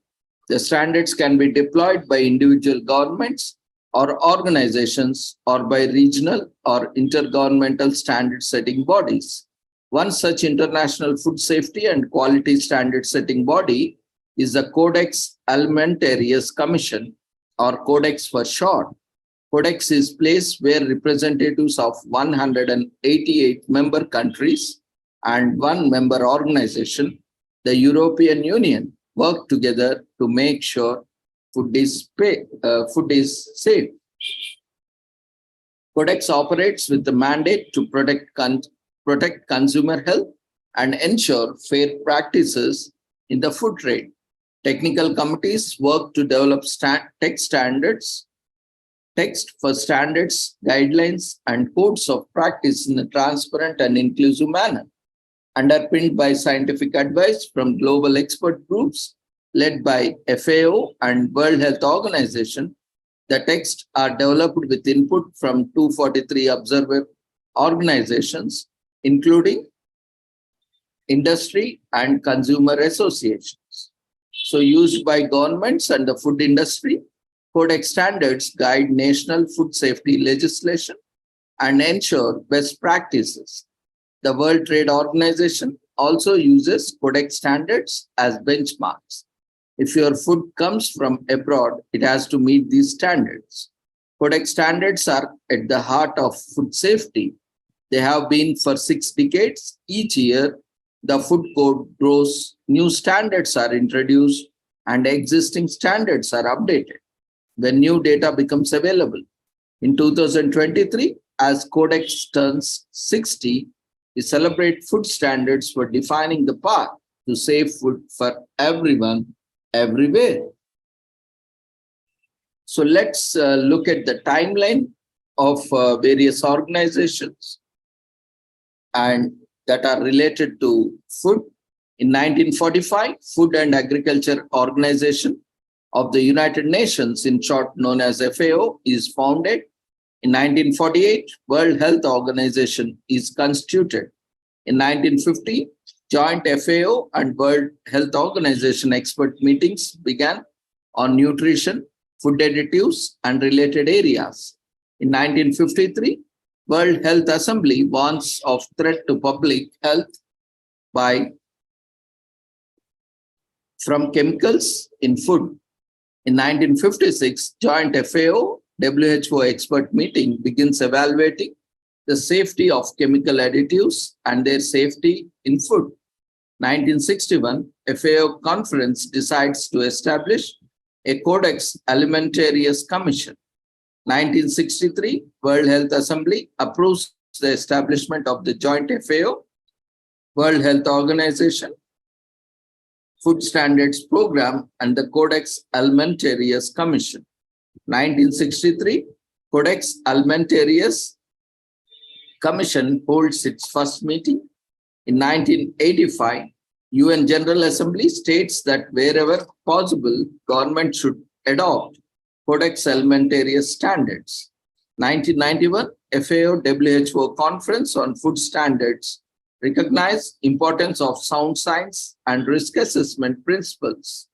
The standards can be deployed by individual governments or organizations or by regional or intergovernmental standard setting bodies. One such international food safety and quality standard setting body is the Codex Alimentarius Commission, or Codex for short. Codex is place where representatives of 188 member countries and one member organization, the European Union, work together to make sure food is safe. Codex operates with the mandate to protect consumer health and ensure fair practices in the food trade. Technical committees work to develop text for standards, guidelines, and codes of practice in a transparent and inclusive manner. Underpinned by scientific advice from global expert groups led by FAO and World Health Organization, the texts are developed with input from 243 observer organizations, including industry and consumer associations. So used by governments and the food industry, Codex standards guide national food safety legislation and ensure best practices. The World Trade Organization also uses Codex standards as benchmarks. If your food comes from abroad, it has to meet these standards. Codex standards are at the heart of food safety. They have been for 6 decades. Each year, the food code grows, new standards are introduced, and existing standards are updated when new data becomes available. In 2023, as Codex turns 60, we celebrate food standards for defining the path to safe food for everyone, everywhere. So let's look at the timeline of various organizations and that are related to food. In 1945, Food and Agriculture Organization of the United Nations, in short known as FAO, is founded. In 1948, World Health Organization is constituted. In 1950, joint FAO and World Health Organization expert meetings began on nutrition, food additives, and related areas. In 1953, World Health Assembly warns of threat to public health from chemicals in food. In 1956, joint FAO-WHO expert meeting begins evaluating the safety of chemical additives and their safety in food. 1961, FAO conference decides to establish a Codex Alimentarius Commission. 1963, World Health Assembly approves the establishment of the joint FAO, World Health Organization, Food Standards Program, and the Codex Alimentarius Commission. 1963, Codex Alimentarius Commission holds its first meeting. In 1985, UN General Assembly states that wherever possible, government should adopt Codex Alimentarius standards. 1991, FAO-WHO Conference on Food Standards recognized importance of sound science and risk assessment principles.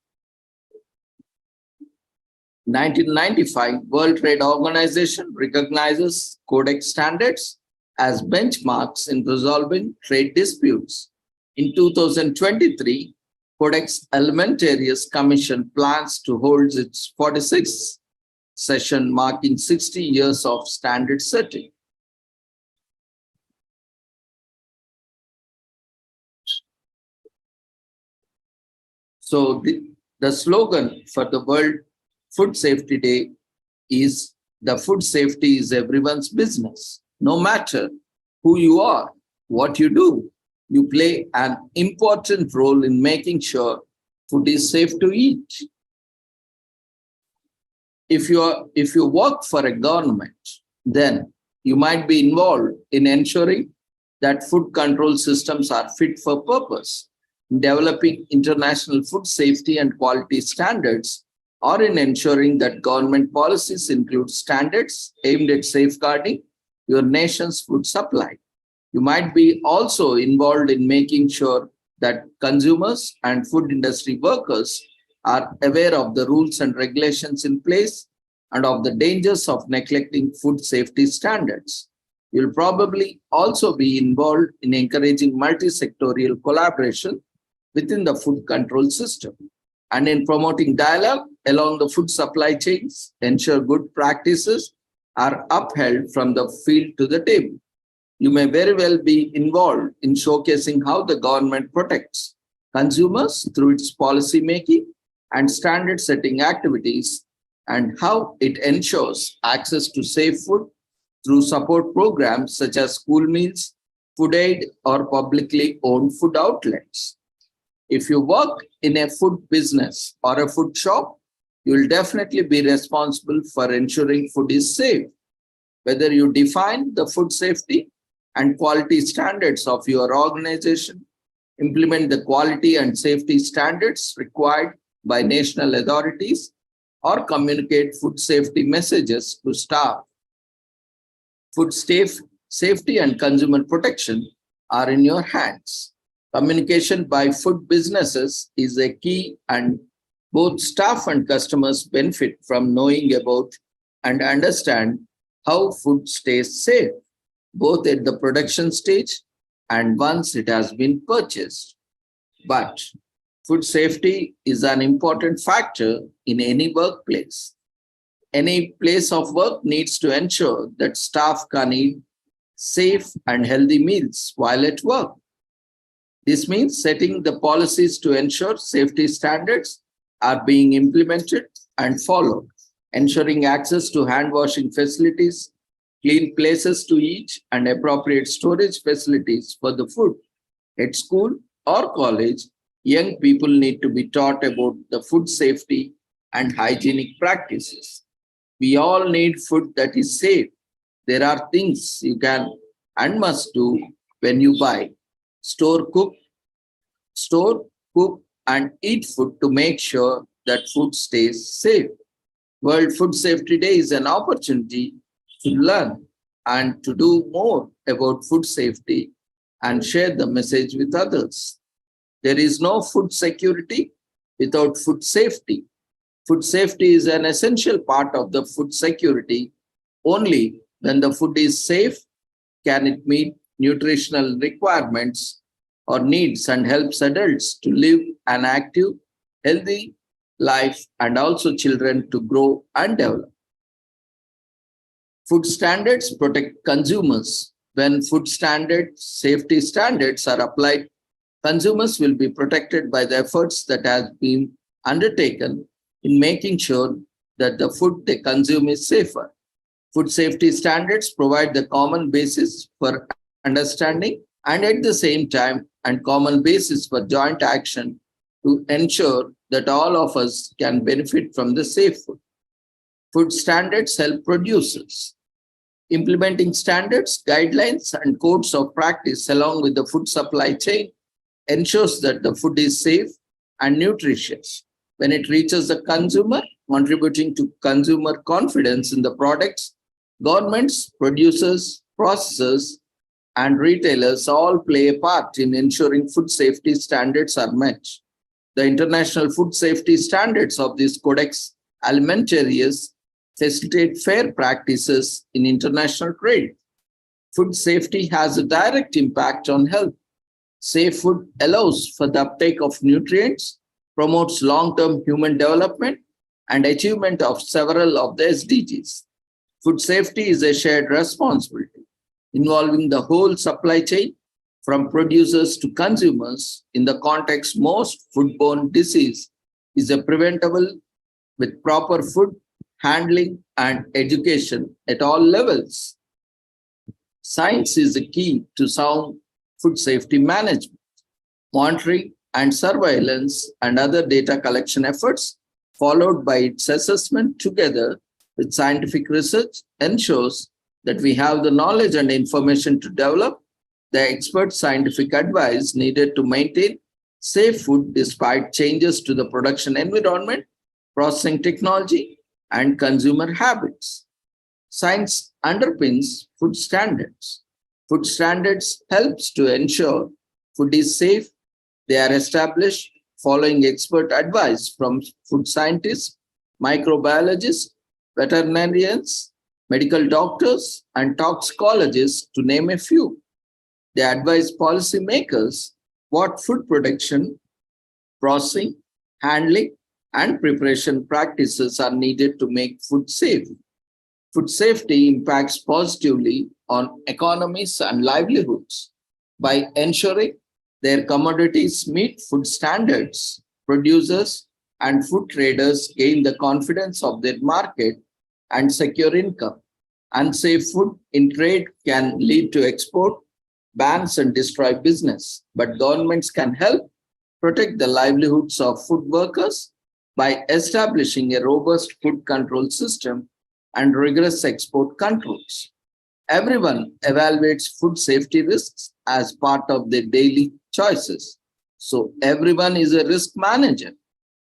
1995, World Trade Organization recognizes Codex standards as benchmarks in resolving trade disputes. In 2023, Codex Alimentarius Commission plans to hold its 46th session, marking 60 years of standard setting. So the slogan for the World Food Safety Day is, "The food safety is everyone's business. No matter who you are, what you do, you play an important role in making sure food is safe to eat." If you work for a government, then you might be involved in ensuring that food control systems are fit for purpose, in developing international food safety and quality standards, or in ensuring that government policies include standards aimed at safeguarding your nation's food supply. You might be also involved in making sure that consumers and food industry workers are aware of the rules and regulations in place and of the dangers of neglecting food safety standards. You'll probably also be involved in encouraging multi-sectorial collaboration within the food control system and in promoting dialogue along the food supply chains, ensure good practices are upheld from the field to the table. You may very well be involved in showcasing how the government protects consumers through its policy making and standard setting activities, and how it ensures access to safe food through support programs such as school meals, food aid, or publicly owned food outlets. If you work in a food business or a food shop, you will definitely be responsible for ensuring food is safe. Whether you define the food safety and quality standards of your organization, implement the quality and safety standards required by national authorities, or communicate food safety messages to staff, food safety and consumer protection are in your hands. Communication by food businesses is a key, and both staff and customers benefit from knowing about and understand how food stays safe, both at the production stage and once it has been purchased. But food safety is an important factor in any workplace. Any place of work needs to ensure that staff can eat safe and healthy meals while at work. This means setting the policies to ensure safety standards are being implemented and followed, ensuring access to hand washing facilities, clean places to eat, and appropriate storage facilities for the food. At school or college, young people need to be taught about the food safety and hygienic practices. We all need food that is safe. There are things you can and must do when you buy. Store, cook, and eat food to make sure that food stays safe. World Food Safety Day is an opportunity to learn and to do more about food safety and share the message with others. There is no food security without food safety. Food safety is an essential part of the food security. Only when the food is safe can it meet nutritional requirements or needs and helps adults to live an active, healthy life, and also children to grow and develop. Food standards protect consumers. When food standards, safety standards are applied, consumers will be protected by the efforts that have been undertaken in making sure that the food they consume is safer. Food safety standards provide the common basis for understanding and at the same time and common basis for joint action to ensure that all of us can benefit from the safe food. Food standards help producers. Implementing standards, guidelines, and codes of practice along with the food supply chain ensures that the food is safe and nutritious when it reaches the consumer, contributing to consumer confidence in the products. Governments, producers, processors, and retailers all play a part in ensuring food safety standards are met. The international food safety standards of this Codex Alimentarius facilitate fair practices in international trade. Food safety has a direct impact on health. Safe food allows for the uptake of nutrients, promotes long-term human development, and achievement of several of the SDGs. Food safety is a shared responsibility involving the whole supply chain from producers to consumers. In the context, most foodborne disease is preventable with proper food handling and education at all levels. Science is the key to sound food safety management. Monitoring and surveillance and other data collection efforts, followed by its assessment together with scientific research, ensures that we have the knowledge and information to develop the expert scientific advice needed to maintain safe food despite changes to the production environment, processing technology, and consumer habits. Science underpins food standards. Food standards helps to ensure food is safe. They are established following expert advice from food scientists, microbiologists, veterinarians, medical doctors, and toxicologists, to name a few. They advise policymakers what food production, processing, handling, and preparation practices are needed to make food safe. Food safety impacts positively on economies and livelihoods. By ensuring their commodities meet food standards, producers and food traders gain the confidence of their market and secure income. Unsafe food in trade can lead to export bans and destroy business, but governments can help protect the livelihoods of food workers by establishing a robust food control system and rigorous export controls. Everyone evaluates food safety risks as part of their daily choices. So everyone is a risk manager.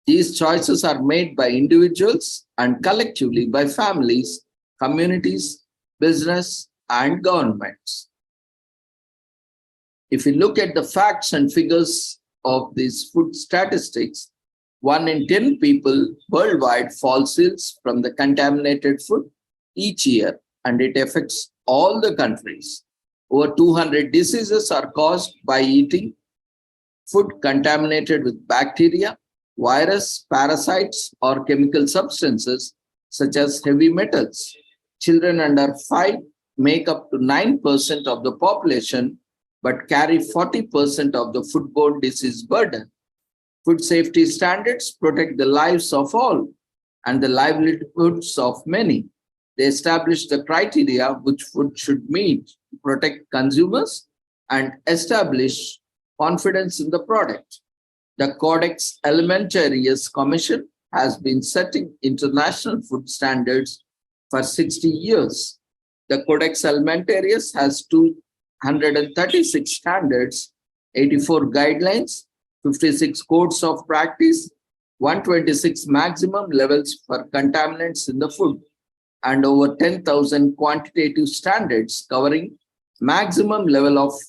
These choices are made by individuals and collectively by families, communities, business, and governments. If you look at the facts and figures of these food statistics, 1 in 10 people worldwide falls ill from the contaminated food each year, and it affects all the countries. Over 200 diseases are caused by eating food contaminated with bacteria, virus, parasites, or chemical substances such as heavy metals. Children under 5 make up to 9% of the population, but carry 40% of the foodborne disease burden. Food safety standards protect the lives of all and the livelihoods of many. They establish the criteria which food should meet to protect consumers and establish confidence in the product. The Codex Alimentarius Commission has been setting international food standards for 60 years. The Codex Alimentarius has 236 standards, 84 guidelines, 56 codes of practice, 126 maximum levels for contaminants in the food, and over 10,000 quantitative standards covering maximum levels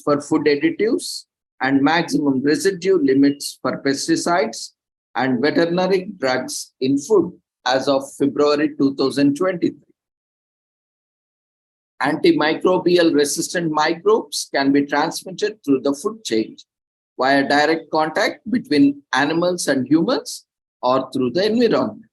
for food additives and maximum residue limits for pesticides and veterinary drugs in food as of February 2023. Antimicrobial resistant microbes can be transmitted through the food chain via direct contact between animals and humans or through the environment.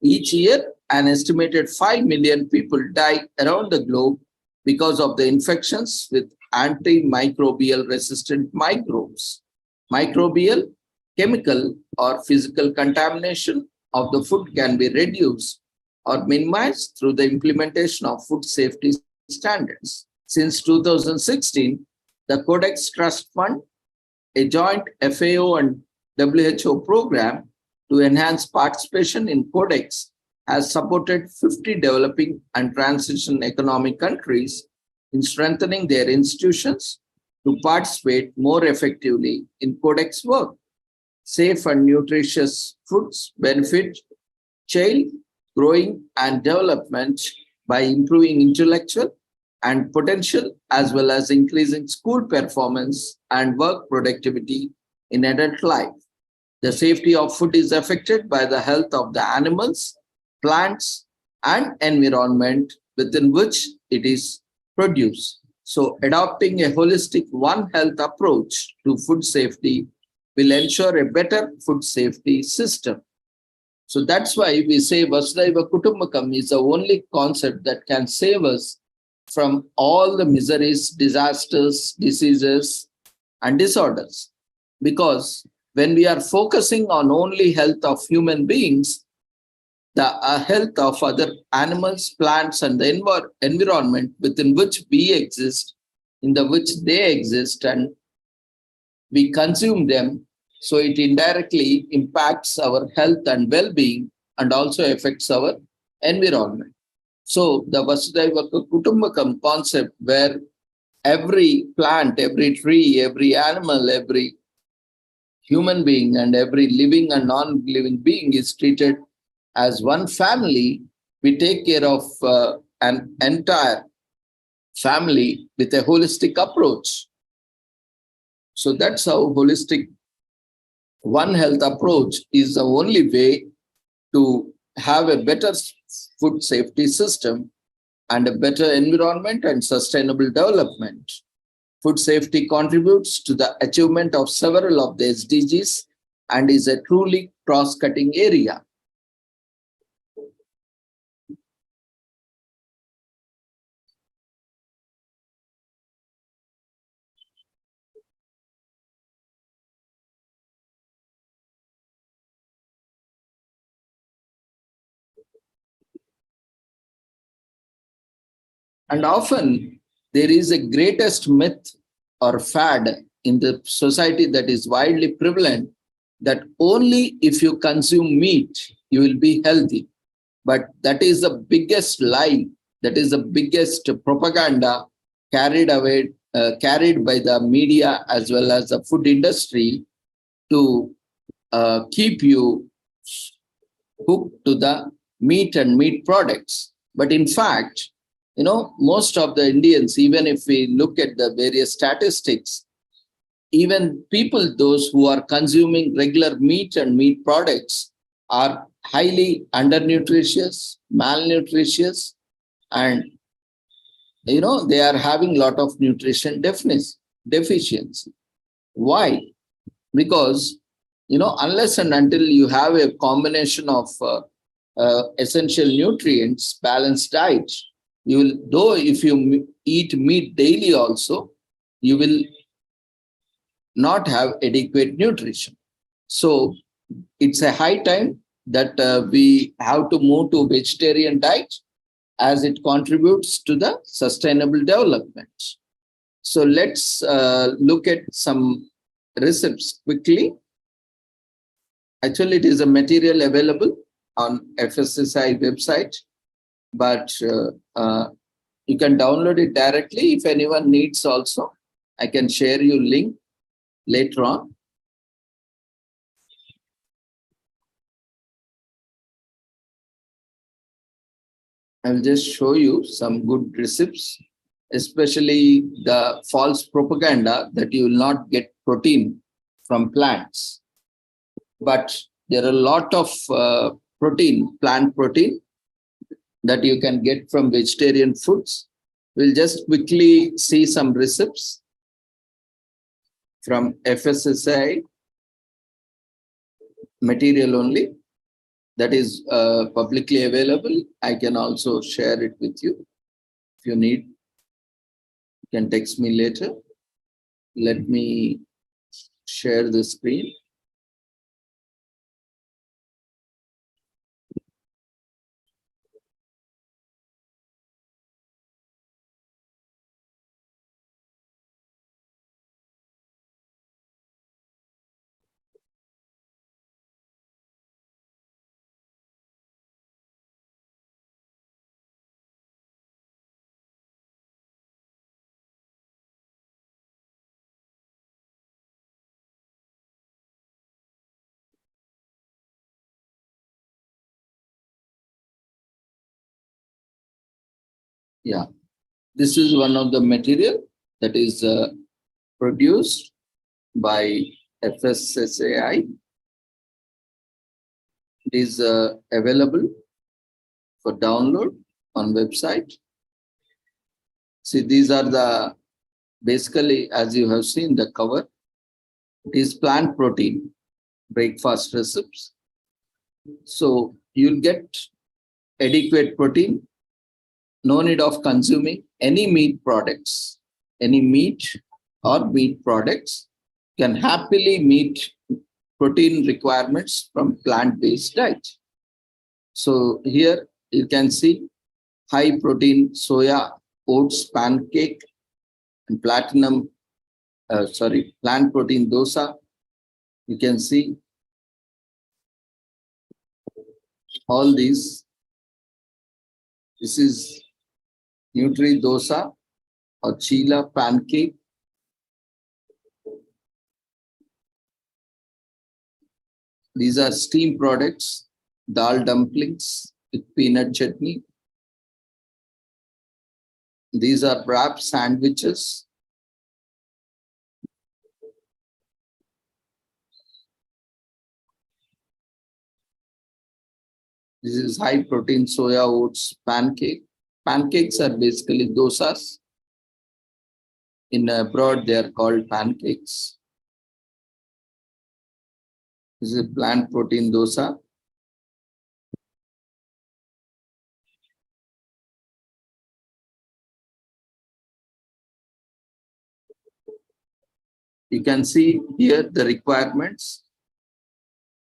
Each year, an estimated 5 million people die around the globe because of the infections with antimicrobial resistant microbes. Microbial, chemical, or physical contamination of the food can be reduced or minimized through the implementation of food safety standards. Since 2016, the Codex Trust Fund, a joint FAO and WHO program to enhance participation in Codex has supported 50 developing and transition economic countries in strengthening their institutions to participate more effectively in Codex work. Safe and nutritious foods benefit child growing and development by improving intellectual and potential, as well as increasing school performance and work productivity in adult life. The safety of food is affected by the health of the animals, plants, and environment within which it is produced. So adopting a holistic One Health approach to food safety will ensure a better food safety system. So that's why we say Vasudhaiva Kutumbakam is the only concept that can save us from all the miseries, disasters, diseases, and disorders. Because when we are focusing on only health of human beings, the health of other animals, plants, and the environment within which we exist, in the which they exist, and we consume them, so it indirectly impacts our health and well-being and also affects our environment. So the Vasudhaiva Kutumbakam concept, where every plant, every tree, every animal, every human being, and every living and non-living being is treated as one family, we take care of an entire family with a holistic approach. So that's how holistic One Health approach is the only way to have a better food safety system and a better environment and sustainable development. Food safety contributes to the achievement of several of the SDGs and is a truly cross-cutting area. And often there is a greatest myth or fad in the society that is widely prevalent, that only if you consume meat, you will be healthy. But that is the biggest lie. That is the biggest propaganda carried by the media as well as the food industry to keep you hooked to the meat and meat products. But in fact, most of the Indians, even if we look at the various statistics, even people, those who are consuming regular meat and meat products, are highly undernutritious, malnutritious, and they are having a lot of nutrition deficiency. Why? Because unless and until you have a combination of essential nutrients, balanced diet, you will, though if you eat meat daily also, you will not have adequate nutrition. So it's a high time that we have to move to vegetarian diet, as it contributes to the sustainable development. So let's look at some recipes quickly. Actually, it is a material available on FSSAI website, but you can download it directly. If anyone needs also, I can share you link later on. I'll just show you some good recipes, especially the false propaganda that you will not get protein from plants. But there are a lot of protein, plant protein, that you can get from vegetarian foods. We'll just quickly see some recipes from FSSAI material only. That is publicly available. I can also share it with you. If you need, you can text me later. Let me share the screen. Yeah, this is one of the material that is produced by FSSAI. It is available for download on website. See, these are the, basically, as you have seen the cover, it is plant protein breakfast recipes. So you'll get adequate protein, no need of consuming any meat products. Any meat or meat products can happily meet protein requirements from plant-based diet. So here you can see high protein soya oats pancake and plant protein dosa. You can see all these. This is Nutri dosa or chila pancake. These are steam products, dal dumplings with peanut chutney. These are wrap sandwiches. This is high protein soya oats pancake. Pancakes are basically dosas. In abroad, they are called pancakes. This is plant protein dosa. You can see here the requirements,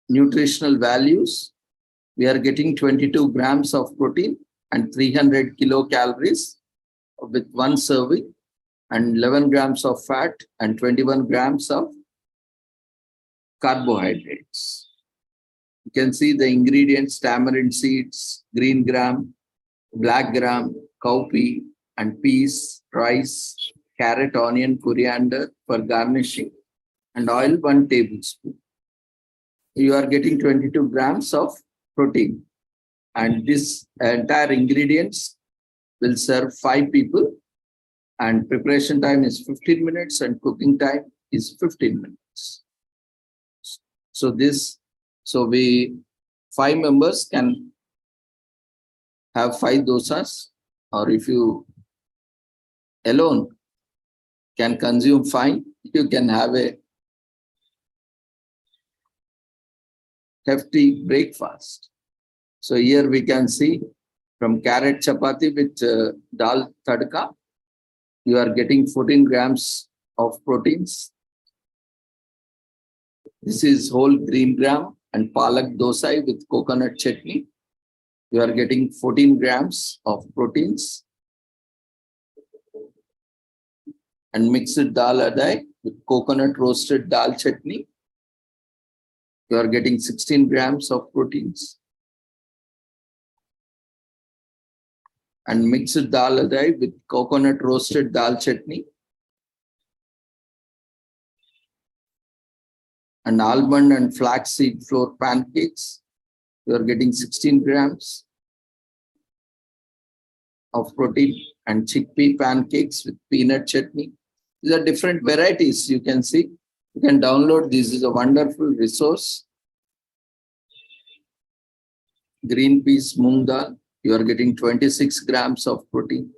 nutritional values. We are getting 22 grams of protein and 300 kilocalories with one serving, and 11 grams of fat and 21 grams of carbohydrates. You can see the ingredients: tamarind seeds, green gram, black gram, cowpea and peas, rice, carrot, onion, coriander for garnishing, and oil 1 tablespoon. You are getting 22 grams of protein, and this entire ingredients will serve 5 people, and preparation time is 15 minutes and cooking time is 15 minutes. So we 5 members can have 5 dosas, or if you alone can consume 5, you can have a hefty breakfast. So here we can see from carrot chapati with dal tadka, you are getting 14 grams of proteins. This is whole green gram and palak dosai with coconut chutney. You are getting 14 grams of proteins. And mixed dal adai with coconut roasted dal chutney. You are getting 16 grams of proteins. And mixed dal adai with coconut roasted dal chutney. And almond and flaxseed flour pancakes. You are getting 16 grams of protein, and chickpea pancakes with peanut chutney. These are different varieties you can see. You can download. This is a wonderful resource. Green peas, moong dal. You are getting 26 grams of protein.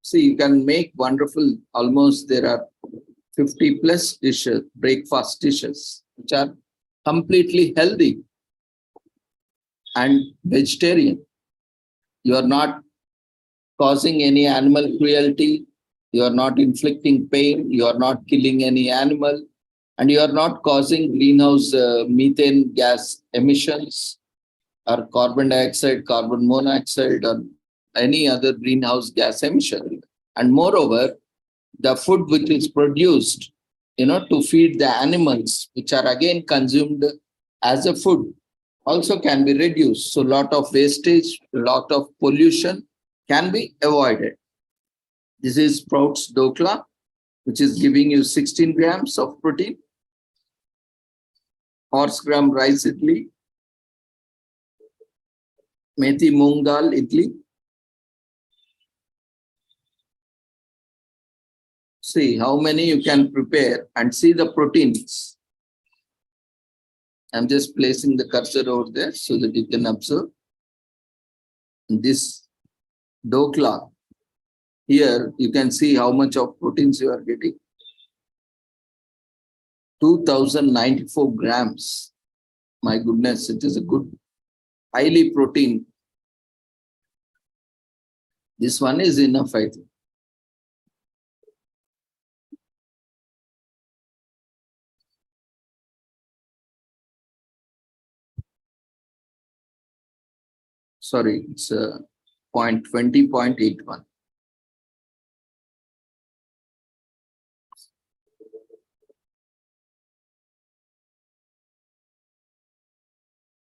See, you can make wonderful, almost there are 50 plus dishes, breakfast dishes, which are completely healthy and vegetarian. You are not causing any animal cruelty. You are not inflicting pain. You are not killing any animal. And you are not causing greenhouse methane gas emissions or carbon dioxide, carbon monoxide, or any other greenhouse gas emission. And moreover, the food which is produced, to feed the animals, which are again consumed as a food, also can be reduced. So a lot of wastage, a lot of pollution can be avoided. This is sprouts dokla, which is giving you 16 grams of protein. Horse gram rice idli. methi moong dal idli. See how many you can prepare and see the proteins. I'm just placing the cursor over there so that you can observe. This dokla, here you can see how much of proteins you are getting. 2094 grams. My goodness, it is a good, highly protein. This one is enough, I think. Sorry, it's 20.81.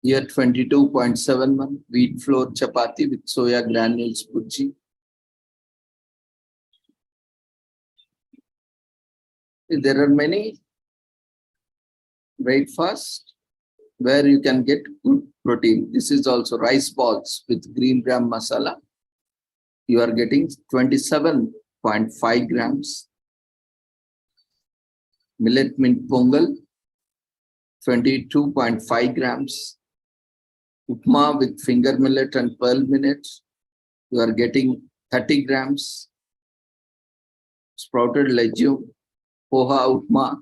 Here 22.71 wheat flour chapati with soya granules bhurji. There are many breakfasts where you can get good protein. This is also rice balls with green gram masala. You are getting 27.5 grams. Millet mint pongal, 22.5 grams. Upma with finger millet and pearl millet, you are getting 30 grams. Sprouted legume, poha upma,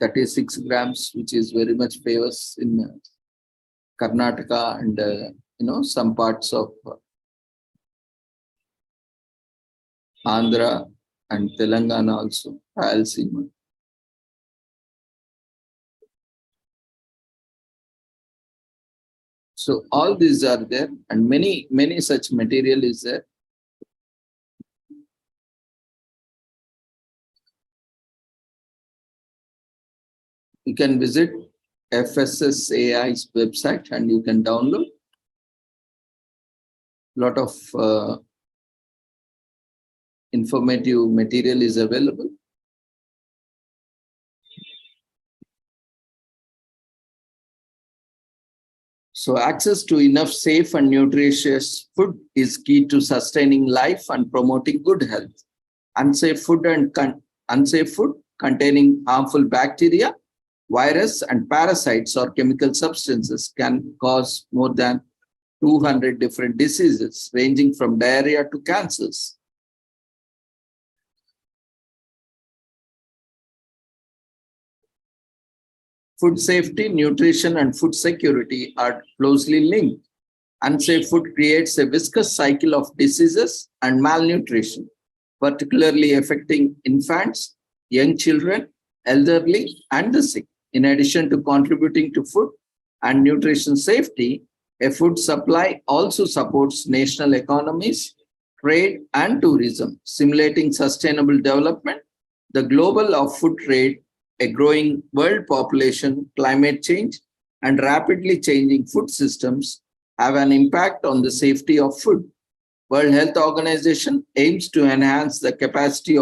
36 grams, which is very much famous in Karnataka and some parts of Andhra and Telangana also. I'll see. So all these are there, and many such material is there. You can visit FSSAI's website and you can download. A lot of informative material is available. So access to enough safe and nutritious food is key to sustaining life and promoting good health. Unsafe food containing harmful bacteria, virus and parasites or chemical substances can cause more than 200 different diseases ranging from diarrhea to cancers. Food safety, nutrition, and food security are closely linked. Unsafe food creates a viscous cycle of diseases and malnutrition, particularly affecting infants, young children, elderly, and the sick. In addition to contributing to food and nutrition safety, a food supply also supports national economies, trade, and tourism, stimulating sustainable development. The global of food trade, a growing world population, climate change, and rapidly changing food systems have an impact on the safety of food. World Health Organization aims to enhance the capacity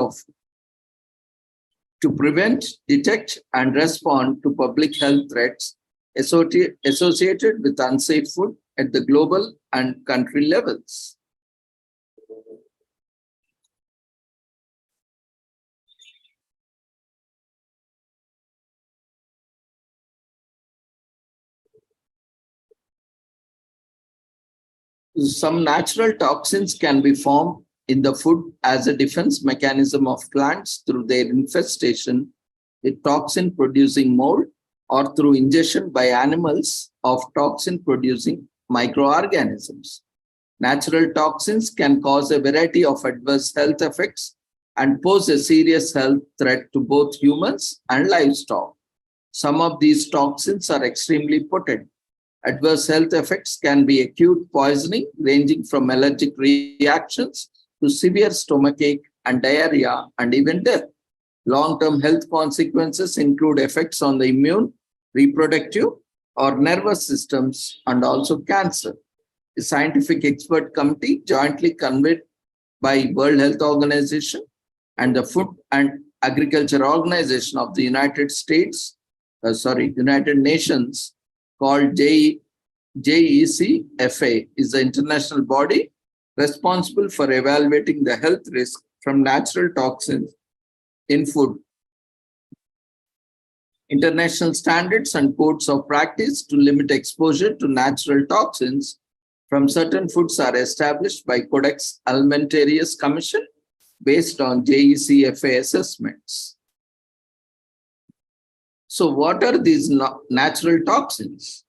to prevent, detect, and respond to public health threats associated with unsafe food at the global and country levels. Some natural toxins can be formed in the food as a defense mechanism of plants through their infestation with toxin-producing mold or through ingestion by animals of toxin-producing microorganisms. Natural toxins can cause a variety of adverse health effects and pose a serious health threat to both humans and livestock. Some of these toxins are extremely potent. Adverse health effects can be acute poisoning, ranging from allergic reactions to severe stomachache and diarrhea and even death. Long-term health consequences include effects on the immune, reproductive, or nervous systems, and also cancer. A scientific expert committee jointly convened by World Health Organization and the Food and Agriculture Organization of the United Nations, called SHHFI is the international body responsible for evaluating the health risk from natural toxins in food. International standards and codes of practice to limit exposure to natural toxins from certain foods are established by Codex Alimentarius Commission based on SHHFI assessments. So what are these natural toxins?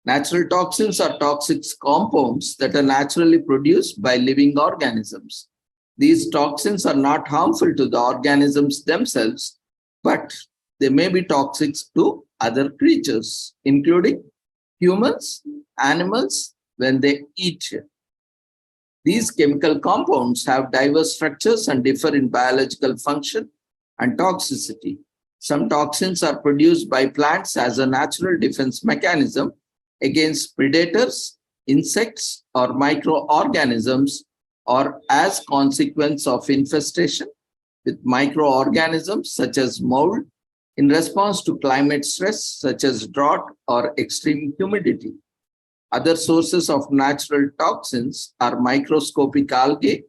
Natural toxins are toxic compounds that are naturally produced by living organisms. These toxins are not harmful to the organisms themselves, but they may be toxic to other creatures, including humans, animals, when they eat. These chemical compounds have diverse structures and differ in biological function and toxicity. Some toxins are produced by plants as a natural defense mechanism against predators, insects, or microorganisms, or as consequence of infestation with microorganisms such as mold in response to climate stress such as drought or extreme humidity. Other sources of natural toxins are microscopic algae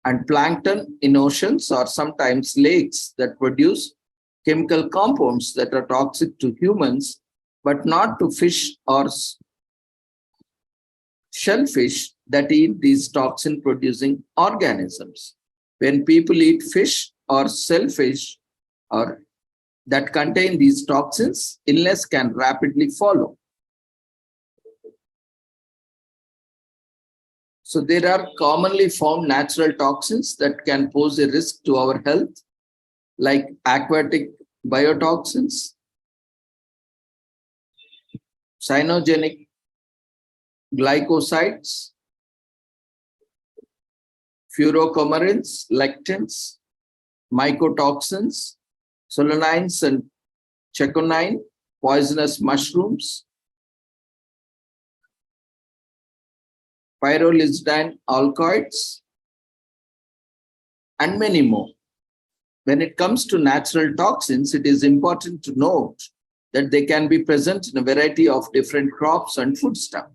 and plankton in oceans or sometimes lakes that produce chemical compounds that are toxic to humans, but not to fish or shellfish that eat these toxin-producing organisms. When people eat fish or shellfish or that contain these toxins, illness can rapidly follow. So there are commonly found natural toxins that can pose a risk to our health, like aquatic biotoxins, cyanogenic glycosides, furocoumarins, lectins, mycotoxins, solanines and chikunine, poisonous mushrooms, pyrrolizidine alkaloids, and many more. When it comes to natural toxins, it is important to note that they can be present in a variety of different crops and foodstuffs.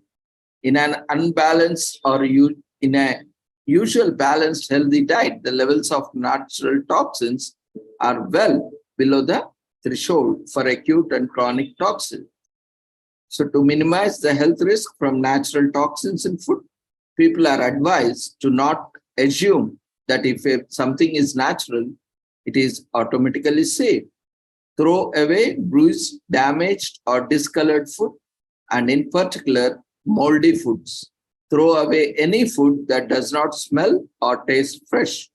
In an unbalanced or in a usual balanced healthy diet, the levels of natural toxins are well below the threshold for acute and chronic toxin. So to minimize the health risk from natural toxins in food, people are advised to not assume that if something is natural, it is automatically safe. Throw away bruised, damaged, or discolored food, and in particular, moldy foods. Throw away any food that does not smell or taste fresh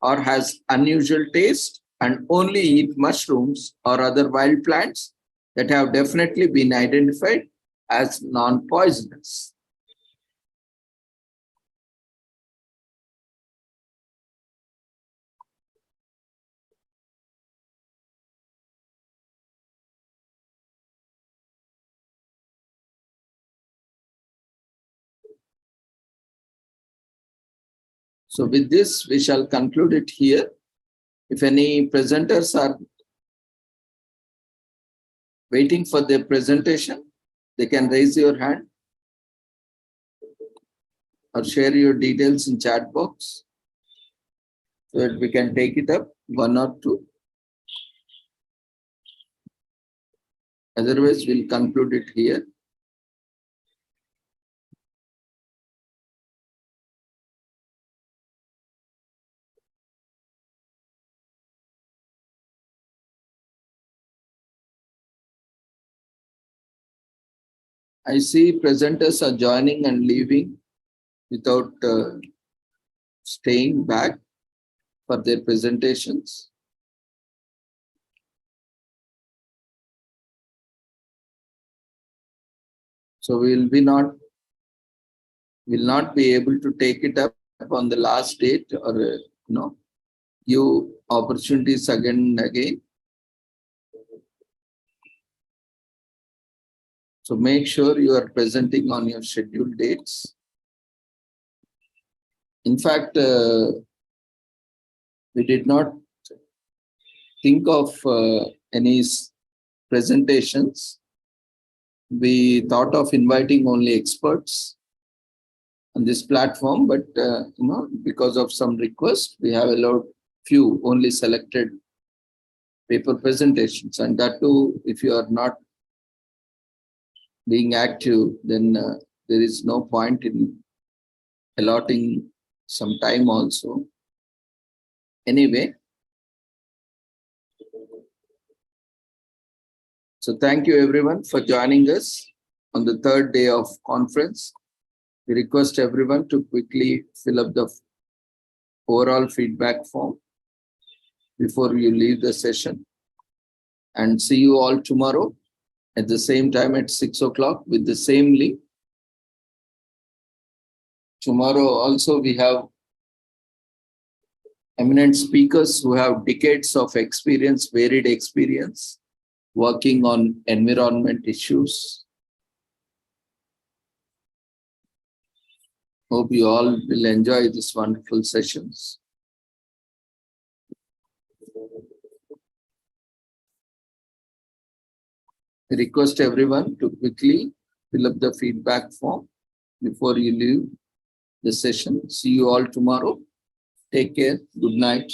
or has unusual taste, and only eat mushrooms or other wild plants that have definitely been identified as non-poisonous. So with this, we shall conclude it here. If any presenters are waiting for their presentation, they can raise your hand or share your details in chat box so that we can take it up, one or two. Otherwise, we'll conclude it here. I see presenters are joining and leaving without staying back for their presentations. So will not be able to take it up on the last date or give opportunities again and again. So make sure you are presenting on your scheduled dates. In fact, we did not think of any presentations, We thought of inviting only experts on this platform, but because of some request, we have allowed few only selected paper presentations, and that too, if you are not being active, then there is no point in allotting some time also. Anyway, so thank you everyone for joining us on the third day of conference. We request everyone to quickly fill up the overall feedback form before you leave the session, and see you all tomorrow at the same time at 6 o'clock with the same link. Tomorrow also we have eminent speakers who have decades of experience, varied experience, working on environment issues. Hope you all will enjoy these wonderful sessions. I request everyone to quickly fill up the feedback form before you leave the session. See you all tomorrow. Take care. Good night.